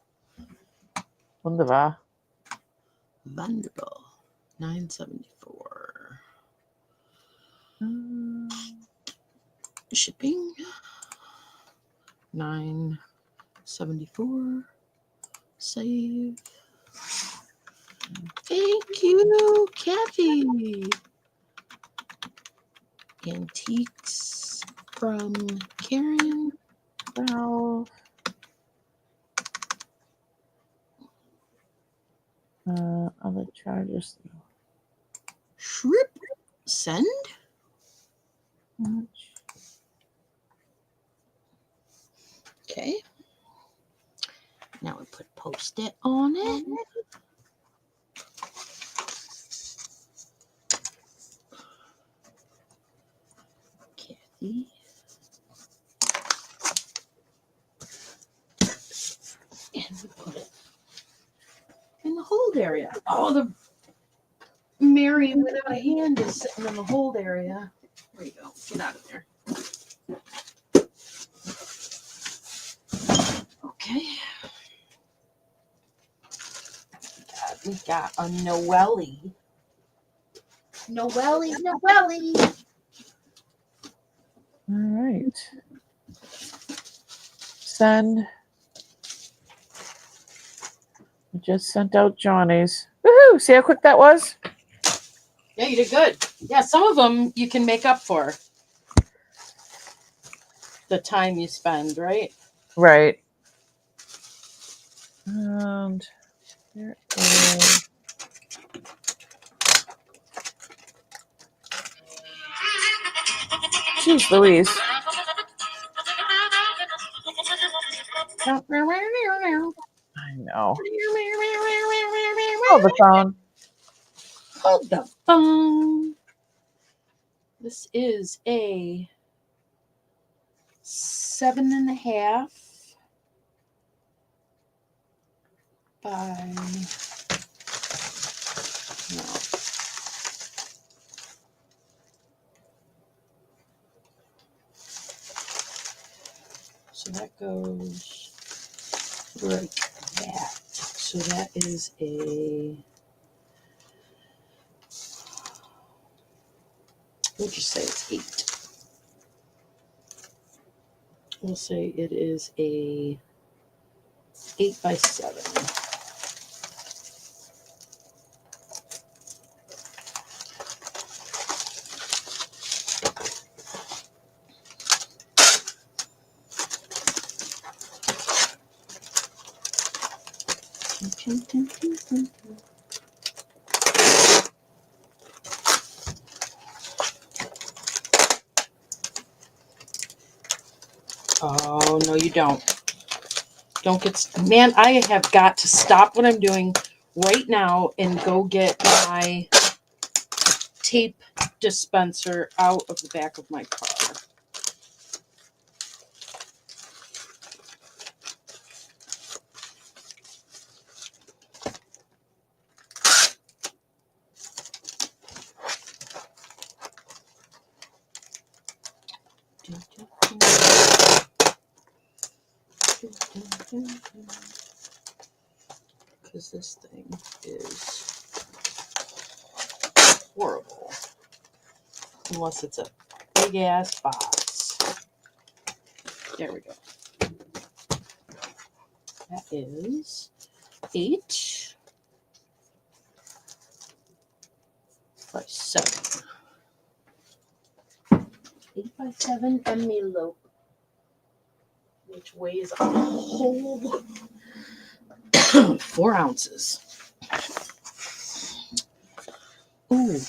Wunderbar. Wonderful. $9.74. Shipping. $9.74. Save. Thank you, Kathy. Antiques from Karen. 12. Other charges. Shrimp. Send. Much. Okay. Now we put Post-it on it. Kathy. And we put it in the hold area. Oh, the Mary without a hand is sitting in the hold area. There you go. Get out of there. Okay. We got a Noelle. Noelle. All right. Send. I just sent out Johnny's. Woohoo! See how quick that was? Yeah, you did good. Yeah, some of them you can make up for the time you spend, right? Right. And there is. Jeez Louise. I know. Oh, the phone. Hold the phone. This is a 7.5 by no. So that goes like that. So that is a, we'll just say it's 8. We'll say it is a 8 by 7. Oh, no, you don't. Don't get, man, I have got to stop what I'm doing right now and go get my tape dispenser out of the back of my car. Because this thing is horrible. Unless it's a big ass box. There we go. That is 8 by 7. 8 by 7 envelope, which weighs a whole 4 ounces. Ooh.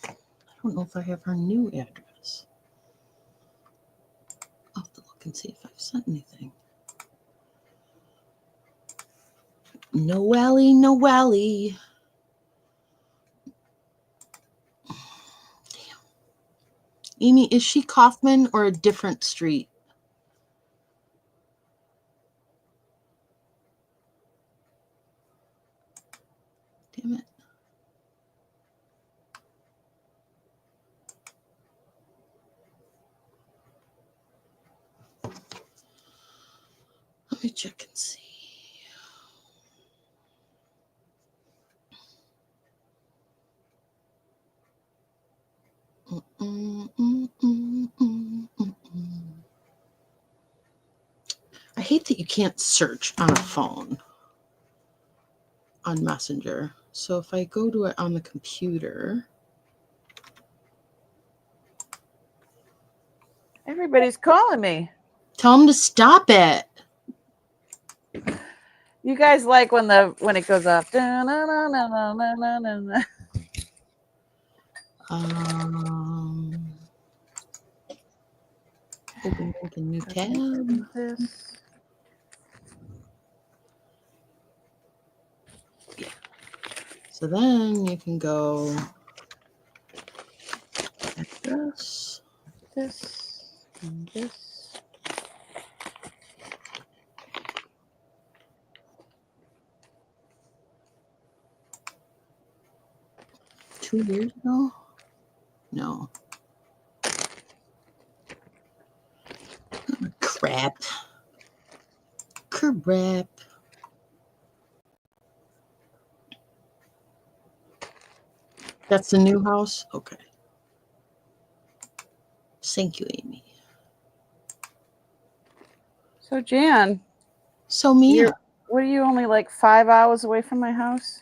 I don't know if I have her new address. I'll have to look and see if I've sent anything. Noelle. Damn. Amy, is she Kaufman or a different street? Damn it. Let me check and see. I hate that you can't search on a phone on Messenger. So if I go to it on the computer. Everybody's calling me. Tell them to stop it. You guys like when it goes off. Open new tab. This. Yeah. So then you can go address. This and this. $2 years ago? No. Crap. That's the new house? Okay. Thank you, Amy. So Jan. So Mia. What are you, only like 5 hours away from my house?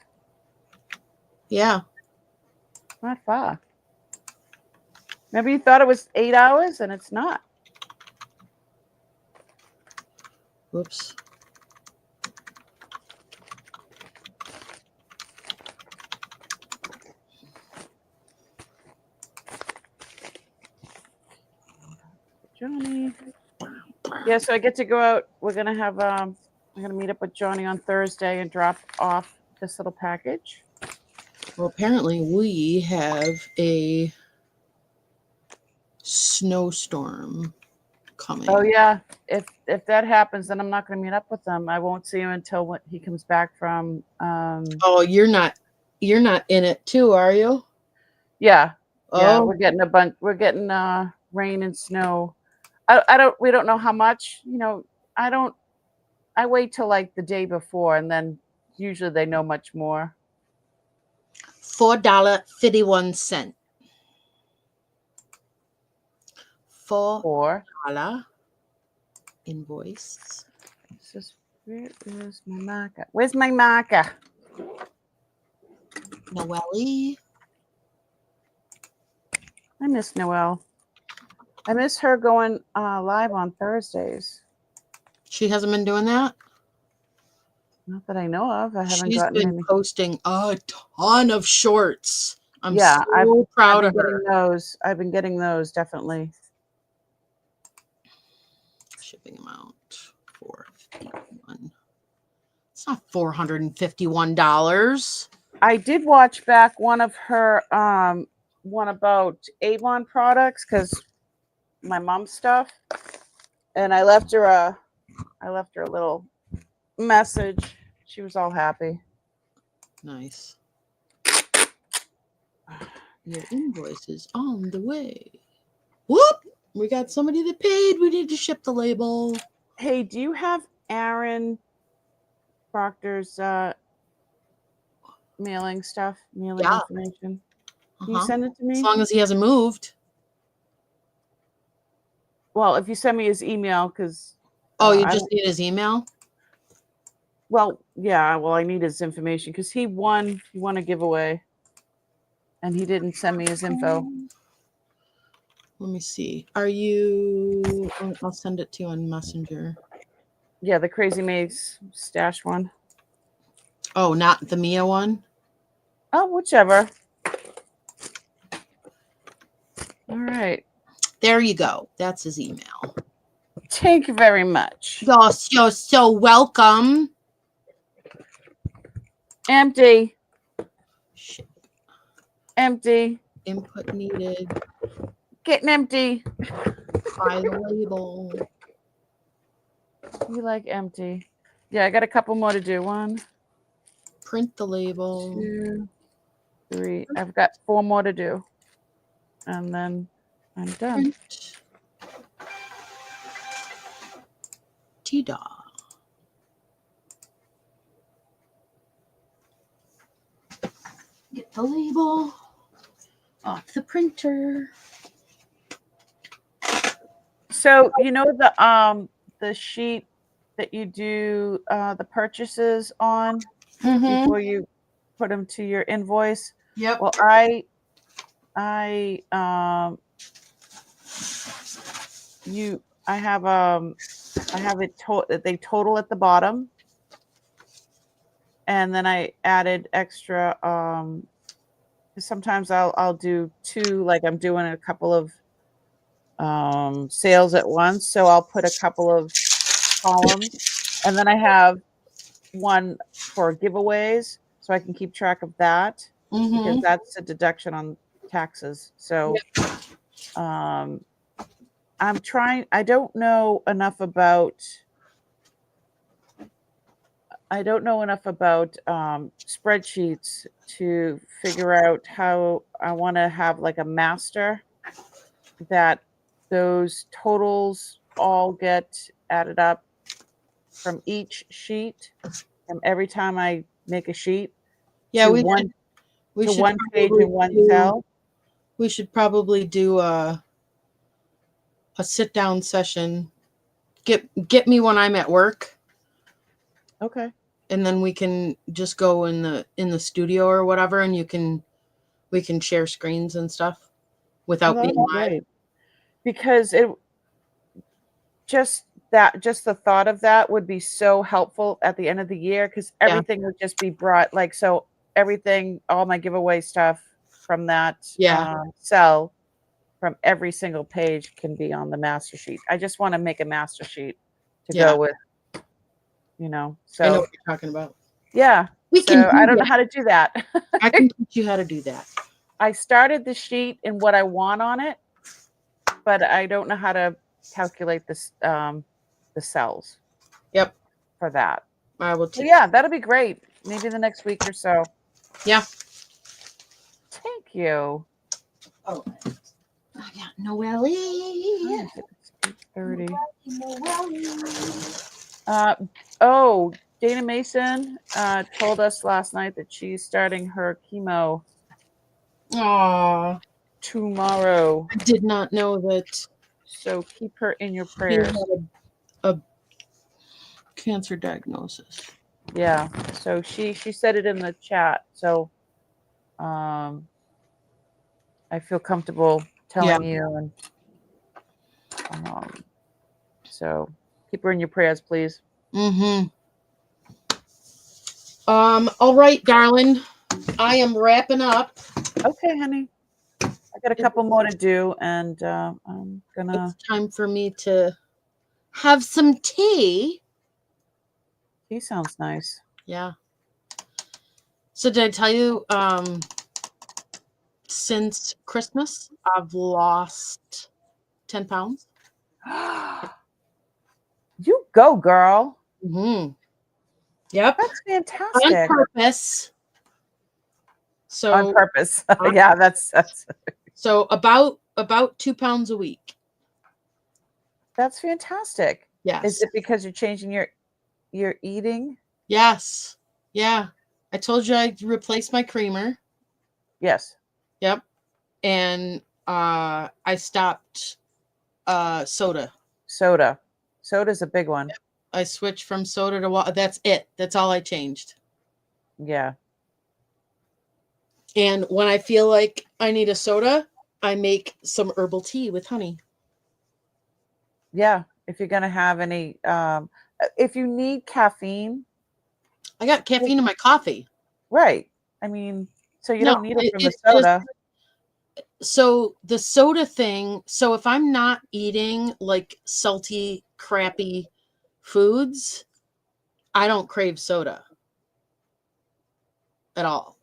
Yeah. Not far. Maybe you thought it was 8 hours and it's not. Whoops. Johnny. Yeah, so I get to go out. We're gonna have I'm gonna meet up with Johnny on Thursday and drop off this little package. Well, apparently we have a snowstorm coming. Oh yeah. If that happens, then I'm not gonna meet up with him. I won't see him until when he comes back from Oh, you're not in it too, are you? Yeah. Oh. Yeah, we're getting rain and snow. We don't know how much, I wait till like the day before, and then usually they know much more. $4.51. $4 invoice. Where is my marker? Where's my marker? Noelle. I miss Noelle. I miss her going live on Thursdays. She hasn't been doing that? Not that I know of. I haven't She's gotten been any. posting a ton of shorts. I'm Yeah, so proud of her. I've been getting those, definitely. Shipping amount $451. It's not $451. I did watch back one of her one about Avon products, because my mom's stuff, and I left her a little message. She was all happy. Nice. Your invoice is on the way. Whoop! We got somebody that paid. We need to ship the label. Hey, do you have Aaron Proctor's mailing information? Can you send it to me? As long as he hasn't moved. Well, if you send me his email, because Oh, you I just don't. need his email? Well, yeah. Well, I need his information because he won a giveaway, and he didn't send me his info. Let me see. Are you? I'll send it to you on Messenger. Yeah, the Crazy Maze stash one. Oh, not the Mia one? Oh, whichever. All right. There you go. That's his email. Thank you very much. You're so welcome. Empty. Shit. Empty. Input needed. Getting empty. By the label. You like empty. Yeah, I got a couple more to do. 1, Print the label. 2, 3. I've got 4 more to do. And then I'm done. Print. T-Daw. Get the label off the printer. So you know the sheet that you do the purchases on before you put them to your invoice. Yep. Well, I have it they total at the bottom, and then I added extra. Sometimes I'll do 2, like I'm doing a couple of sales at once, so I'll put a couple of columns, and then I have one for giveaways, so I can keep track of that because that's a deduction on taxes. So I'm trying. I don't know enough about spreadsheets to figure out how I want to have like a master that those totals all get added up from each sheet, and every time I make a sheet, Yeah, to we one page probably and one do- cell. We should probably do a sit down session. Get me when I'm at work, Okay. and then we can just go in the studio or whatever, and we can share screens and stuff without being live. Great. Because it just the thought of that would be so helpful at the end of the year, because everything would just be brought, like, so everything, all my giveaway stuff from that cell, from every single page, can be on the master sheet. I just want to make a master sheet to go with, so I know what you're talking about. yeah. I don't know how to do that. I can teach you how to do that. I started the sheet and what I want on it, but I don't know how to calculate this the cells. Yep. For that. I will teach. Yeah, that'll be great. Maybe the next week or so. Yeah. Thank you. Oh, I got Noelle. 30. Noelle. Dana Mason told us last night that she's starting her chemo. Aww. Tomorrow. I did not know that. So keep her in your prayers. She had a cancer diagnosis. Yeah. So she said it in the chat. So I feel comfortable telling you, and so keep her in your prayers, please. All right, darling. I am wrapping up. Okay, honey. I got a couple more to do, and I'm gonna. It's time for me to have some tea. Tea sounds nice. Yeah. So did I tell you, since Christmas, I've lost 10 pounds. You go, girl. Yep. That's fantastic. On purpose. So on purpose. Yeah, that's so about 2 pounds a week. That's fantastic. Yes. Is it because you're changing your eating? Yes. Yeah. I told you I'd replace my creamer. Yes. Yep. And I stopped soda. Soda's a big one. I switched from soda to water. That's it. That's all I changed. Yeah. And when I feel like I need a soda, I make some herbal tea with honey. Yeah. If you're going to have any, if you need caffeine. I got caffeine in my coffee. Right. I mean, so you don't need it from the it's soda. So the soda thing, so if I'm not eating like salty, crappy foods, I don't crave soda at all.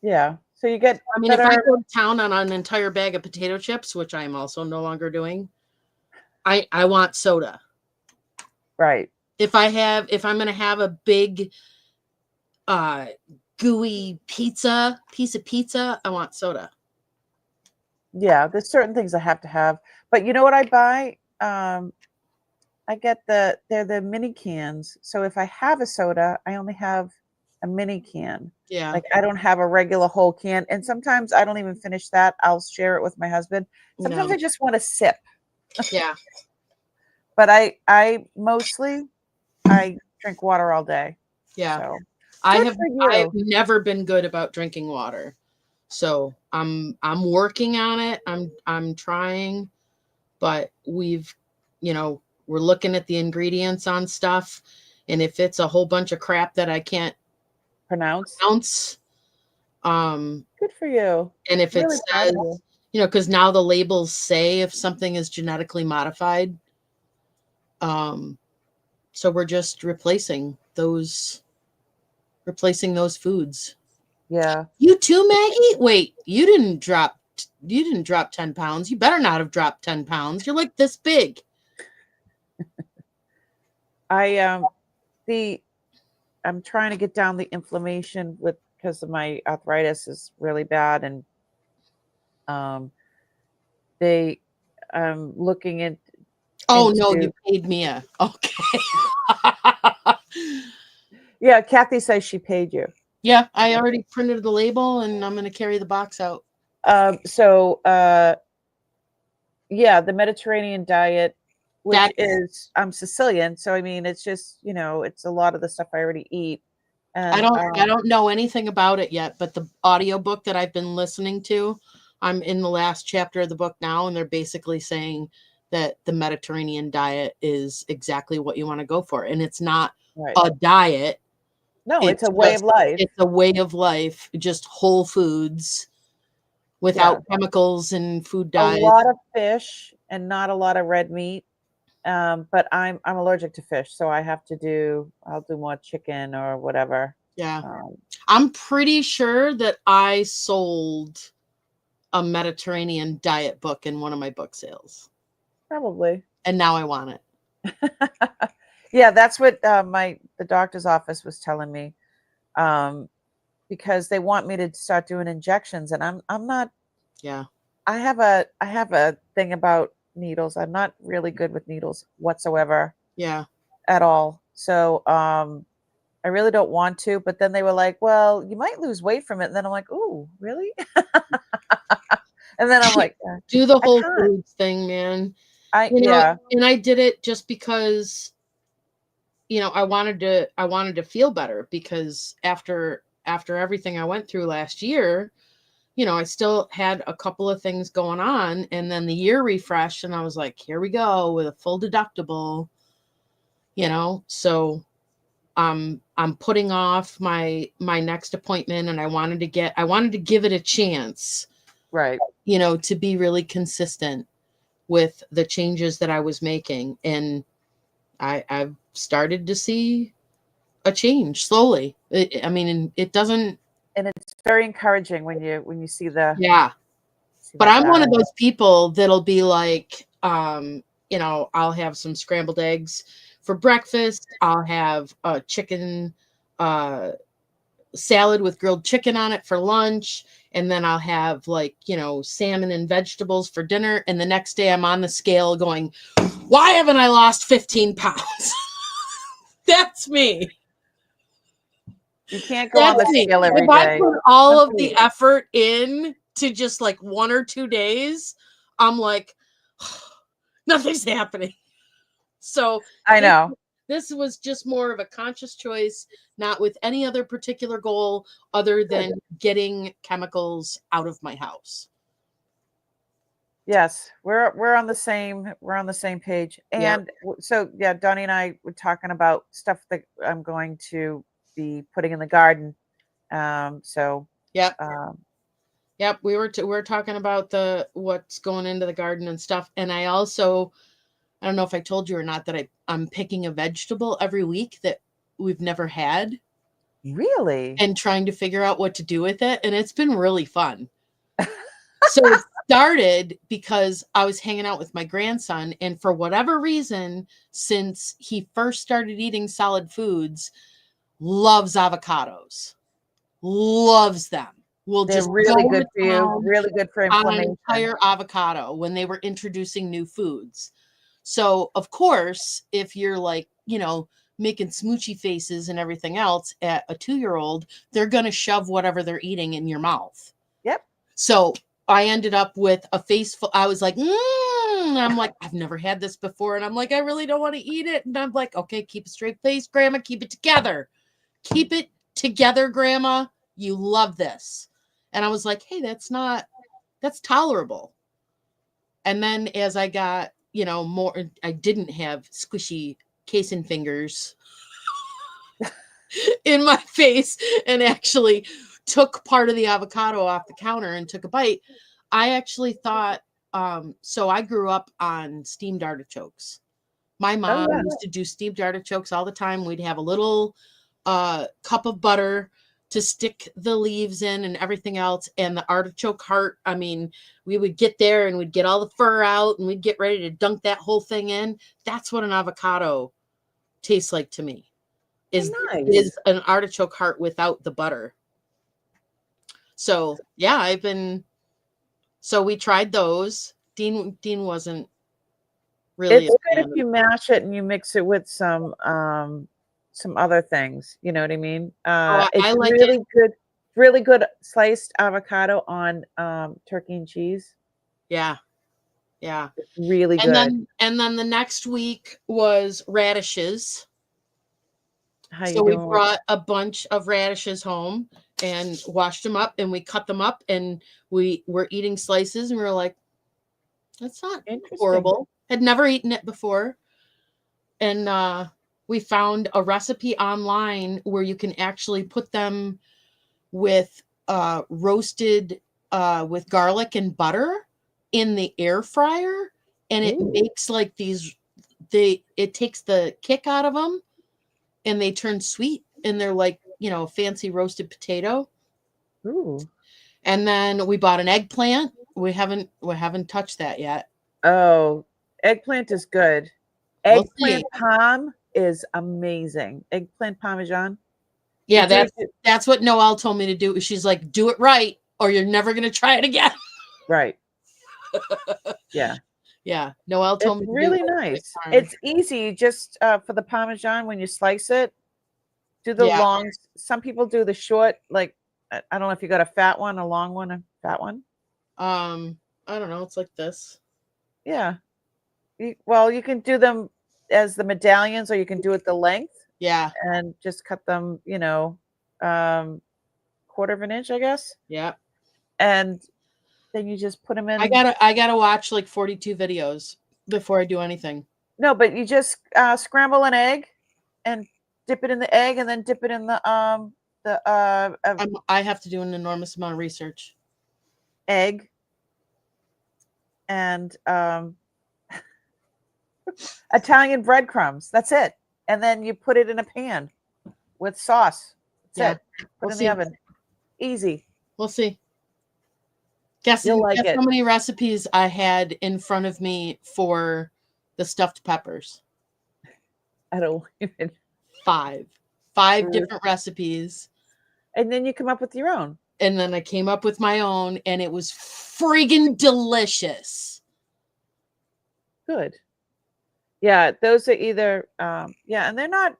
Yeah. So you get I mean, if I go to town on an entire bag of potato chips, which I am also no longer doing, I want soda. Right. If I'm going to have a big gooey piece of pizza, I want soda. Yeah, there's certain things I have to have. But you know what I buy? I get they're the mini cans. So if I have a soda, I only have a mini can. Yeah. Like I don't have a regular whole can. And sometimes I don't even finish that. I'll share it with my husband. Sometimes I just want to sip. Yeah. But I mostly drink water all day. Yeah. So I've never been good about drinking water. So I'm working on it. I'm trying, but we're looking at the ingredients on stuff. And if it's a whole bunch of crap that I can't pronounce, good for you. And if it says, because now the labels say if something is genetically modified. So we're just replacing those foods. Yeah. You too, Maggie? Wait, you didn't drop 10 pounds. You better not have dropped 10 pounds. You're like this big. I'm trying to get down the inflammation because of my arthritis is really bad. And I'm looking at. Oh no, you paid me okay. Yeah, Kathy says she paid you. Yeah, I already printed the label and I'm going to carry the box out. Yeah, the Mediterranean diet, which is I'm Sicilian, so I mean it's just it's a lot of the stuff I already eat. And I don't know anything about it yet, but the audiobook that I've been listening to, I'm in the last chapter of the book now, and they're basically saying that the Mediterranean diet is exactly what you want to go for. And it's not a diet. No, it's a way of life. It's a way of life, just whole foods without chemicals and food dyes. A lot of fish and not a lot of red meat. But I'm allergic to fish, so I'll do more chicken or whatever. Yeah. I'm pretty sure that I sold a Mediterranean diet book in one of my book sales. Probably. And now I want it. Yeah, that's what the doctor's office was telling me. Because they want me to start doing injections, and I'm not. Yeah. I have a thing about needles. I'm not really good with needles whatsoever. Yeah. At all. So I really don't want to, but then they were like, well, you might lose weight from it. And then I'm like, ooh, really? And then I'm like, do the whole foods thing, man. And I did it just because I wanted to feel better, because after everything I went through last year, I still had a couple of things going on, and then the year refreshed and I was like, here we go with a full deductible, so I'm putting off my next appointment, and I wanted to give it a chance, right? To be really consistent with the changes that I was making, and I've started to see a change slowly. It doesn't. And it's very encouraging when you see the. Yeah. But I'm one of those people that'll be like, I'll have some scrambled eggs for breakfast. I'll have a chicken salad with grilled chicken on it for lunch. And then I'll have salmon and vegetables for dinner. And the next day I'm on the scale going, why haven't I lost 15 pounds? That's me. You can't go on the scale every day. If I put all of the effort in to just 1 or 2 days, I'm like, Nothing's happening. So I know. this was just more of a conscious choice, not with any other particular goal other than getting chemicals out of my house. Yes, we're on the same page. And so yeah, Donnie and I were talking about stuff that I'm going to be putting in the garden. So Yep. Yep, we were talking about what's going into the garden and stuff. And I don't know if I told you or not that I'm picking a vegetable every week that we've never had. Really? And trying to figure out what to do with it. And it's been really fun. So it started because I was hanging out with my grandson. And for whatever reason, since he first started eating solid foods, loves avocados. Loves them. Will They're just really go good to for you, town really good for on an inflammation. entire avocado when they were introducing new foods. So, of course, if you're like, making smoochy faces and everything else at a 2-year-old, they're going to shove whatever they're eating in your mouth. Yep. So I ended up with a face full. I was like, I'm like, I've never had this before. And I'm like, I really don't want to eat it. And I'm like, okay, keep a straight face, Grandma. Keep it together. Keep it together, Grandma. You love this. And I was like, hey, that's tolerable. And then as I got, more, I didn't have squishy casein fingers in my face and actually took part of the avocado off the counter and took a bite. I actually thought, so I grew up on steamed artichokes. My mom used to do steamed artichokes all the time. We'd have a little cup of butter to stick the leaves in and everything else. And the artichoke heart, I mean, we would get there and we'd get all the fur out and we'd get ready to dunk that whole thing in. That's what an avocado tastes like to me. Is an artichoke heart without the butter. So yeah, so we tried those. Dean wasn't really. It's good if you mash it and you mix it with some other things. You know what I mean? It's I like really good, really good sliced avocado on turkey and cheese. Yeah. Yeah. It's really good. And then the next week was radishes. So we brought a bunch of radishes home and washed them up and we cut them up and we were eating slices and we were like, that's not horrible. Had never eaten it before. And we found a recipe online where you can actually put them with roasted with garlic and butter in the air fryer. And it makes like it takes the kick out of them and they turn sweet and they're like, fancy roasted potato. Ooh. And then we bought an eggplant. We haven't touched that yet. Oh, eggplant is good. Eggplant parm is amazing. Eggplant parmesan. Yeah, that's what Noelle told me to do. She's like, do it right or you're never going to try it again. Right. Yeah. Yeah. Noelle told me to really nice. It's easy. Just for the parmesan, when you slice it, do the long. Some people do the short, like, I don't know if you got a fat one, a long one, a fat one. I don't know. It's like this. Yeah. You can do them as the medallions or you can do it the length. Yeah. And just cut them, 1/4 of an inch, I guess. Yeah. And then you just put them in. I gotta watch like 42 videos before I do anything. No, but you just scramble an egg and dip it in the egg and then dip it in the I have to do an enormous amount of research. Egg and Italian breadcrumbs. That's it. And then you put it in a pan with sauce. That's it. Put it in the oven. Easy. We'll see. Guess how many recipes I had in front of me for the stuffed peppers? I don't even. 5 different recipes. And then you come up with your own. And then I came up with my own and it was friggin' delicious. Good. Yeah, those are either and they're not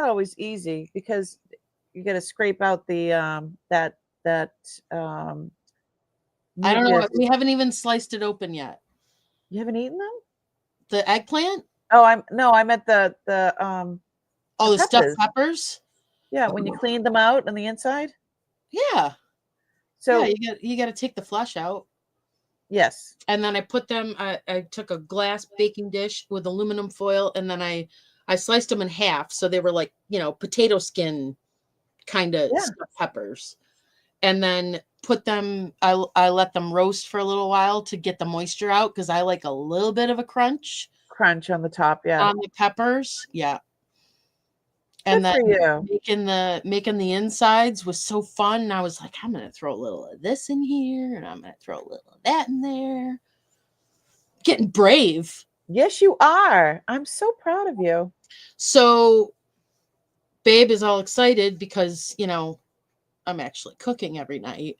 always easy because you got to scrape out the I don't know. We haven't even sliced it open yet. You haven't eaten them? The eggplant? Oh, I meant the Oh, the stuffed peppers. peppers? Yeah, when you clean them out on the inside. Yeah. So Yeah, you got to take the flesh out. yes. And then I put them, I took a glass baking dish with aluminum foil, and then I sliced them in half. So they were like, potato skin kind of Yeah. stuffed peppers. And then put them, I let them roast for a little while to get the moisture out, because I like a little bit of a crunch Crunch on the top. Yeah. on the peppers. Yeah. Good And then for you. making the insides was so fun. And I was like, I'm gonna throw a little of this in here, and I'm gonna throw a little of that in there. Getting brave. Yes, you are. I'm so proud of you. So Babe is all excited because, I'm actually cooking every night.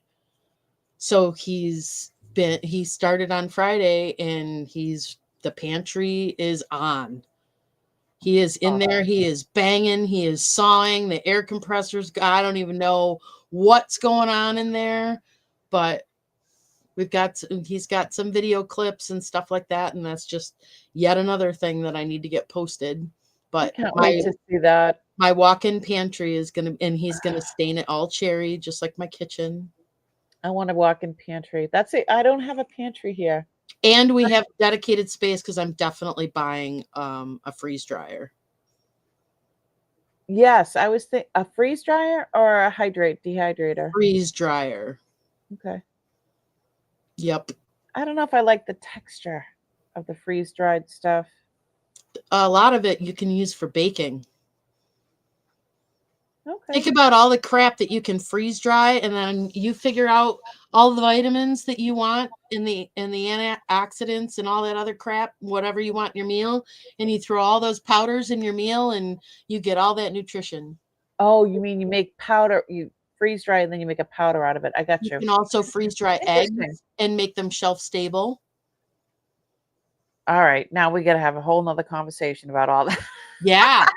So he started on Friday, and the pantry is on. He is in there. He is banging. He is sawing. The air compressors. I don't even know what's going on in there, but he's got some video clips and stuff like that. And that's just yet another thing that I need to get posted. But I can't wait to see that. my walk-in pantry is and he's gonna stain it all cherry, just like my kitchen. I want to walk in pantry. That's it. I don't have a pantry here. And we have dedicated space, because I'm definitely buying a freeze dryer. Yes, I was thinking a freeze dryer or a dehydrator. Freeze dryer. Okay. Yep. I don't know if I like the texture of the freeze dried stuff. A lot of it you can use for baking. Okay. Think about all the crap that you can freeze dry, and then you figure out all the vitamins that you want in the antioxidants and all that other crap, whatever you want in your meal, and you throw all those powders in your meal, and you get all that nutrition. Oh, you mean you make powder, you freeze dry and then you make a powder out of it. I got you. You can also freeze dry eggs and make them shelf stable. All right. Now we got to have a whole nother conversation about all that. Yeah.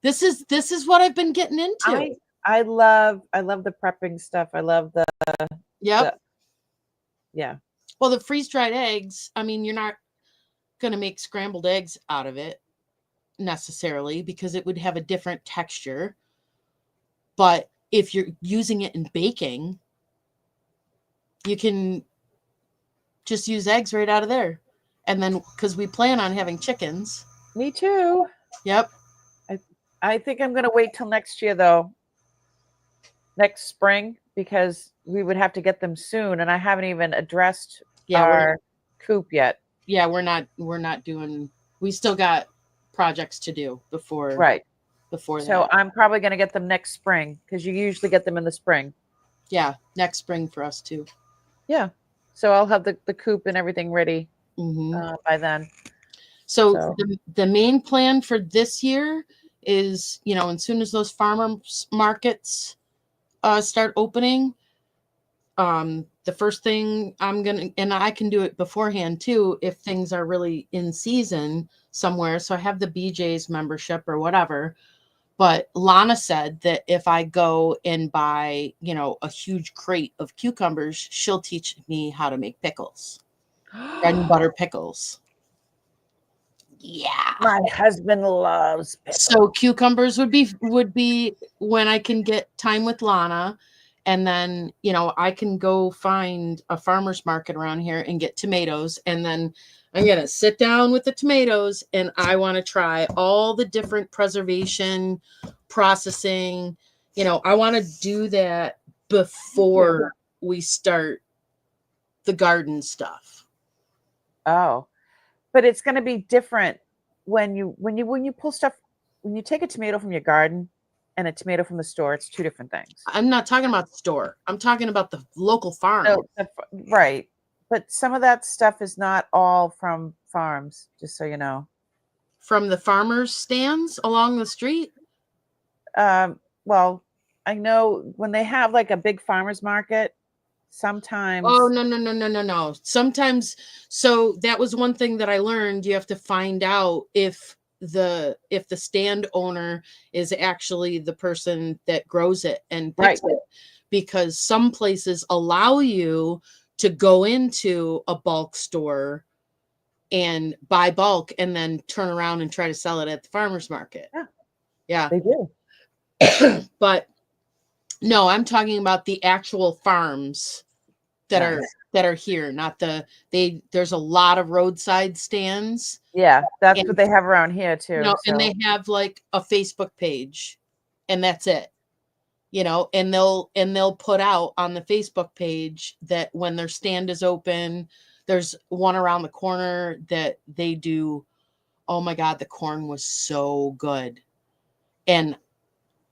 This is what I've been getting into. I love the prepping stuff. I love the yeah. Well, the freeze dried eggs, I mean, you're not going to make scrambled eggs out of it necessarily, because it would have a different texture. But if you're using it in baking, you can just use eggs right out of there. And then, because we plan on having chickens. Me too. Yep. I think I'm going to wait till next year, though. Next spring, because we would have to get them soon, and I haven't even addressed our coop yet. Yeah, we're not doing. We still got projects to do before. Right. Before that. So I'm probably going to get them next spring, because you usually get them in the spring. Yeah, next spring for us too. Yeah. So I'll have the coop and everything ready by then. So the main plan for this year is, as soon as those farmers markets start opening, the first thing and I can do it beforehand too, if things are really in season somewhere. So I have the BJ's membership or whatever. But Lana said that if I go and buy, a huge crate of cucumbers, she'll teach me how to make pickles, bread and butter pickles. Yeah. My husband loves pickles. So cucumbers would be when I can get time with Lana. And then, I can go find a farmer's market around here and get tomatoes. And then I'm going to sit down with the tomatoes, and I want to try all the different preservation, processing. I want to do that before we start the garden stuff. Oh, but it's going to be different when you pull stuff, when you take a tomato from your garden and a tomato from the store. It's two different things. I'm not talking about the store. I'm talking about the local farm. No, right. But some of that stuff is not all from farms, just so you know. From the farmers' stands along the street? Well, I know when they have like a big farmer's market, sometimes. Oh, no. Sometimes. So that was one thing that I learned. You have to find out if the stand owner is actually the person that grows it and picks it, because some places allow you to go into a bulk store and buy bulk and then turn around and try to sell it at the farmer's market. Yeah. They do. But no, I'm talking about the actual farms that are here, not there's a lot of roadside stands. Yeah, that's And, what they have around here too. And they have like a Facebook page and that's it. And they'll put out on the Facebook page that when their stand is open, there's one around the corner that they do. Oh my God, the corn was so good. And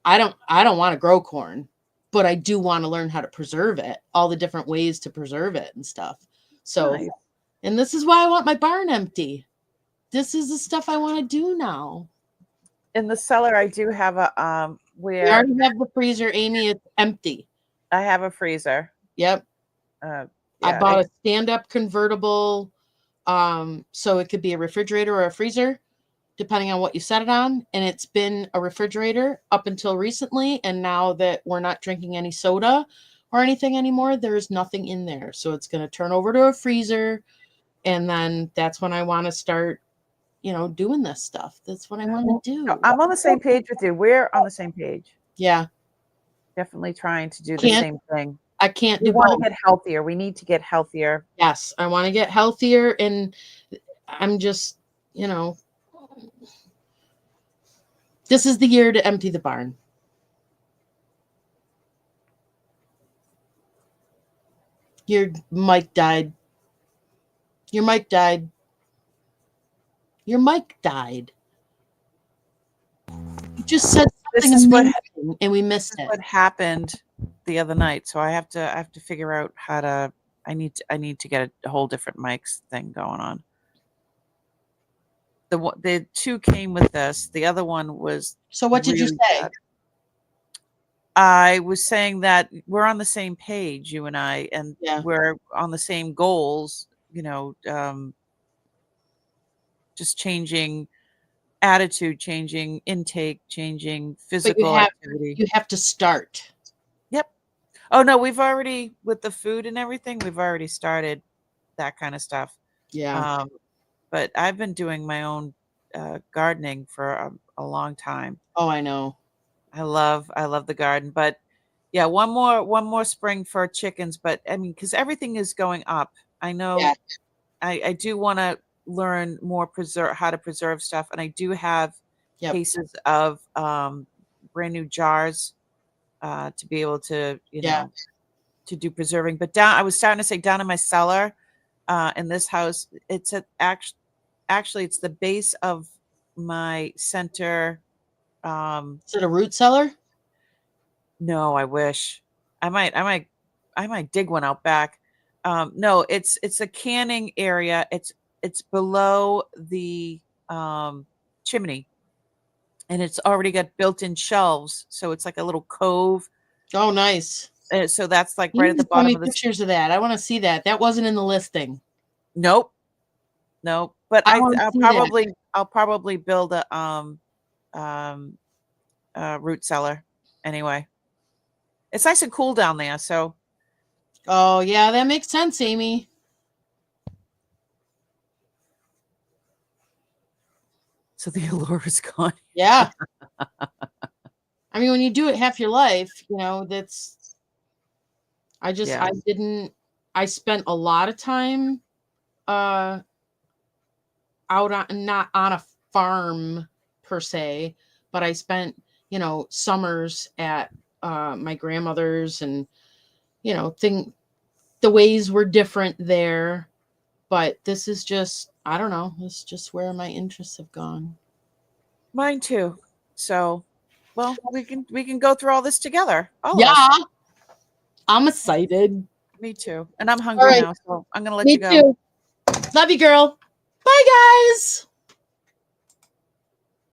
I don't want to grow corn, but I do want to learn how to preserve it, all the different ways to preserve it and stuff. So, nice. And this is why I want my barn empty. This is the stuff I want to do now. In the cellar, I do have a We already have the freezer, Amy. It's empty. I have a freezer. Yep. Yeah, I bought a stand-up convertible, so it could be a refrigerator or a freezer, depending on what you set it on. And it's been a refrigerator up until recently. And now that we're not drinking any soda or anything anymore, there's nothing in there. So it's going to turn over to a freezer. And then that's when I want to start, doing this stuff. That's what I want to do. I'm on the same page with you. We're on the same page. Yeah. Definitely trying to do the same thing. I can't We want to get healthier. We need to get healthier. Yes. I want to get healthier. And I'm just, this is the year to empty the barn. Your mic died. Your mic died. Your mic died. You just said something amazing and we missed it. What happened the other night? So I have to figure out how to. I need to get a whole different mics thing going on. The two came with this. The other one was. So what did you say? Bad. I was saying that we're on the same page, you and I, and we're on the same goals. Just changing attitude, changing intake, changing physical activity. You have to start. Yep. Oh no, we've already, with the food and everything, we've already started that kind of stuff. Yeah. But I've been doing my own gardening for a long time. Oh, I know. I love the garden, but yeah, one more spring for chickens. But I mean, because everything is going up. I know. Yeah. I do want to learn more how to preserve stuff, and I do have cases of brand new jars to be able to to do preserving. But I was starting to say down in my cellar in this house, it's actually it's the base of my center. Is it a root cellar? No, I wish. I might dig one out back. No, it's a canning area. It's below the chimney, and it's already got built-in shelves. So it's like a little cove. Oh, nice. So that's like right at the bottom of the pictures of that. I want to see that. That wasn't in the listing. Nope. But I'll probably build a root cellar anyway. It's nice and cool down there. So. Oh yeah, that makes sense, Amy. So the allure is gone. Yeah. I mean, when you do it half your life, that's. I spent a lot of time out on, not on a farm per se, but I spent, summers at my grandmother's, and the ways were different there, but this is just, I don't know, this is just where my interests have gone. Mine too. So, well, we can go through all this together. I'm excited. Me too. And I'm hungry now, so I'm going to let you go. Me too. Love you, girl. Bye, guys.